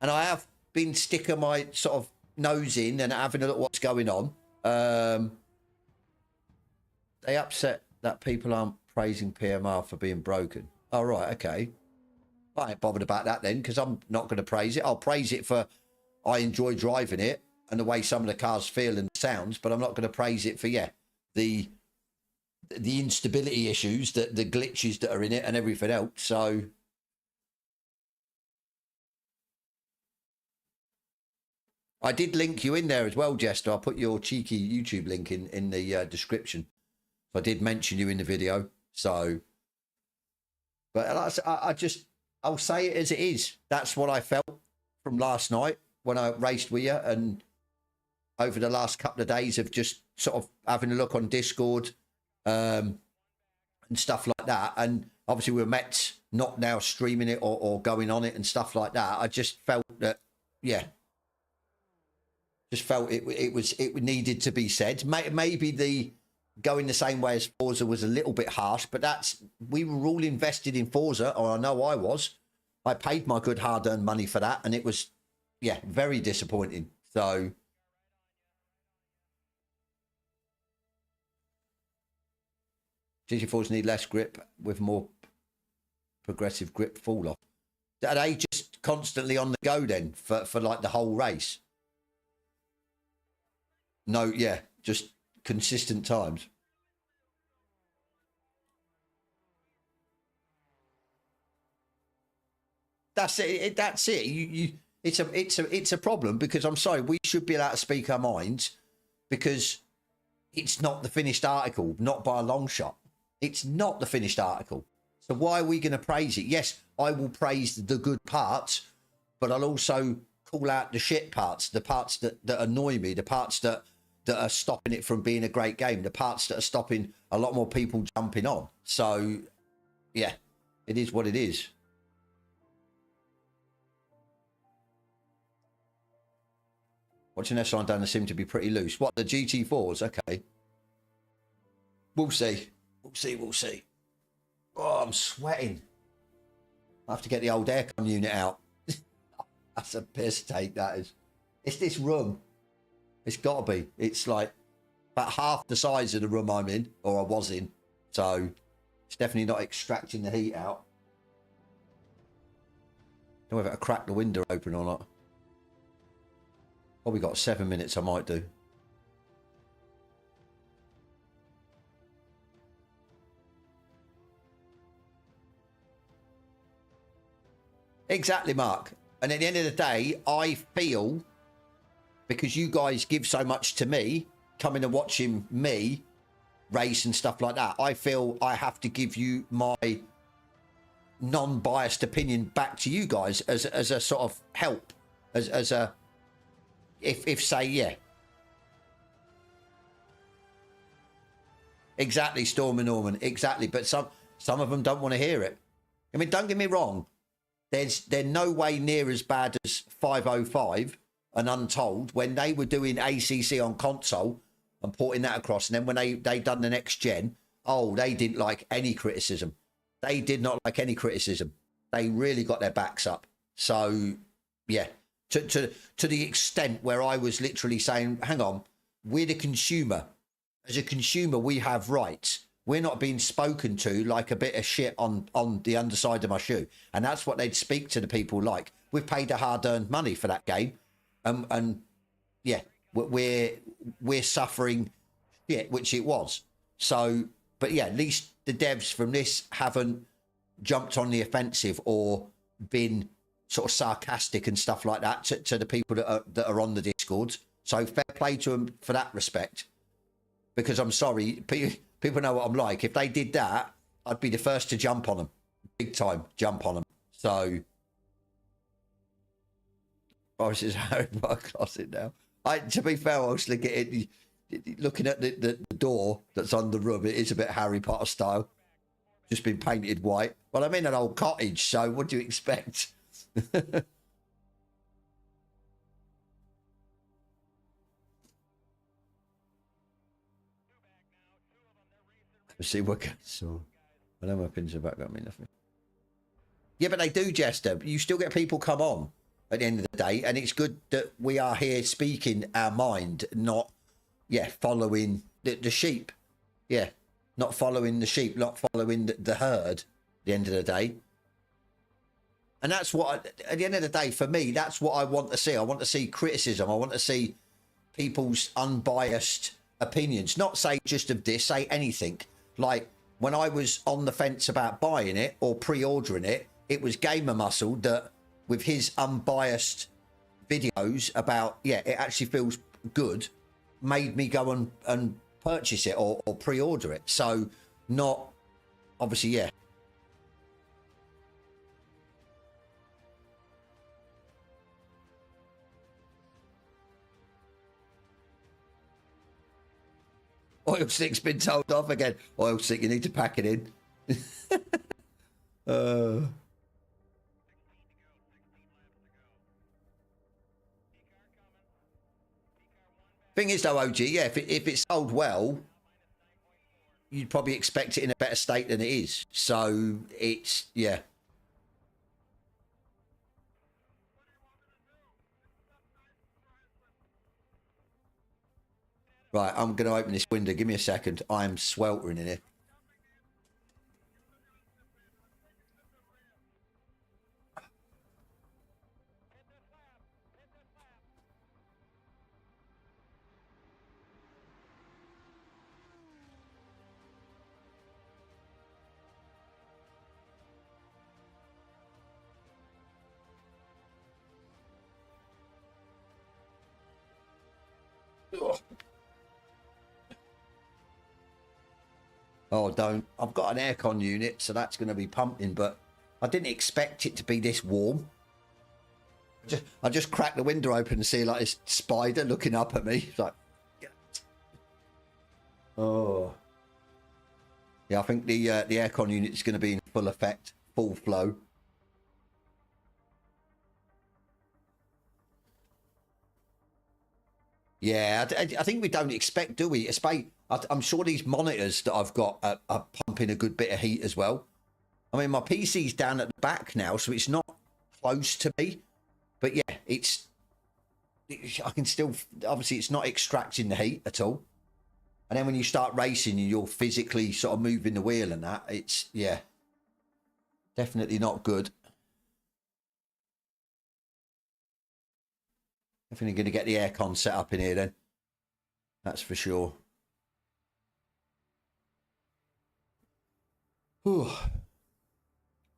and I have been sticking my sort of nose in and having a look at what's going on. They upset that people aren't praising PMR for being broken. Oh, right, okay. I ain't bothered about that then, because I'm not going to praise it. I'll praise it for I enjoy driving it and the way some of the cars feel and sounds, but I'm not going to praise it for, yeah, the instability issues, the glitches that are in it and everything else. So I did link you in there as well, Jester. I'll put your cheeky YouTube link in the description. I did mention you in the video. So, but I'll say it as it is. That's what I felt from last night when I raced with you, and over the last couple of days of just sort of having a look on Discord and stuff like that. And obviously we were met not now streaming it or going on it and stuff like that. I just felt that, yeah, just felt it needed to be said. Maybe the going the same way as Forza was a little bit harsh, but we were all invested in Forza, or I know I was. I paid my good hard-earned money for that, and it was, yeah, very disappointing. So GT4s need less grip with more progressive grip fall off. Are they just constantly on the go then for like the whole race? No, yeah, just consistent times. That's it. That's it. It's a problem, because I'm sorry, we should be allowed to speak our minds, because it's not the finished article, not by a long shot. It's not the finished article. So why are we going to praise it? Yes, I will praise the good parts, but I'll also call out the shit parts, the parts that annoy me, the parts that are stopping it from being a great game, the parts that are stopping a lot more people jumping on. So, yeah, it is what it is. Watching S-Line down, they seem to be pretty loose. What, the GT4s? Okay. We'll see. We'll see. Oh, I'm sweating. I have to get the old aircon unit out. That's a piss take, that is. It's this room. It's got to be. It's like about half the size of the room I'm in, or I was in. So it's definitely not extracting the heat out. Don't know whether to crack the window open or not. Probably got 7 minutes, I might do. Exactly, Mark. And at the end of the day, I feel, because you guys give so much to me, coming and watching me race and stuff like that, I feel I have to give you my non-biased opinion back to you guys as a sort of help, as a, if say, yeah. Exactly, Storm and Norman, exactly. But some of them don't want to hear it. I mean, don't get me wrong. They're no way near as bad as 505 and Untold when they were doing ACC on console and porting that across. And then when they done the next gen, oh, they didn't like any criticism. They did not like any criticism. They really got their backs up. So, yeah, to the extent where I was literally saying, hang on, we're the consumer. As a consumer, we have rights. We're not being spoken to like a bit of shit on the underside of my shoe. And that's what they'd speak to the people like. We've paid the hard-earned money for that game. And yeah, we're suffering shit, which it was. So, but yeah, at least the devs from this haven't jumped on the offensive or been sort of sarcastic and stuff like that to the people that are on the Discord. So fair play to them for that respect. Because I'm sorry, people know what I'm like. If they did that, I'd be the first to jump on them. Big time, jump on them. So, Boris is Harry Potter closet now. To be fair, I was looking at the door that's on the room. It is a bit Harry Potter style. Just been painted white. Well, I'm in an old cottage, so what do you expect? See what so I know my pins are back, got me nothing. Yeah, but they do, Jester. You still get people come on at the end of the day, and it's good that we are here speaking our mind, not following the sheep. Yeah, not following the sheep, not following the herd at the end of the day. And that's what at the end of the day, for me, that's what I want to see. I want to see criticism. I want to see people's unbiased opinions, not say just of this, say anything. Like when I was on the fence about buying it or pre-ordering it, it was Gamer Muscle that with his unbiased videos about, it actually feels good, made me go and purchase it or pre-order it. So not obviously, Oil slick's been told off again. Oil slick, you need to pack it in. Thing is though, OG, yeah, if it's sold well, you'd probably expect it in a better state than it is. So it's, yeah. Right, I'm going to open this window. Give me a second. I'm sweltering in here. Oh, don't. I've got an aircon unit, so that's going to be pumping, but I didn't expect it to be this warm. I just cracked the window open and see like this spider looking up at me. It's like, oh. Yeah, I think the aircon unit is going to be in full effect, full flow. Yeah, I think we don't expect, do we? I'm sure these monitors that I've got are pumping a good bit of heat as well. I mean, my PC's down at the back now, so it's not close to me. But yeah, I can still, obviously it's not extracting the heat at all. And then when you start racing and you're physically sort of moving the wheel and that, it's, yeah, definitely not good. Definitely going to get the aircon set up in here then. That's for sure. Whew.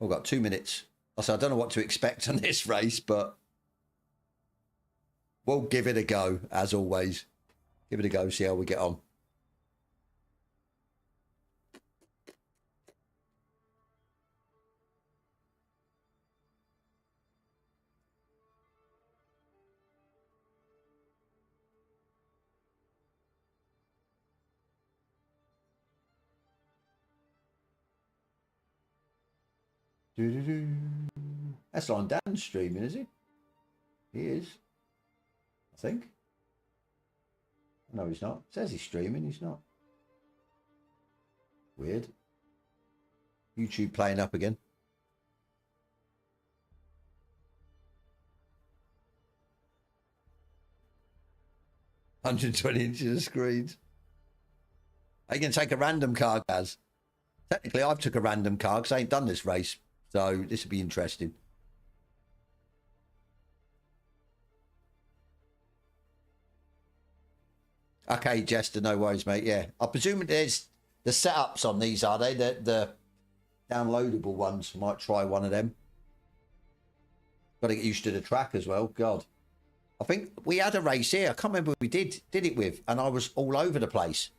I've got 2 minutes. I don't know what to expect on this race, but we'll give it a go, as always. Give it a go, see how we get on. That's on Dan streaming, is he? He is. I think. No, he's not. It says he's streaming, he's not. Weird. YouTube playing up again. $120 of screens. Are you going to take a random car, Gaz? Technically, I've took a random car because I ain't done this race. So this will be interesting. Okay, Jester, no worries, mate. Yeah, I presume there's the setups on these, are they? The downloadable ones. Might try one of them. Got to get used to the track as well. God, I think we had a race here. I can't remember who we did it with, and I was all over the place.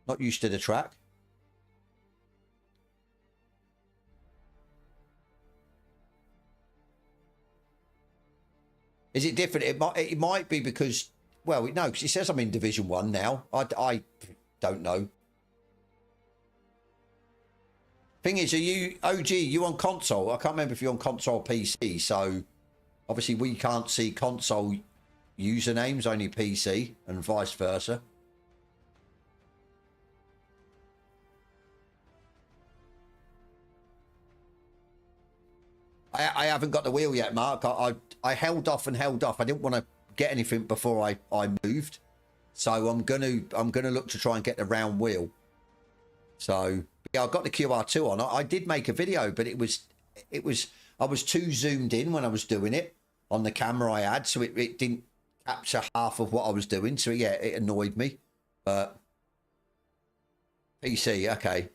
Not used to the track. Is it different? It might be because, well, no, because it says I'm in Division 1 now. I don't know. Thing is, are you, OG, you on console? I can't remember if you're on console or PC, so obviously we can't see console usernames, only PC, and vice versa. I haven't got the wheel yet, Mark. I held off and held off. I didn't want to get anything before I moved, so I'm gonna look to try and get the round wheel. So yeah, I got the QR2 on. I did make a video, but I was too zoomed in when I was doing it on the camera I had, so it didn't capture half of what I was doing. So yeah, it annoyed me. But PC, okay.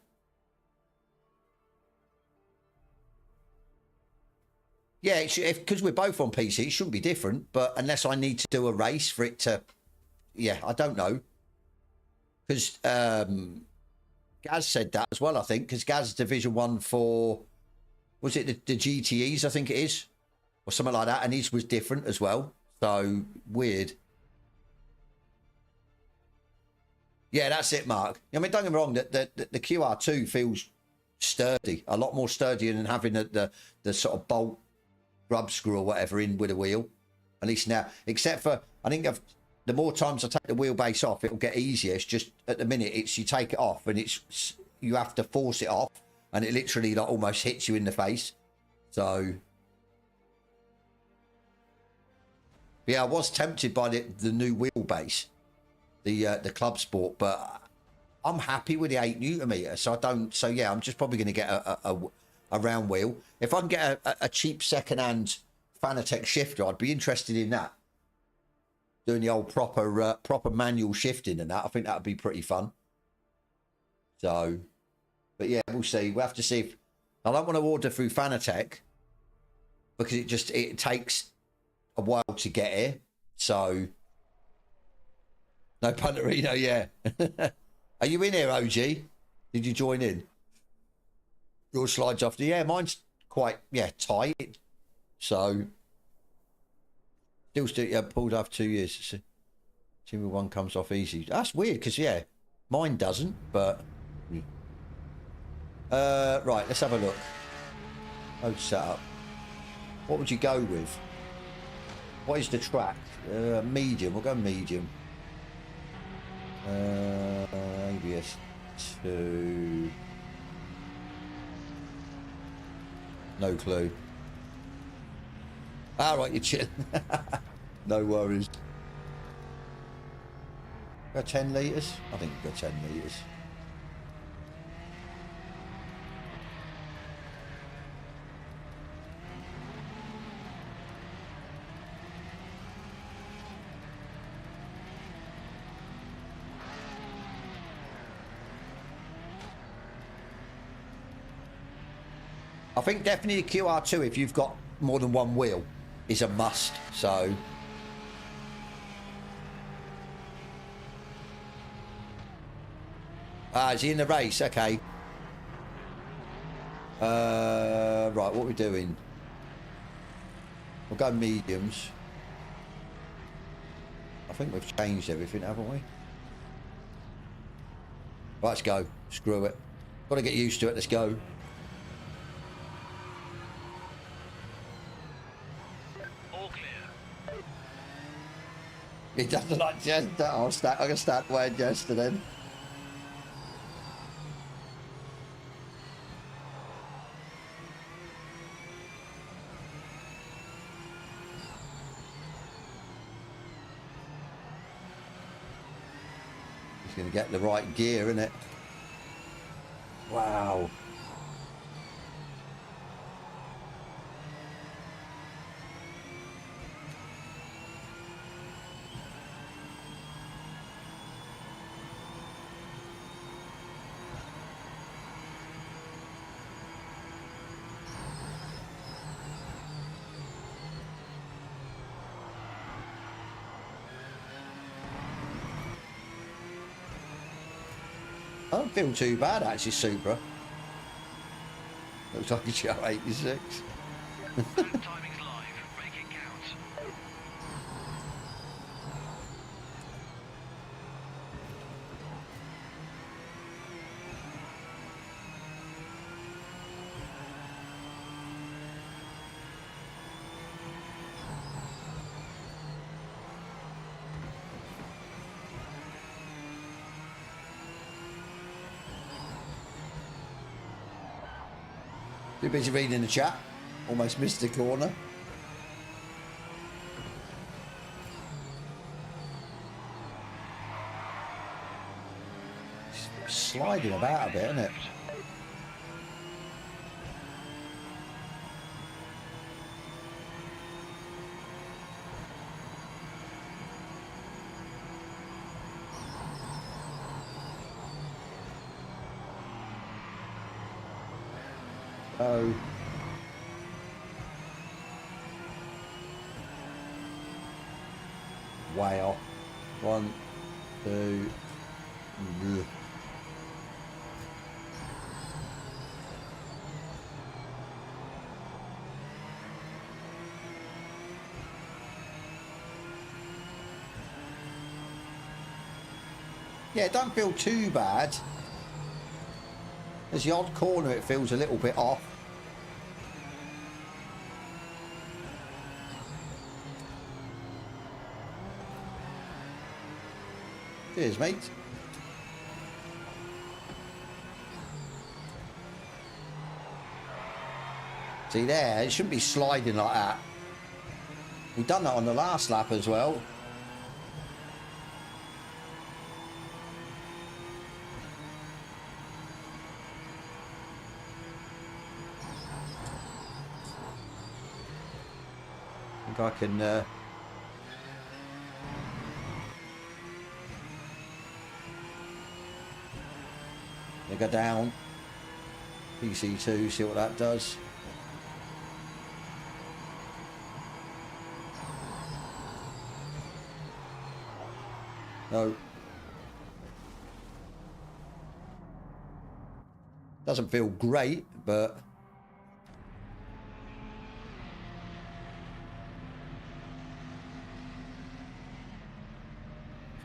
Yeah, because we're both on PC, it shouldn't be different. But unless I need to do a race for it to, yeah, I don't know. Because Gaz said that as well, I think. Because Gaz Division 1 for, was it the GTEs, I think it is? Or something like that. And his was different as well. So, weird. Yeah, that's it, Mark. I mean, don't get me wrong, the QR2 feels sturdy, a lot more sturdier than having the sort of bolt rub screw or whatever in with a wheel. At least now, except for, I think the more times I take the wheelbase off, it'll get easier. It's just, at the minute, it's you take it off and you have to force it off and it literally like almost hits you in the face. So, yeah, I was tempted by the new wheelbase, the Club Sport, but I'm happy with the 8 Newton meter. So yeah, I'm just probably going to get a round wheel. If I can get a cheap second-hand Fanatec shifter, I'd be interested in that. Doing the old proper manual shifting and that, I think that would be pretty fun. So, but yeah, we'll see. We'll have to see if I don't want to order through Fanatec because it takes a while to get here. So, no Punterino, yeah. Are you in here, OG? Did you join in? Your slides off. Yeah, mine's quite tight. So still pulled off 2 years. See when one comes off easy. That's weird because mine doesn't. But right, let's have a look. Load setup. What would you go with? What is the track? Medium. We'll go medium. ABS 2. No clue. All right, you're chilling. No worries. Go 10 litres? I think we'll go 10 litres. I think definitely the QR2, if you've got more than one wheel, is a must. So is he in the race? Okay. Right, what are we doing? We'll go mediums. I think we've changed everything, haven't we? Right, let's go. Screw it. Got to get used to it. Let's go. He doesn't like Jester. I'm going to start wearing Jester then. He's going to get the right gear, isn't it? Wow. I don't feel too bad actually, Supra. Looks like a Joe 86. Timing's live. Make it count. Too busy reading the chat. Almost missed the corner. It's sliding about a bit, isn't it? Oh. Way off. 1, 2. Ugh. Yeah, it don't feel too bad. There's the odd corner it feels a little bit off. Cheers, mate. See there, it shouldn't be sliding like that. We've done that on the last lap as well. I think I can go down. PC2, see what that does. No. Doesn't feel great, but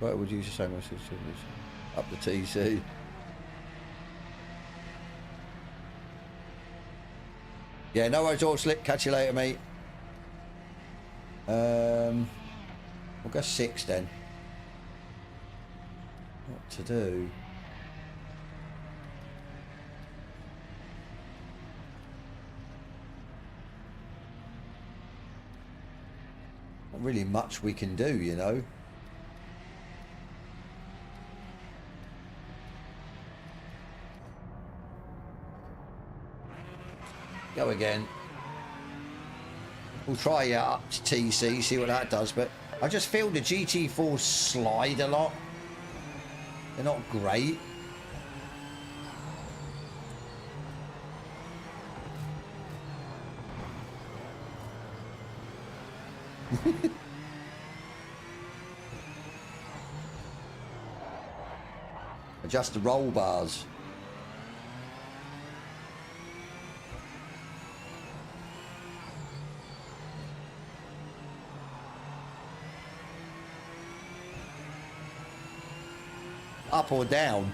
what would you use the same message up the TC? Yeah, no worries, all slick. Catch you later, mate. We'll go 6 then. What to do? Not really much we can do, you know. Go again. We'll try up to TC, see what that does, but I just feel the GT4s slide a lot. They're not great. Adjust the roll bars. Up or down?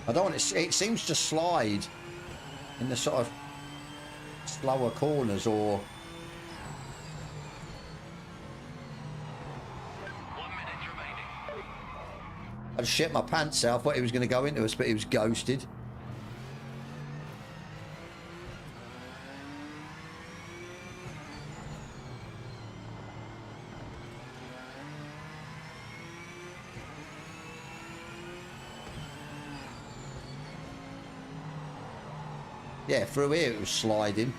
I don't want it. It seems to slide in the sort of slower corners, or 1 minute remaining. I'd shit my pants out. I thought he was going to go into us, but he was ghosted. Yeah, through here it was sliding.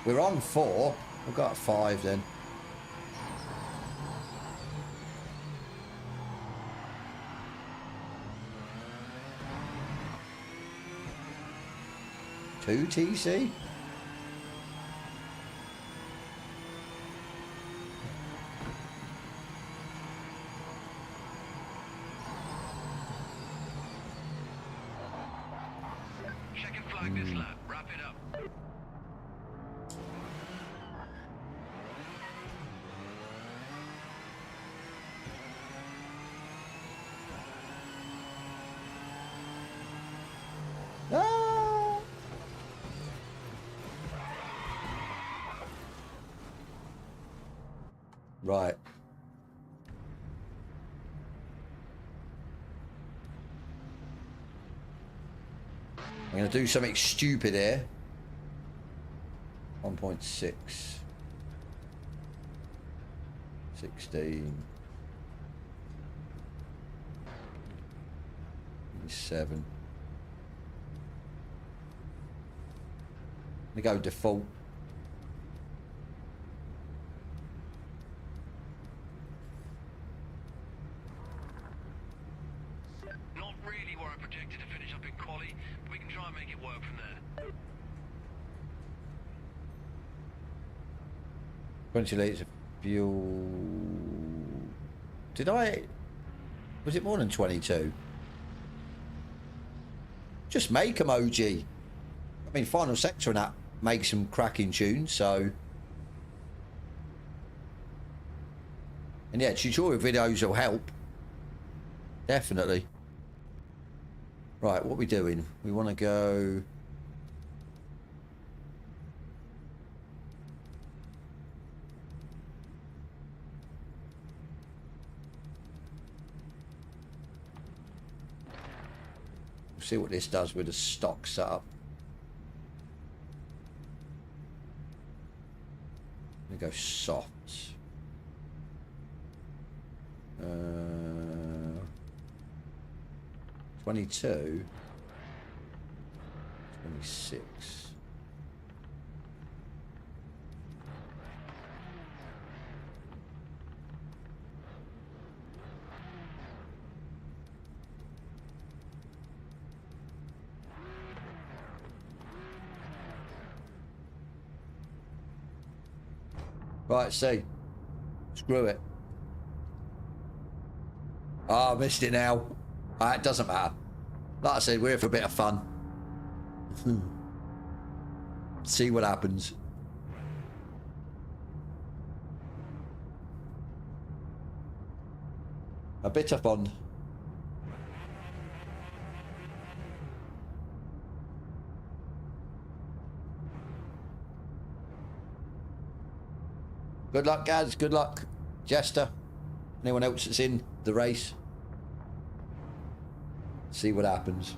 We're on 4. We've got 5 then. Two TC? Checking flag this lap. Wrap it up. Ah! Right. I'm going to do something stupid here. 1.6. 16. 7. We go default. Not really where I projected to finish up in quali, but we can try and make it work from there. 20 litres of fuel. Did I? Was it more than 22? Just make them, OG. I mean, Final Sector and that makes some cracking tunes, so. And yeah, tutorial videos will help. Definitely. Right, what are we doing? We want to go. See what this does with the stock setup. We go soft. 22, 26. Right, see. Screw it. Oh, I missed it now. It doesn't matter. Like I said, we're here for a bit of fun. See what happens. A bit of fun. Good luck, Gaz. Good luck, Jester. Anyone else that's in the race? See what happens.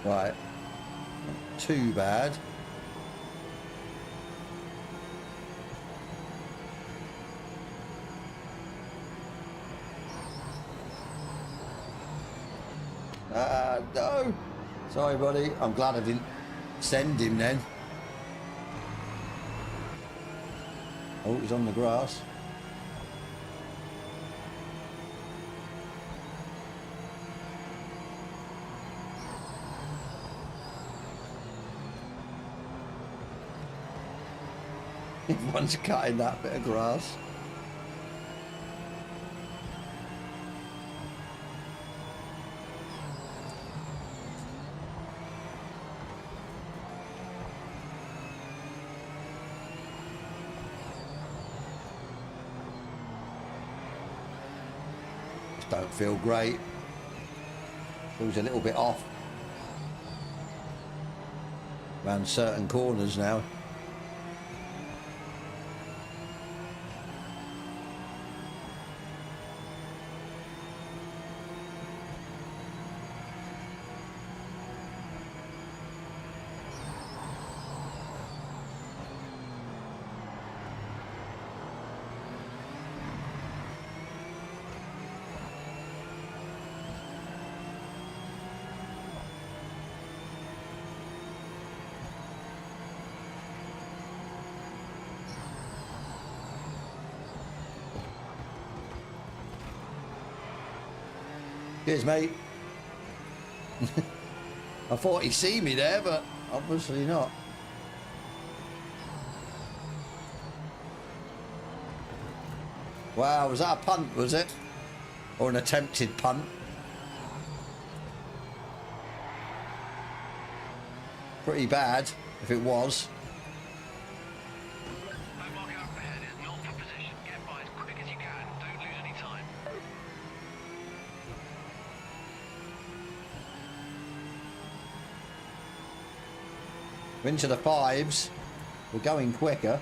Right. Not too bad. No. Sorry, buddy. I'm glad I didn't send him then. Oh, he's on the grass. Everyone's cutting that bit of grass. Just don't feel great. Feels a little bit off around certain corners now. Cheers, mate. I thought he'd see me there, but obviously not. Wow, was that a punt, was it? Or an attempted punt? Pretty bad, if it was. That marker up ahead is not for position. Get by as quick as you can. Don't lose any time. We're into the fives. We're going quicker.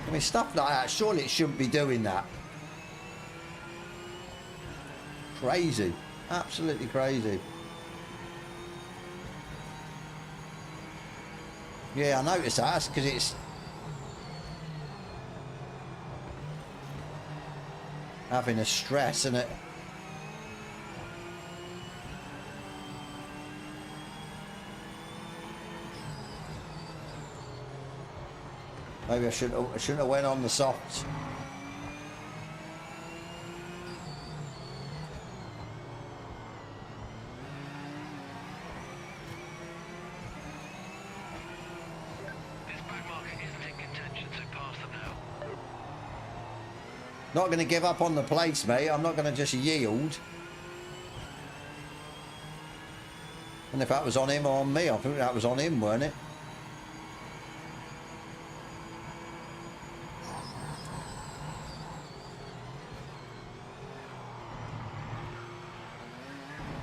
I mean, stuff like that, surely it shouldn't be doing that. Crazy. Absolutely crazy. Yeah, I noticed that. That's because it's having a stress, isn't it? Maybe I shouldn't have went on the softs. This back marker isn't in contention, so pass them now. Not going to give up on the place, mate. I'm not going to just yield. And if that was on him or on me, I think that was on him, weren't it?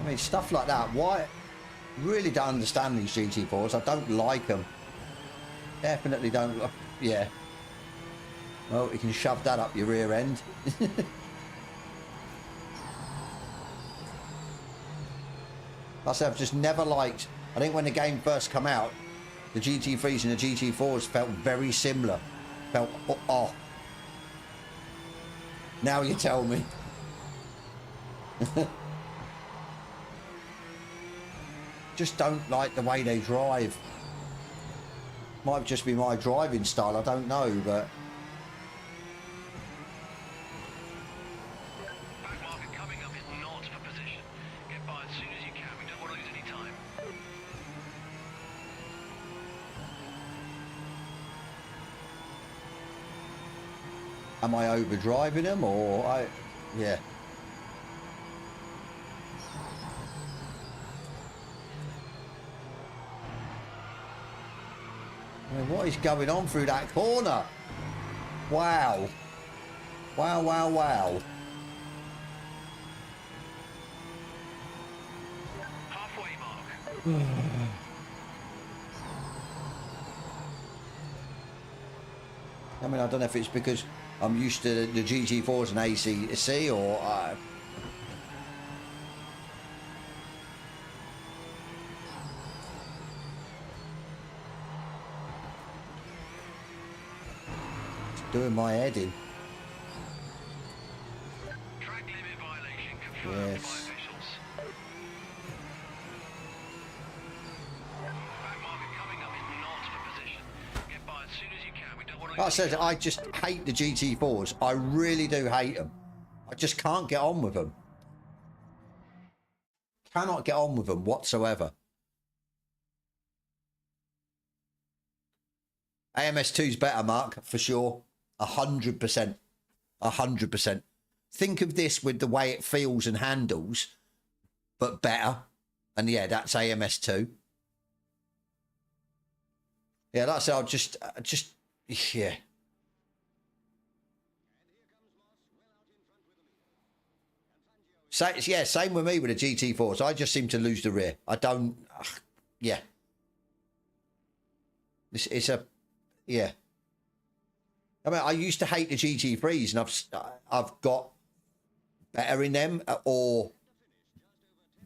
I mean, stuff like that. Why? Really don't understand these GT4s. I don't like them. Definitely don't. Yeah. Well, you can shove that up your rear end. I've just never liked. I think when the game first come out, the GT3s and the GT4s felt very similar. Felt off. Now you tell me. Just don't like the way they drive. Might just be my driving style, I don't know, but Back marker coming up is not for position. Get by as soon as you can. We don't want to lose any time. am I over driving them or yeah. I mean, what is going on through that corner? Wow. Wow, wow, wow. Halfway mark. I mean, I don't know if it's because I'm used to the GT4s and ACC or it's doing my head in. Track limit violation confirmed by Yes. officials. Back marker coming up is not for position. Get by as soon as you can. We don't want to Like I lose any said, time. I just hate the GT4s. I really do hate them. I just can't get on with them. Cannot get on with them whatsoever. AMS2's better, Mark, for sure. 100%. 100%. Think of this with the way it feels and handles, but better. And yeah, that's AMS2. Yeah, that's I'll just yeah. Yeah, same with me with the GT4s. I just seem to lose the rear. I don't. Yeah. It's a. Yeah. I mean, I used to hate the GT3s, and I've got better in them, or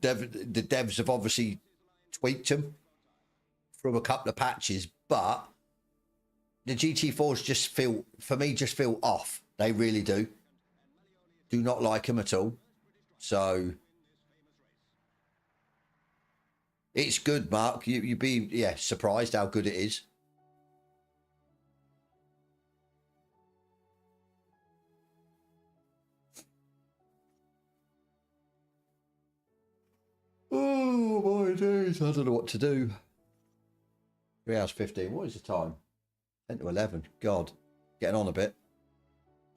the devs have obviously tweaked them from a couple of patches, but the GT4s just feel, for me, just feel off. They really do. Do not like them at all. So it's good, Mark. You'd be, yeah, surprised how good it is. Oh my days, I don't know what to do. 3 hours 15. What is the time? 10 to 11. God, getting on a bit.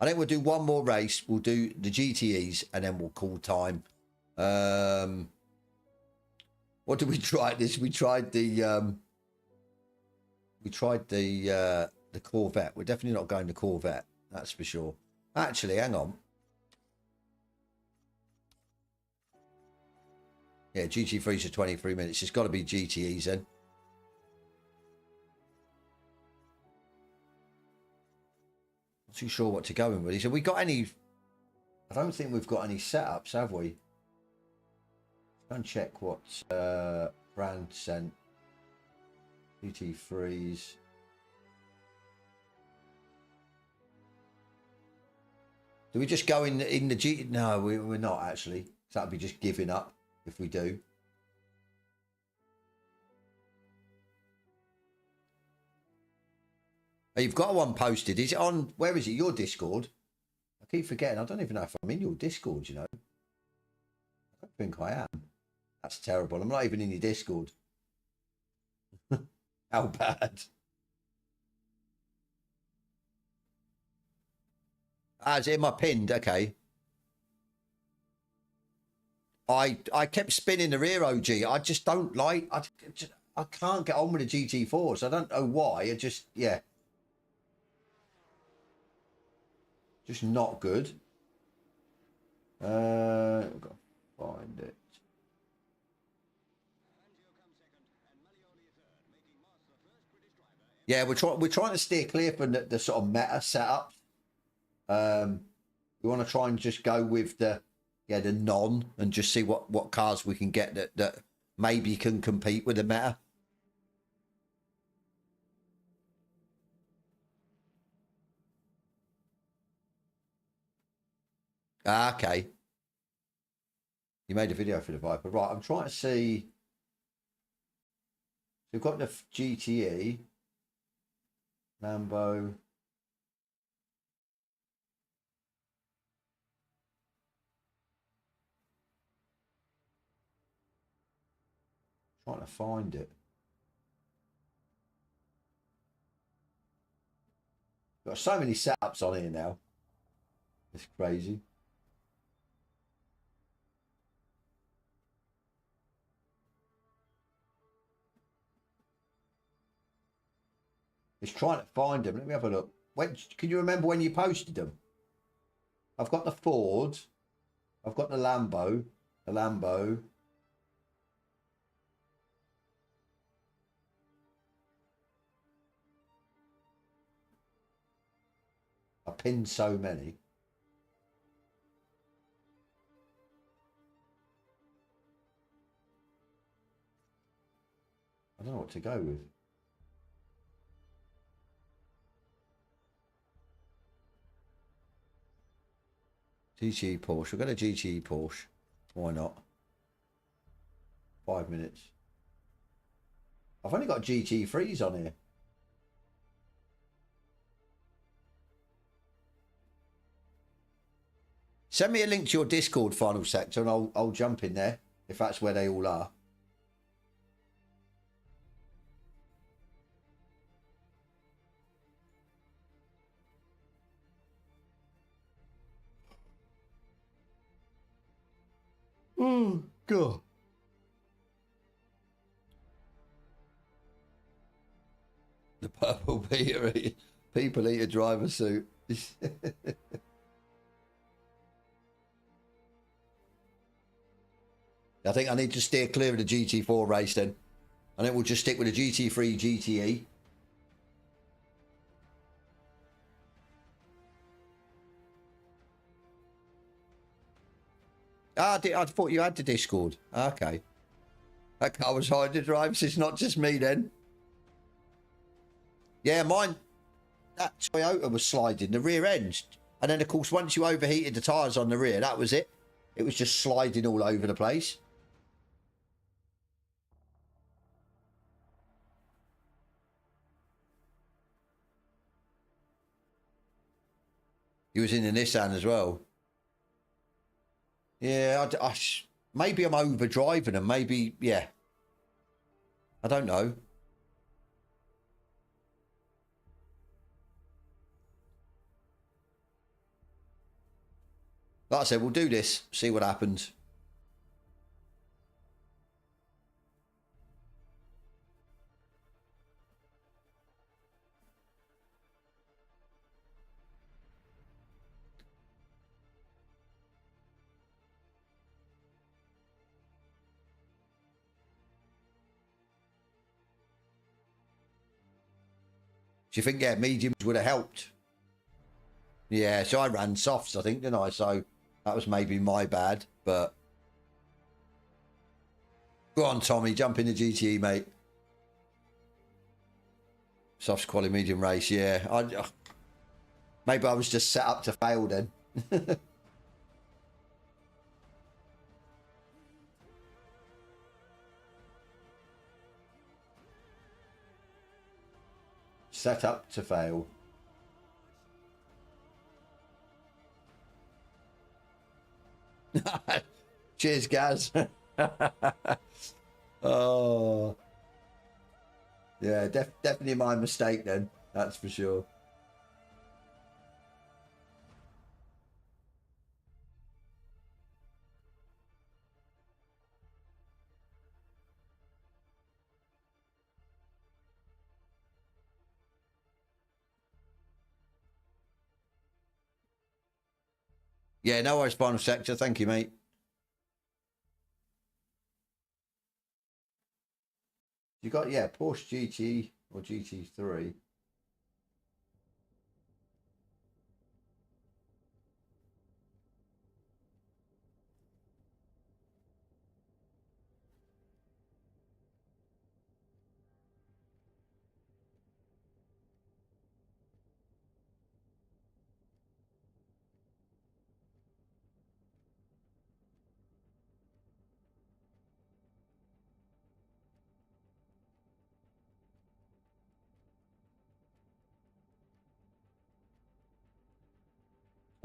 I think we'll do one more race. We'll do the GTEs and then we'll call time. What did we try this? We tried the Corvette. We're definitely not going to Corvette. That's for sure. Actually, hang on. Yeah, GT3s are 23 minutes. It's got to be GTEs then. Not too sure what to go in with these. Have we got any? I don't think we've got any setups, have we? Go and check what brand sent. GT3s. Do we just go in the G? No, we're not actually. So that'd be just giving up if we do. Oh, you've got one posted. Is it on? Where is it? Your Discord? I keep forgetting. I don't even know if I'm in your Discord. You know. I don't think I am. That's terrible. I'm not even in your Discord. How bad? Ah, is it in my pinned? Okay. I kept spinning the rear OG. I just don't like. I can't get on with the GT4s. I don't know why. It just yeah. Just not good. We've got to find it. Yeah, we're trying to steer clear from the sort of meta setup. We want to try and just go with the non and just see what cars we can get that maybe can compete with the meta. Ah, okay. You made a video for the Viper. Right, I'm trying to see. So we've got the GTE. Lambo. Trying to find it. Got so many setups on here now. It's crazy. It's trying to find them. Let me have a look. Can you remember when you posted them? I've got the Ford. I've got the Lambo. The Lambo. I pinned so many. I don't know what to go with. GTE Porsche. We've got a GTE Porsche. Why not? 5 minutes. I've only got GT3s on here. Send me a link to your Discord, Final Sector, and I'll jump in there if that's where they all are. Oh, God. The purple people eat a driver suit. I think I need to steer clear of the GT4 race then. I think we'll just stick with the GT3 GTE. Ah, I thought you had the Discord. Okay. That car was hard to drive, so it's not just me then. Yeah, mine, that Toyota was sliding the rear end. And then, of course, once you overheated the tyres on the rear, that was it. It was just sliding all over the place. He was in the Nissan as well. Yeah, maybe I'm overdriving them. Maybe, yeah. I don't know. Like I said, we'll do this, see what happens. Do you think, yeah, mediums would have helped? Yeah, so I ran softs, I think, didn't I? So that was maybe my bad, but... Go on, Tommy, jump in the GTE, mate. Softs, quality, medium race, yeah. Maybe I was just set up to fail then. Set up to fail. Cheers, Gaz. Oh. Yeah, definitely my mistake then. That's for sure. Yeah, no worries, final sector. Thank you, mate. You got, yeah, Porsche GT or GT3.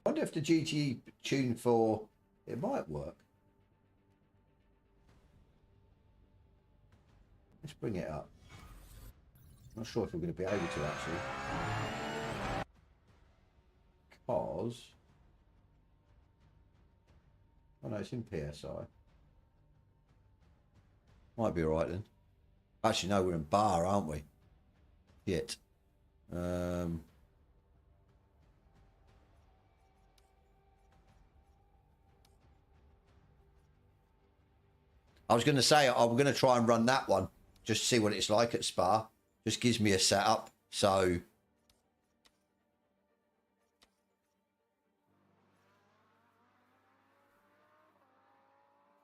I wonder if the GT tune for it might work. Let's bring it up. Not sure if we're going to be able to actually. Because... Oh no, it's in PSI. Might be alright then. Actually, no, we're in bar, aren't we? Yet. I was going to say, I'm going to try and run that one. Just see what it's like at Spa. Just gives me a setup. So...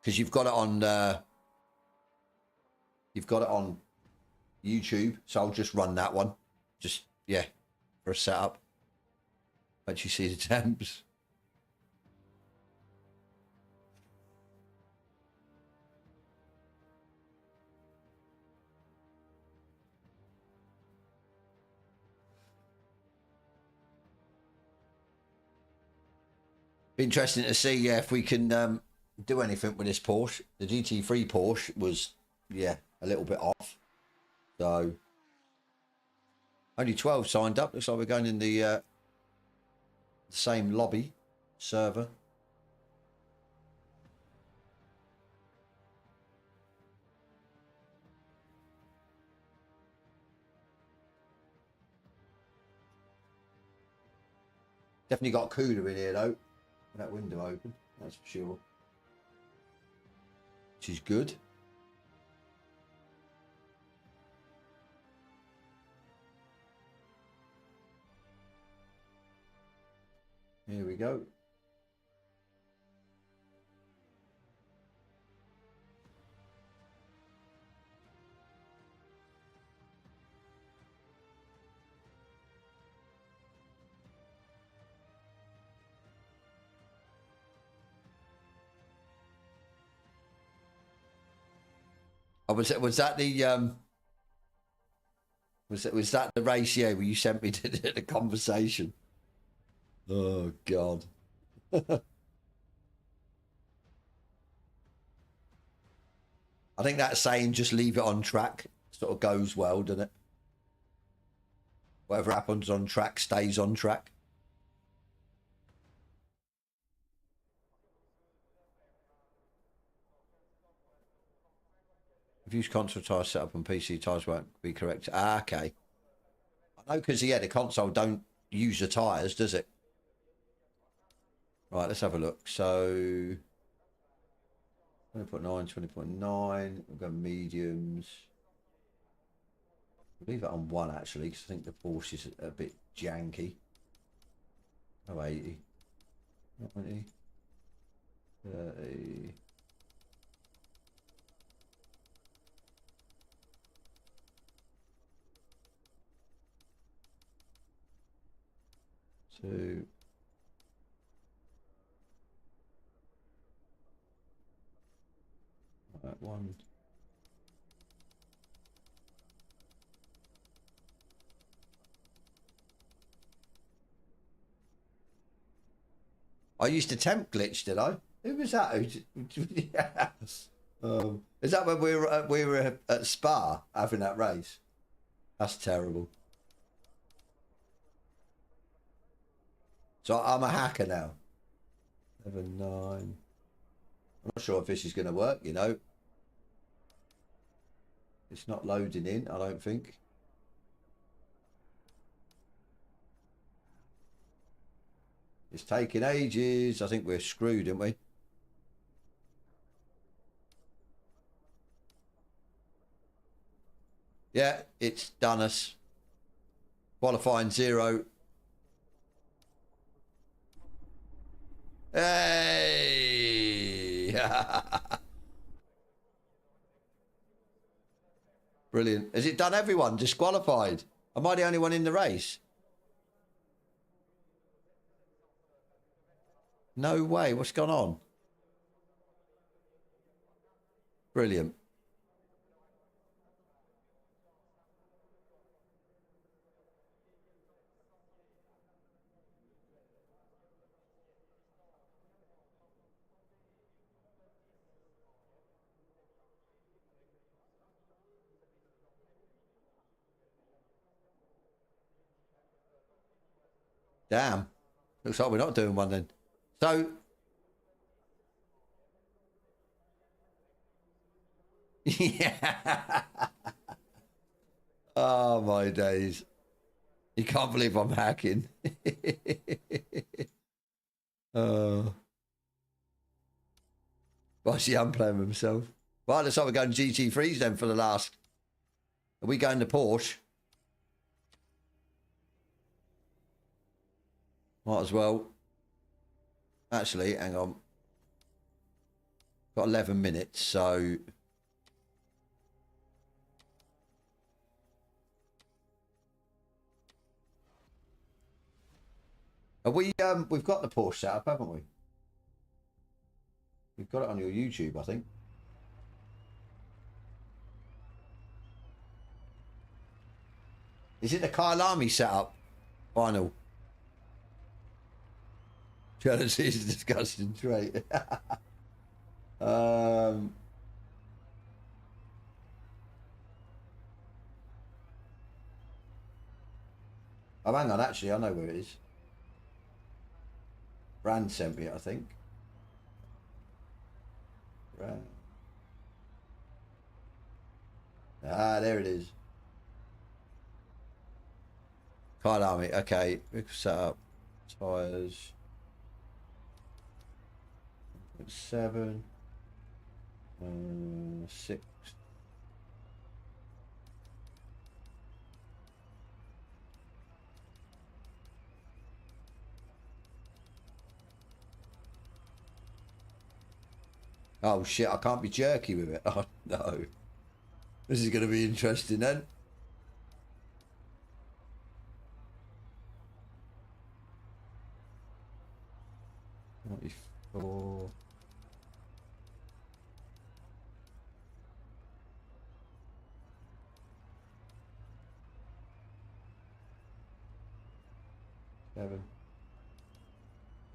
Because you've got it on... you've got it on YouTube. So I'll just run that one. Just, yeah, for a setup. Let you see the temps. Be interesting to see, yeah, if we can do anything with this Porsche. The GT3 Porsche was, yeah, a little bit off. So only 12 signed up. Looks like we're going in the same lobby server. Definitely got a cooler in here though. With that window open, that's for sure. Which is good. Here we go. Oh, was that the was that the race? Yeah, where you sent me to the conversation. Oh God. I think that saying, just leave it on track, sort of goes well, doesn't it? Whatever happens on track stays on track. If you use console tires set up on PC, tires won't be correct. Ah, okay. I know, because yeah, the console don't use the tires, does it? Right, let's have a look. So 20.9, 20.9. We'll go mediums. We'll leave it on 1 actually, because I think the Porsche is a bit janky. Oh, 80. 90. 30. Two. Right, 1. I used a temp glitch, did I? Who was that? Yeah. Is that when we were at Spa having that race? That's terrible. So I'm a hacker now. 7, 9. I'm not sure if this is going to work, you know. It's not loading in, I don't think. It's taking ages. I think we're screwed, aren't we? Yeah, it's done us. Qualifying 0. Hey! Brilliant. Has it done everyone disqualified? Am I the only one in the race? No way. What's gone on? Brilliant. Damn. Looks like we're not doing one then. So... yeah. Oh, my days. You can't believe I'm hacking. Well, see, I'm playing with myself. Well, looks like we're going GT3s then for the last. Are we going to Porsche? Might as well. Actually, hang on. Got 11 minutes, so... Are we, we've got the Porsche set up, haven't we? We've got it on your YouTube, I think. Is it the Kyle Army setup? Final. Jealousy is a disgusting trait. Oh, hang on, actually, I know where it is. Brand sent me it, I think. Brand. Ah, there it is. Kyle Army, okay. We can set up tires. 7. 6. Oh shit, I can't be jerky with it. Oh no. This is going to be interesting then. $94. Seven.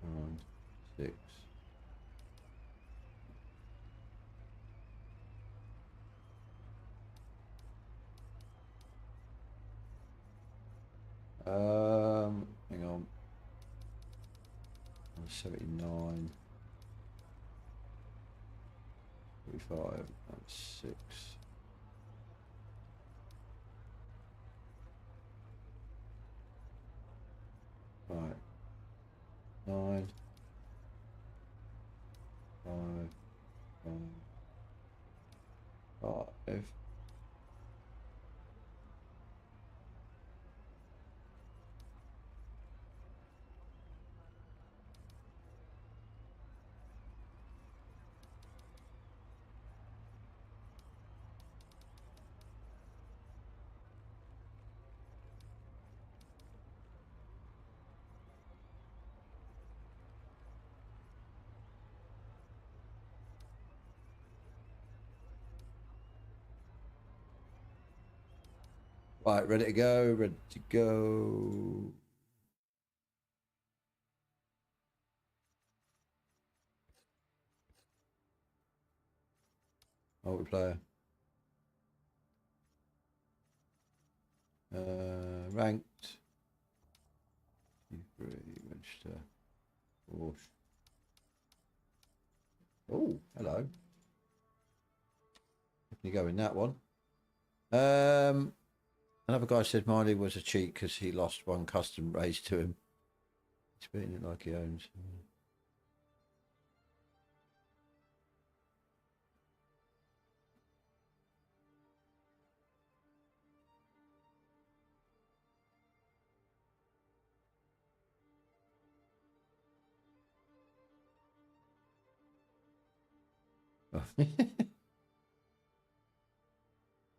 9. 6. Hang on. 79. 45. That's 6. Right. 9. 5. 5. Right, ready to go, ready to go. Multiplayer. Ranked. Register. Oh, hello. You go in that one. Another guy said Miley was a cheat because he lost one custom raise to him. He's beating it like he owns.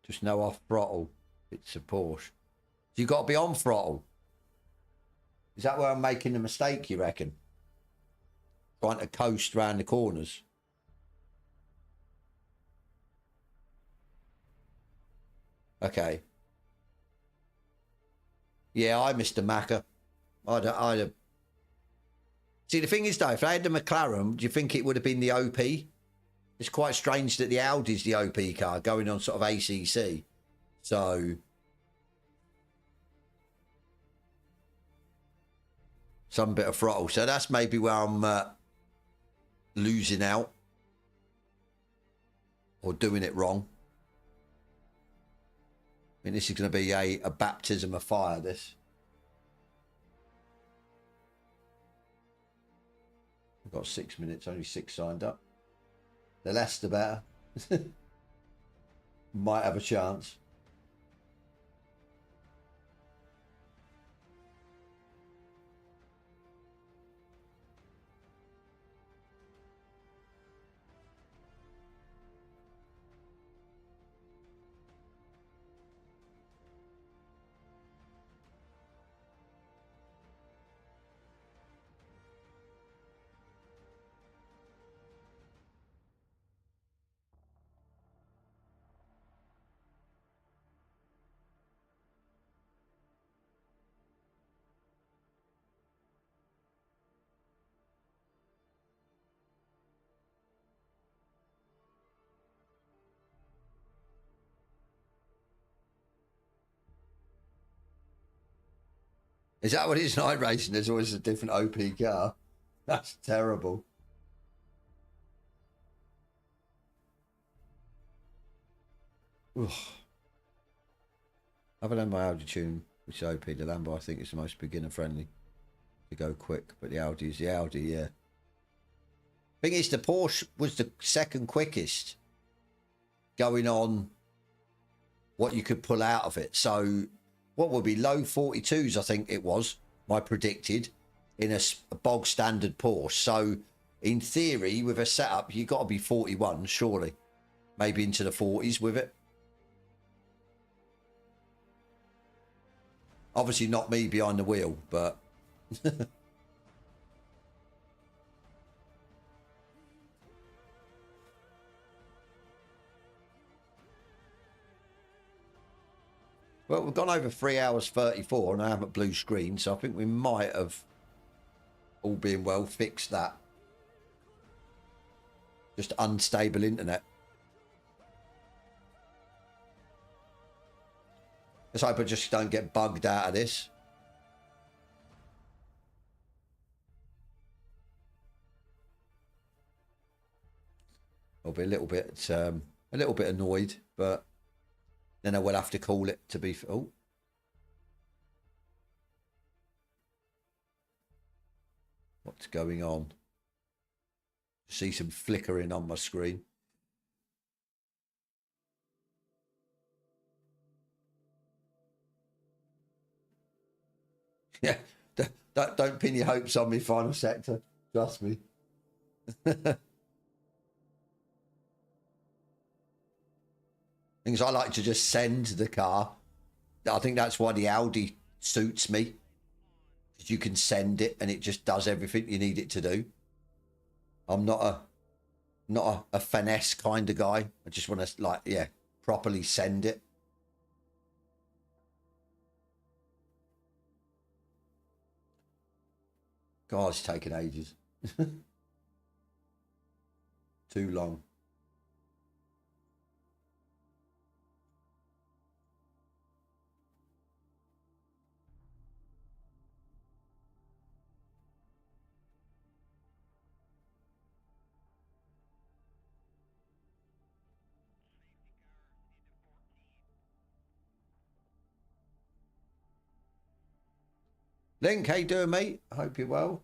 Just no off throttle. It's a Porsche. So you got to be on throttle. Is that where I'm making the mistake, you reckon? Trying to coast round the corners. Okay. Yeah, I missed a Macca. I'd See, the thing is, though, if I had the McLaren, do you think it would have been the OP? It's quite strange that the Audi's the OP car going on sort of ACC. So some bit of throttle. So that's maybe where I'm losing out or doing it wrong. I mean, this is going to be a baptism of fire, this. I've got 6 minutes, only 6 signed up. The less the better. Might have a chance. Is that what it's night racing? There's always a different OP car. That's terrible. Ugh. Other than my Audi tune, which is OP, the Lambo I think is the most beginner friendly to go quick, but the Audi is the Audi, yeah. Thing is, the Porsche was the second quickest going on what you could pull out of it. So what would be low 42s, I think it was, I predicted, in a bog standard Porsche. So in theory, with a setup, you've got to be 41, surely. Maybe into the 40s with it. Obviously not me behind the wheel, but... Well, we've gone over 3 hours 34 and I haven't blue screen, so I think we might have, all being well, fixed that. Just unstable internet. Let's hope I just don't get bugged out of this. I'll be a little bit annoyed, but then I will have to call it to be. Oh, what's going on? See some flickering on my screen. Yeah, don't pin your hopes on me, Final Sector. Trust me. Things I like to just send the car. I think that's why the Audi suits me. Because you can send it and it just does everything you need it to do. I'm not a finesse kind of guy. I just want to, like, yeah, properly send it. God, it's taken ages. Too long. Link, how you doing, mate? I hope you're well.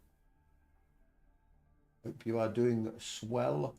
Hope you are doing swell.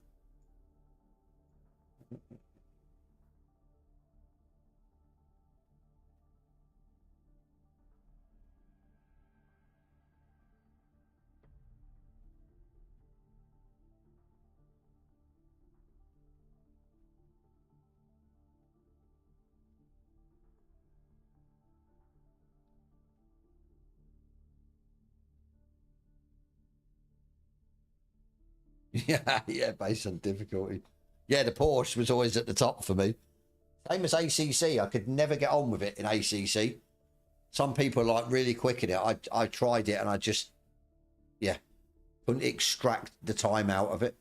Yeah, yeah, based on difficulty. Yeah, the Porsche was always at the top for me. Same as ACC. I could never get on with it in ACC. Some people are like really quick in it. I tried it and I just, yeah, couldn't extract the time out of it.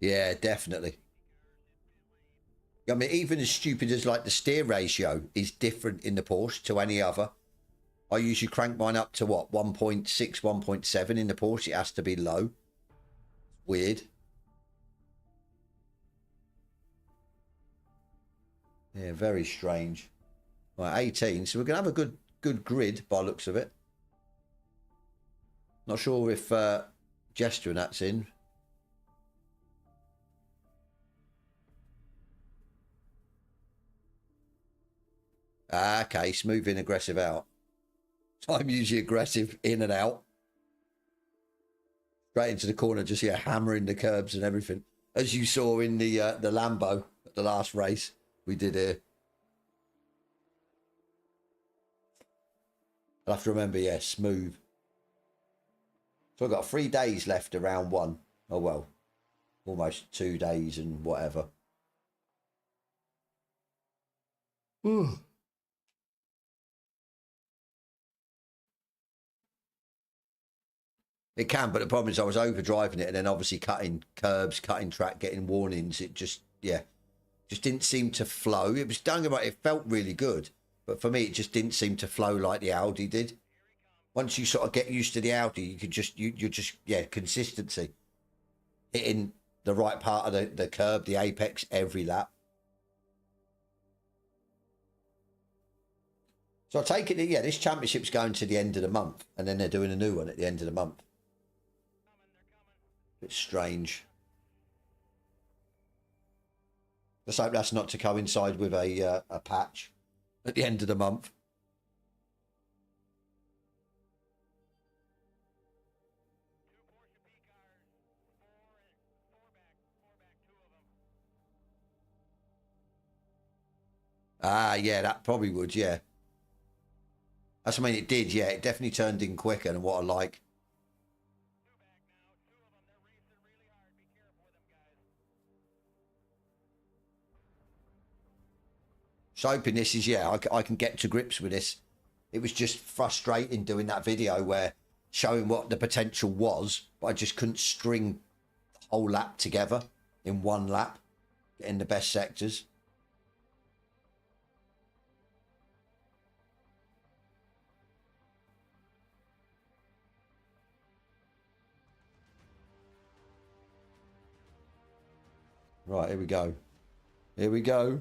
Yeah, definitely. I mean, even as stupid as like the steer ratio is different in the Porsche to any other. I usually crank mine up to what, 1.6, 1.7 in the Porsche. It has to be low. Weird. Yeah, very strange. Right, 18. So we're going to have a good grid by looks of it. Not sure if Gesture and that's in. Ah, okay, smooth in, aggressive out. So I'm usually aggressive in and out. Straight into the corner, just, yeah, hammering the curbs and everything. As you saw in the Lambo at the last race we did here. I'll have to remember, yeah, smooth. So I've got 3 days left to round one. Oh, well, almost 2 days and whatever. Ooh. It can, but the problem is I was overdriving it and then obviously cutting curbs, cutting track, getting warnings. It just, yeah, just didn't seem to flow. It was, don't get me wrong, it felt really good, but for me, it just didn't seem to flow like the Audi did. Once you sort of get used to the Audi, you could just, you're just, yeah, consistency. Hitting the right part of the curb, the apex every lap. So I take it that, yeah, this championship's going to the end of the month and then they're doing a new one at the end of the month. Bit strange. Let's hope that's not to coincide with a patch at the end of the month. Ah, yeah, that probably would, yeah. That's, I mean, it did, yeah. It definitely turned in quicker than what I like. So hoping this is, yeah, I can get to grips with this. It was just frustrating doing that video where showing what the potential was, but I just couldn't string the whole lap together in one lap, getting the best sectors. Right, here we go. Here we go.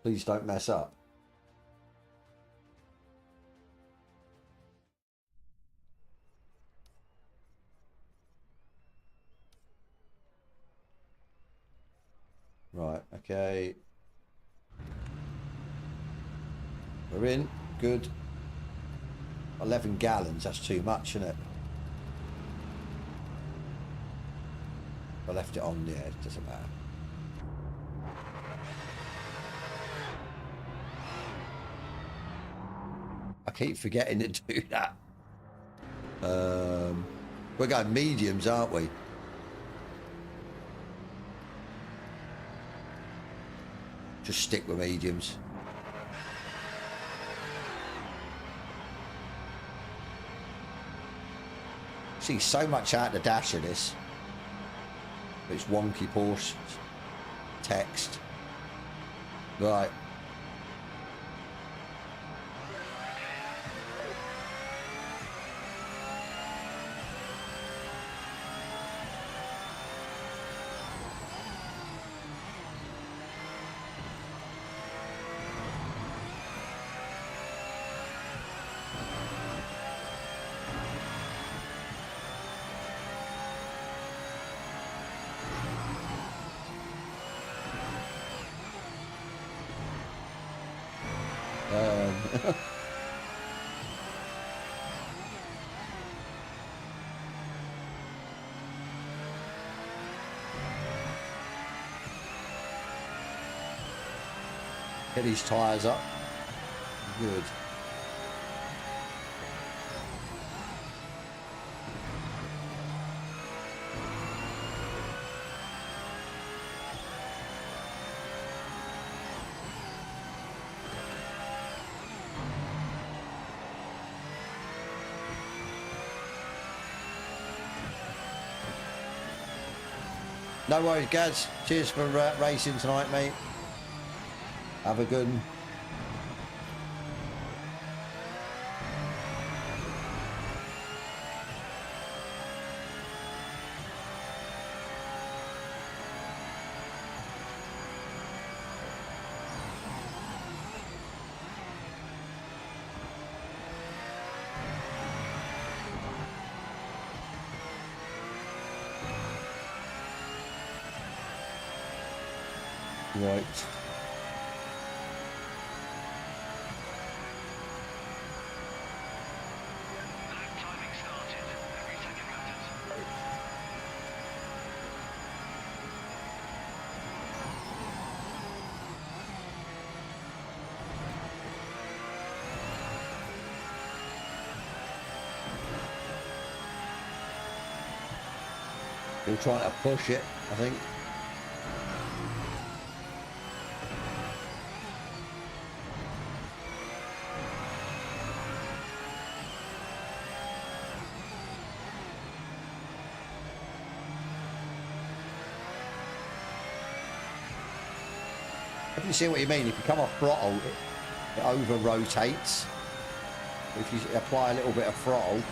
Please don't mess up. Right, okay. We're in. Good. 11 gallons, that's too much, isn't it? I left it on, yeah, it doesn't matter. I keep forgetting to do that. We're going mediums, aren't we? Just stick with mediums. See so much out the dash of this. It's wonky Porsche text. Right. Get these tyres up. Good. No worries, Gaz. Cheers for racing tonight, mate. Have a good one. Right. Timing started. Every second matters. Still trying to push it, I think. If you see what you mean, if you come off throttle, it over rotates. If you apply a little bit of throttle,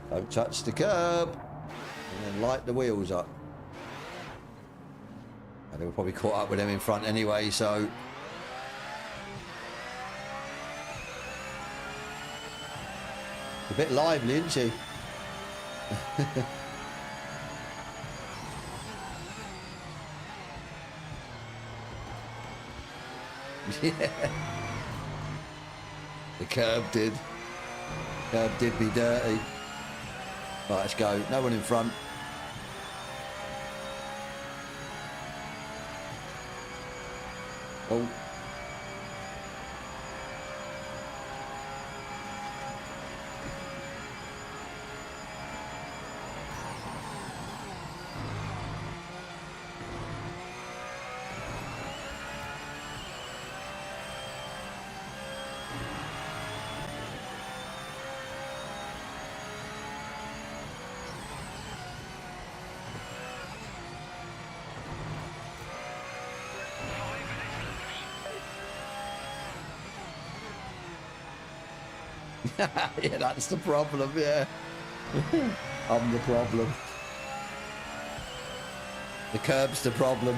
don't touch the curb, and then light the wheels up. And they were probably caught up with them in front anyway, so. A bit lively, isn't she? Yeah. The curb did. Curb did me dirty. Right, let's go. No one in front. Oh. Yeah, that's the problem, yeah. I'm the problem. The curb's the problem.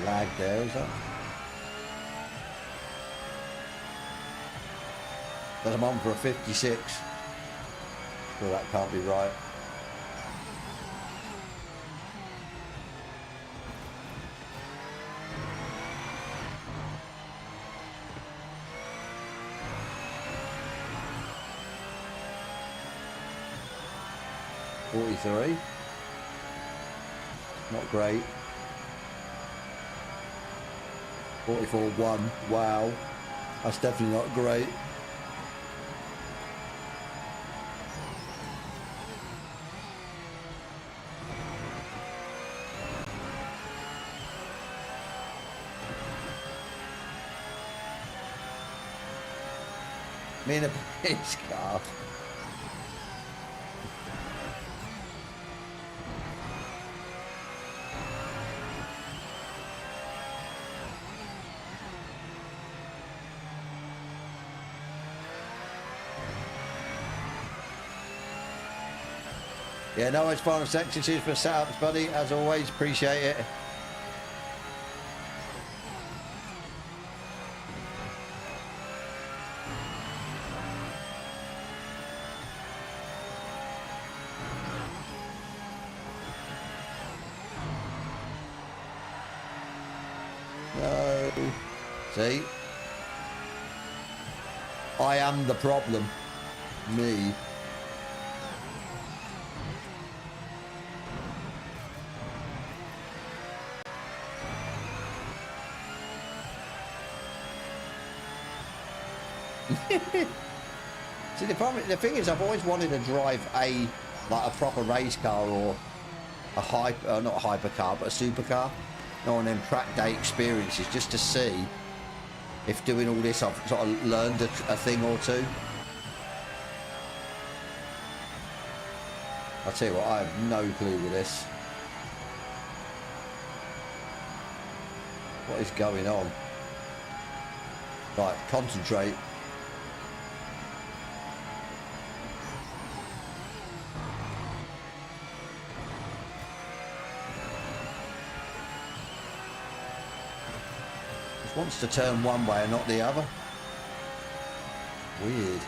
Lag there, is that? Because I'm on for a 56. Well, that can't be right. .43. Not great. 44.1. Wow. That's definitely not great. Me in a police car. Yeah, no, it's final section. Cheers for setups, buddy. As always, appreciate it. No. See? I am the problem. Me. See, the thing is, I've always wanted to drive a proper race car or a not a hypercar, but a supercar. On them track day experiences, just to see if doing all this I've sort of learned a thing or two. I'll tell you what, I have no clue with this. What is going on? Right, concentrate. Wants to turn one way and not the other. Weird.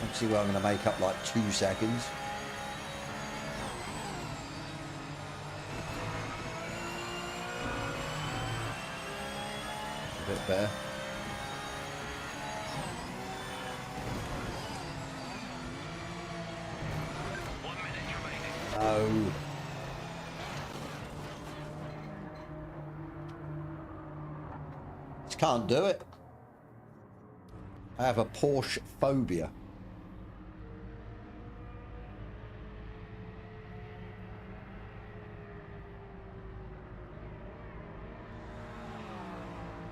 Let's see where I'm going to make up like 2 seconds. Bit better. Oh. Just can't do it. I have a Porsche phobia.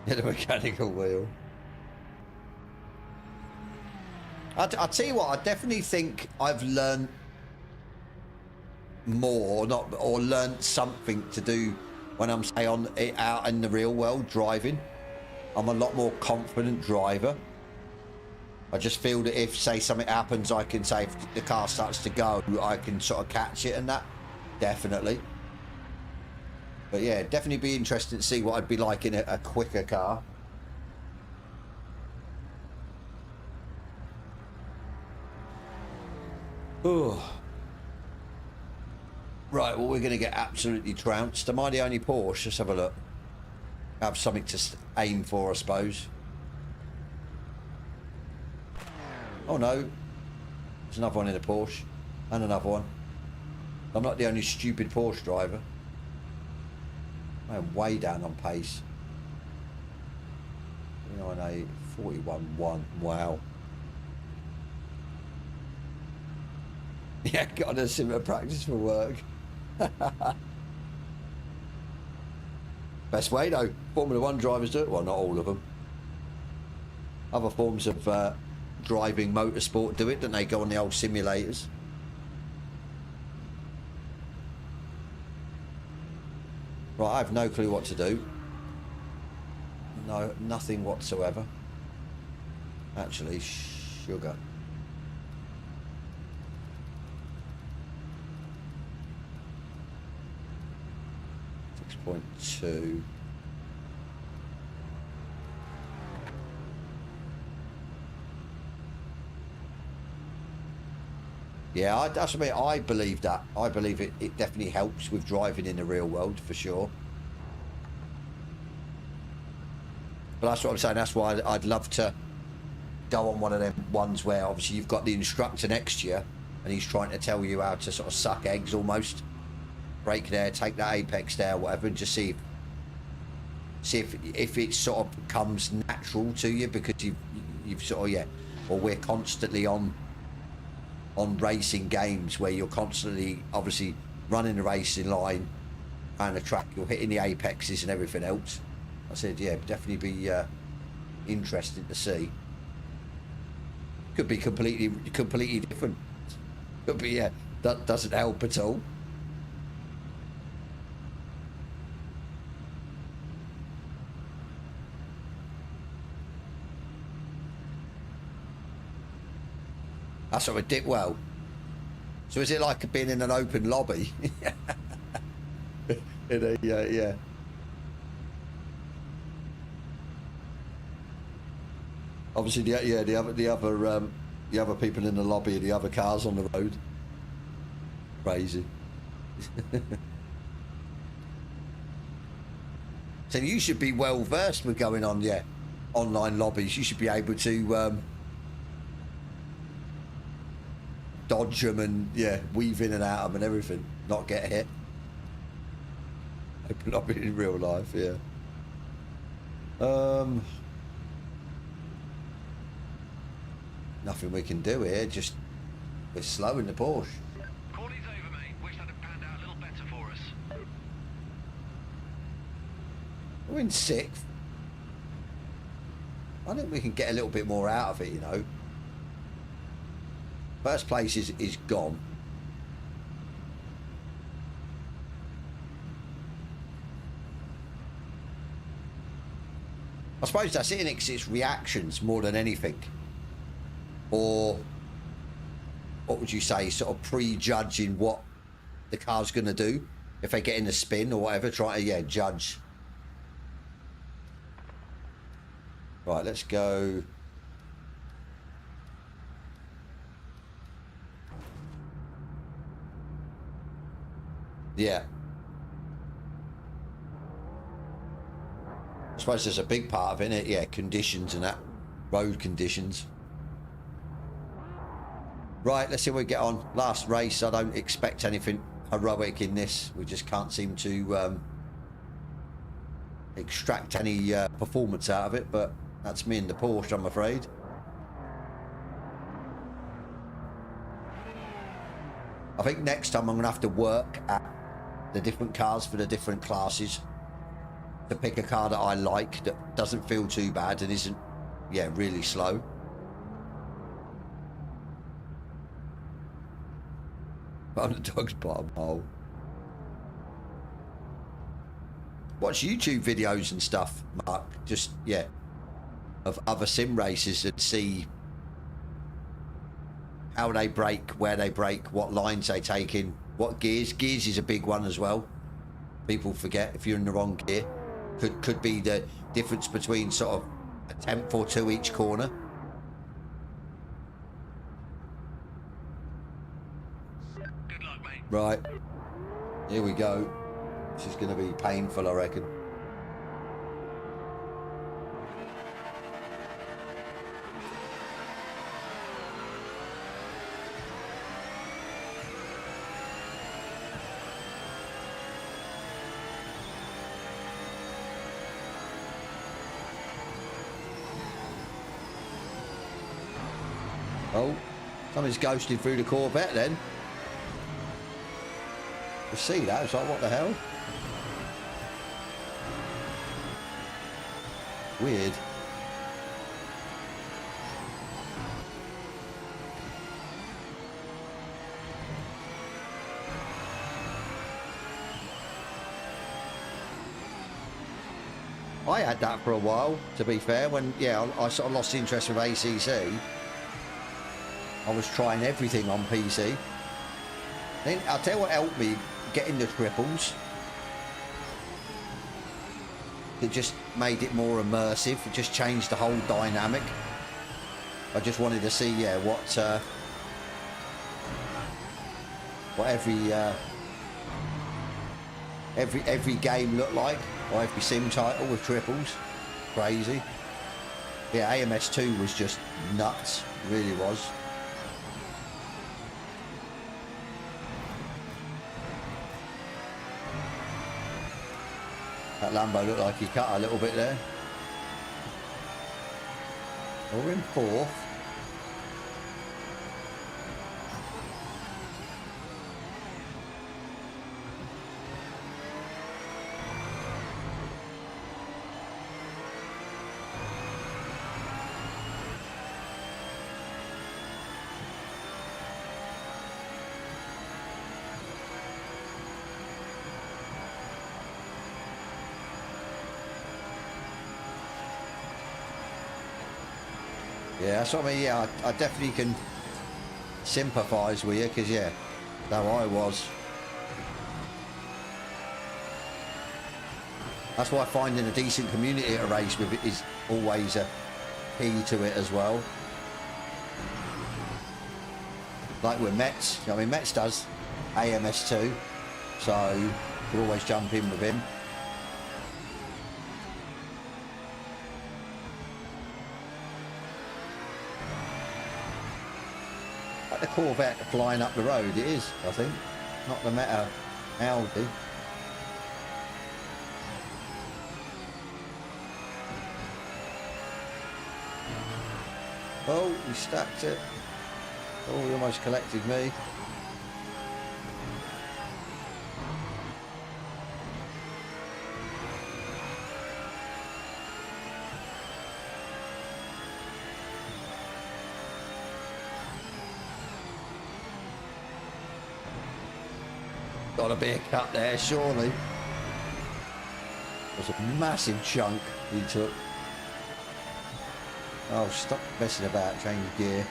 Yeah, the mechanical wheel. I tell you what, I definitely think I've learned more, or learned something to do when I'm, say, out in the real world driving. I'm a lot more confident driver. I just feel that if, say, something happens, I can say, if the car starts to go, I can sort of catch it and that. Definitely. But yeah, definitely be interested to see what I'd be like in a quicker car. Oh. Right, well, we're going to get absolutely trounced. Am I the only Porsche? Let's have a look. Have something to aim for, I suppose. Oh no, there's another one in a Porsche, and another one. I'm not the only stupid Porsche driver. I am way down on pace. 39.8, 41.1, wow. Yeah, got a similar practice for work. Best way though, Formula 1 drivers do it. Well, not all of them. Other forms of driving motorsport do it, don't they? Go on the old simulators. Right, I have no clue what to do. No, nothing whatsoever. Actually, sugar. .2. Yeah, that's what I believe that. I believe it definitely helps with driving in the real world, for sure. But that's what I'm saying. That's why I'd love to go on one of them ones where obviously you've got the instructor next to you and he's trying to tell you how to sort of suck eggs almost. Brake there, take that apex there, whatever, and just see if it sort of comes natural to you, because you've sort of, yeah, or we're constantly on racing games where you're constantly obviously running the racing line and the track, you're hitting the apexes and everything else. I said, yeah, definitely be interesting to see. Could be completely different. Could be, yeah, that doesn't help at all. That's what we did. Well, so is it like being in an open lobby? Yeah. Obviously, the other people in the lobby and the other cars on the road. Crazy. So you should be well versed with going on, yeah, online lobbies. You should be able to dodge them and, yeah, weave in and out of them and everything, not get hit. Open lobby in real life, yeah. Nothing we can do here, just we're slow in the Porsche. Quality's over, mate. Wish that had panned out a little better for us. We're in 6th. I think we can get a little bit more out of it, you know. First place is gone. I suppose that's it, it's reactions more than anything. Or, what would you say, sort of prejudging what the car's going to do. If they get in a spin or whatever, try to, yeah, judge. Right, let's go. Yeah. I suppose there's a big part of it, isn't it? Yeah, conditions and that. Road conditions. Right, let's see what we get on. Last race, I don't expect anything heroic in this. We just can't seem to extract any performance out of it, but that's me in the Porsche, I'm afraid. I think next time I'm going to have to work at the different cars for the different classes. to pick a car that I like, that doesn't feel too bad and isn't, yeah, really slow. On the dog's bottom hole. Watch YouTube videos and stuff, Mark. Just, yeah, of other sim races and see how they brake, where they brake, what lines they take in, what gears. Gears is a big one as well. People forget if you're in the wrong gear. Could be the difference between sort of a tenth or two each corner. Good luck, mate. Right, here we go. This is going to be painful, I reckon. Oh, something's ghosted through the Corvette then. You see that? It's like, what the hell? Weird. I had that for a while, to be fair, when, yeah, I sort of lost interest with ACC. I was trying everything on PC. Then I'll tell you what helped me getting the triples. It just made it more immersive. It just changed the whole dynamic. I just wanted to see, yeah, what every game looked like, or every sim title with triples. Crazy. Yeah, AMS2 was just nuts. It really was. That Lambo looked like he cut a little bit there. We're in fourth. Yeah, that's what I mean. Yeah, I definitely can sympathise with you, because, yeah, though I was. That's why finding a decent community at a race with it is always a key to it as well. Like with Metz, I mean, Metz does AMS2, so you could always jump in with him. The Corvette flying up the road, it is, I think, not the Meta Audi. Oh, he stacked it. Oh, he almost collected me. Got to be a cut there, surely. There's a massive chunk he took. Oh, stop messing about, change gear.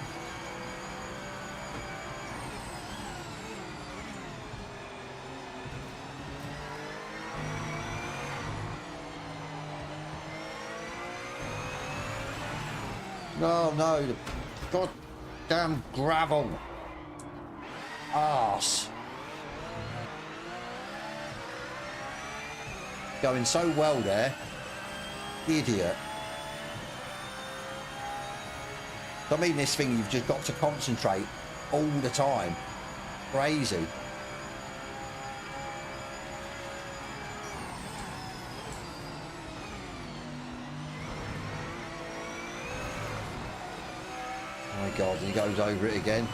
No, no, the goddamn gravel. Arse. Going so well there. Idiot. I mean, this thing, you've just got to concentrate all the time. Crazy. Oh my God, he goes over it again.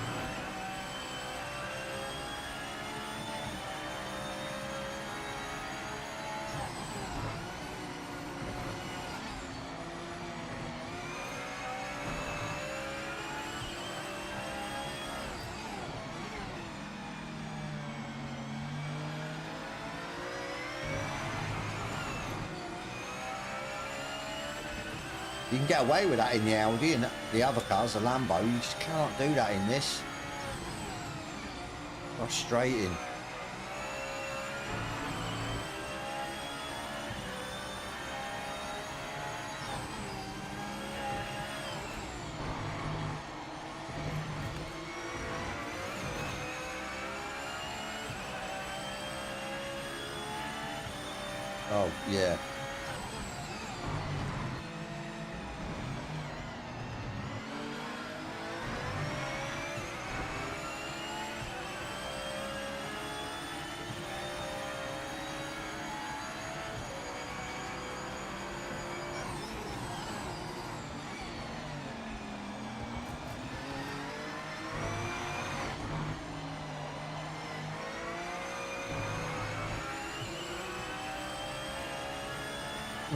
You can get away with that in the Audi and the other cars, the Lambo. You just can't do that in this. Frustrating. Oh, yeah.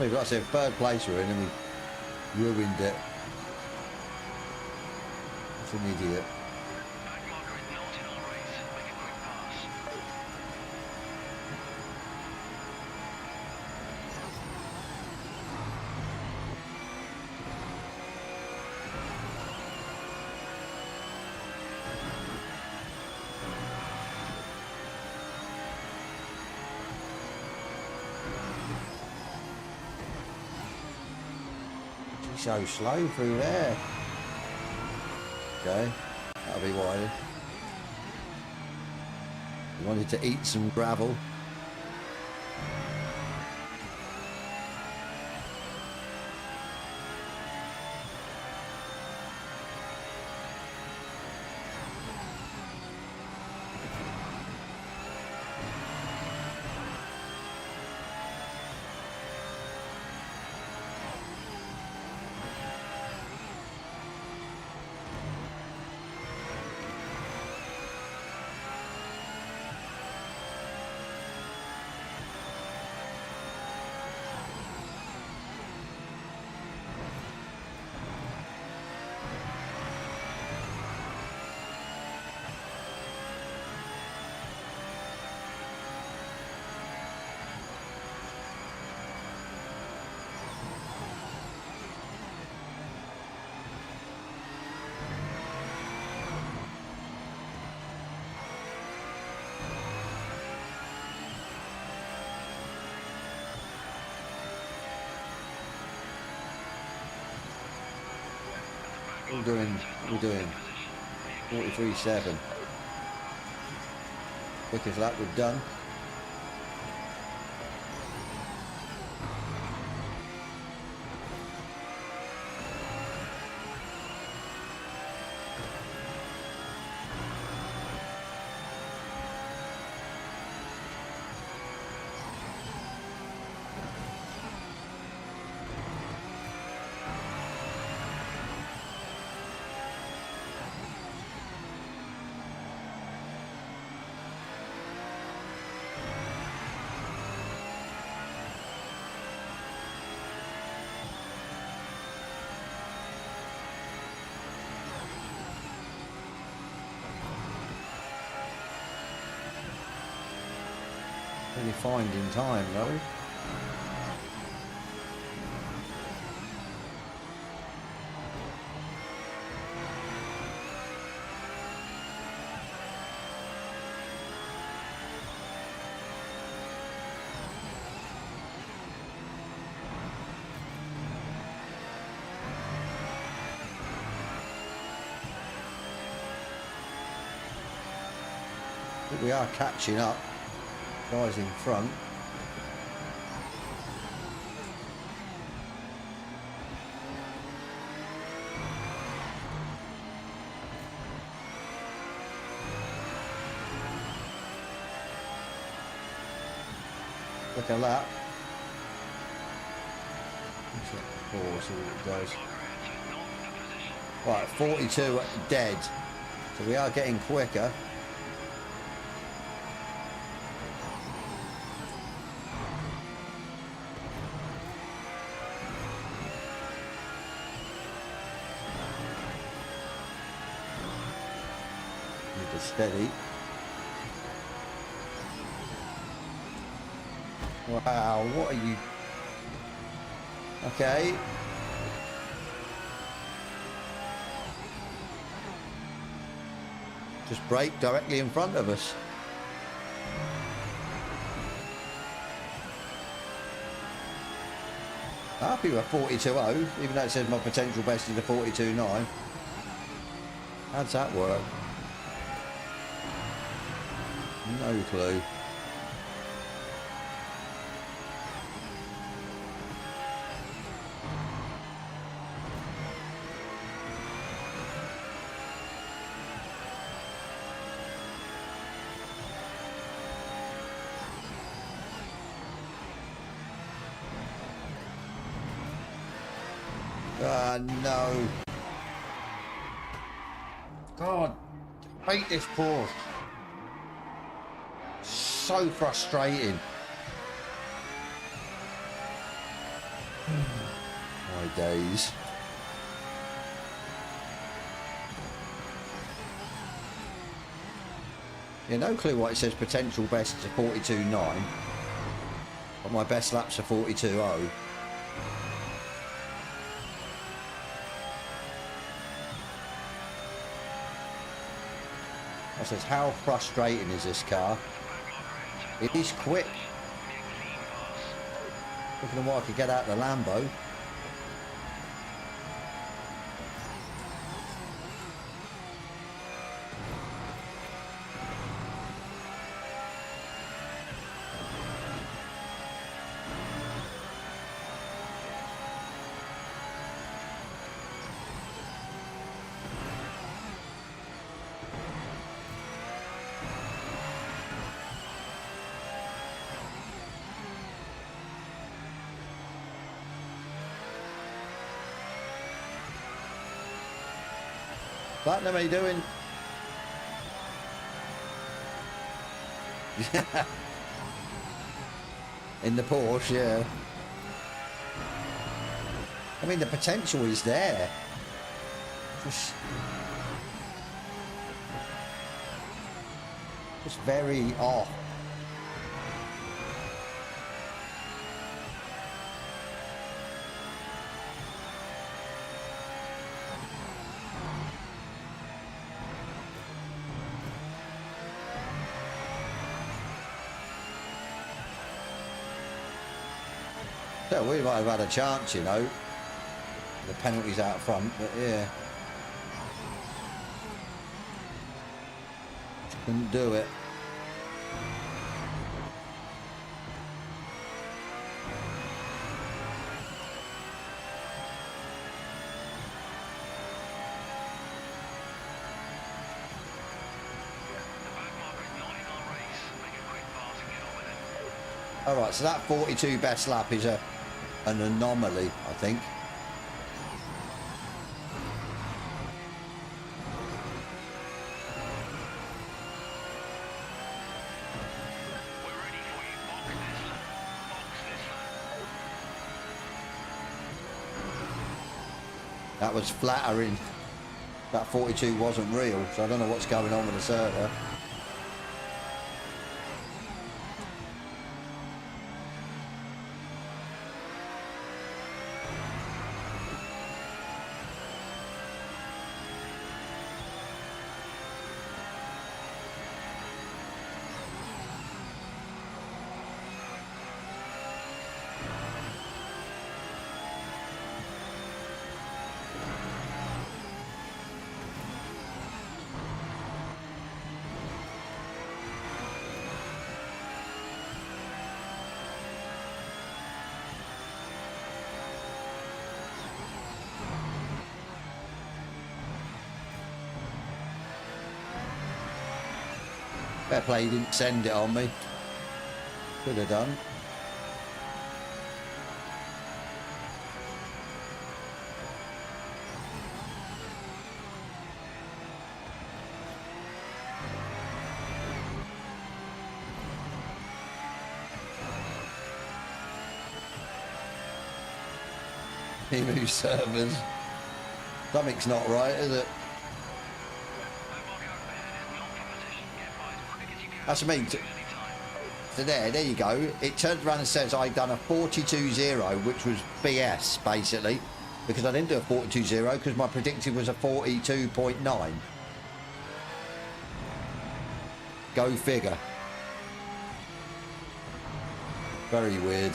We've got to say, third place we're in and we ruined it. That's an idiot. Back marker is not in our race. Make a quick pass. She's so slow through there. Okay, that'll be why then. He wanted to eat some gravel. We're doing 43.7. Quickest lap we've done. Really finding time though. I think we are catching up. Guys in front. Look at that. Let's see what it does. Right, 42 dead. So we are getting quicker. Steady. Wow, what are you? Okay. Just brake directly in front of us. Happy with 42.0, even though it says my potential best is a 42.9. How's that work? No clue. No. God, I hate this Porsche. So frustrating. My days. Yeah, no clue why it says potential best is a 42.9, but my best lap's a 42.0. I says, how frustrating is this car? It is quick. Looking at what I could get out of the Lambo. Platinum, how you doing? In the Porsche, yeah. I mean, the potential is there. Just very off. So we might have had a chance, you know. The penalties out front, but yeah. Couldn't do it. All right, so that 42 best lap is an anomaly, I think. That was flattering. That 42 wasn't real, so I don't know what's going on with the server. Fair play, he didn't send it on me. Could have done. He moves servers. Something's not right, is it? That's what I mean. So there you go. It turns around and says I'd done a 42.0, which was BS, basically, because I didn't do a 42.0 because my predicted was a 42.9. Go figure. Very weird.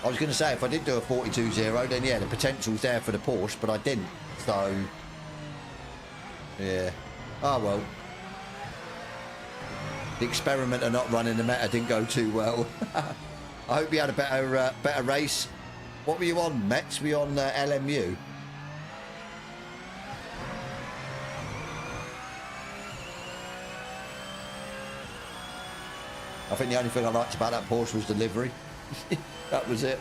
I was going to say, if I did do a 42.0, then yeah, the potential's there for the Porsche, but I didn't. So, yeah. Oh, well. The experiment of not running the meta didn't go too well. I hope you had a better race. What were you on, Mex? Were you on LMU? I think the only thing I liked about that Porsche was delivery. That was it.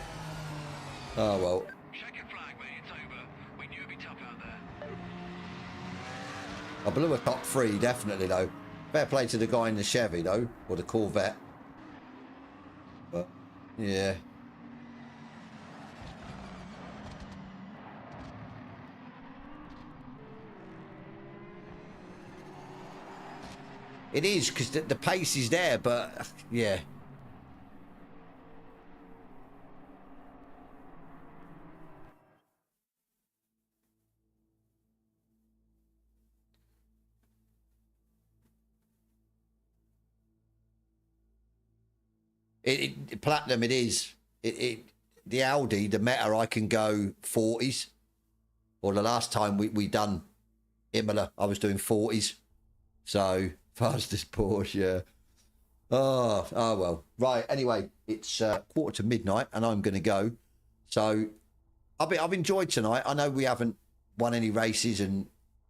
Oh, well. Check your flag, mate. It's over. We knew it'd be tough out there. I blew a top 3, definitely, though. Fair play to the guy in the Chevy, though. Or the Corvette. But, yeah. It is, because the pace is there, but, yeah. Platinum, it is. The Audi, the Meta, I can go 40s. Or the last time we done Imola, I was doing 40s. So, fastest Porsche, yeah. Oh, well. Right, anyway, it's 1:45 and I'm going to go. So, I've enjoyed tonight. I know we haven't won any races and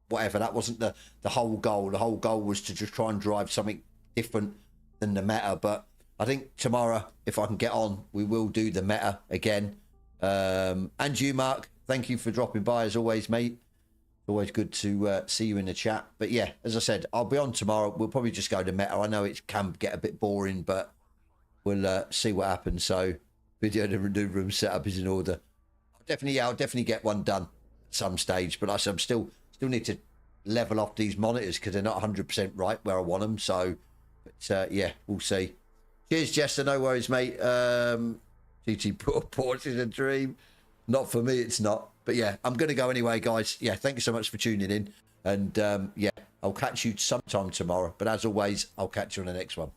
whatever. That wasn't the whole goal. The whole goal was to just try and drive something different than the Meta. But I think tomorrow, if I can get on, we will do the Meta again. And you, Mark, thank you for dropping by as always, mate. Always good to see you in the chat. But yeah, as I said, I'll be on tomorrow. We'll probably just go to Meta. I know it can get a bit boring, but we'll see what happens. So video the new room setup is in order. I'll definitely get one done at some stage. But I'm still need to level off these monitors because they're not 100% right where I want them. So, but yeah, we'll see. Cheers, Jester. No worries, mate. GT Porsche is a dream. Not for me, it's not. But yeah, I'm going to go anyway, guys. Yeah, thank you so much for tuning in. And yeah, I'll catch you sometime tomorrow. But as always, I'll catch you on the next one.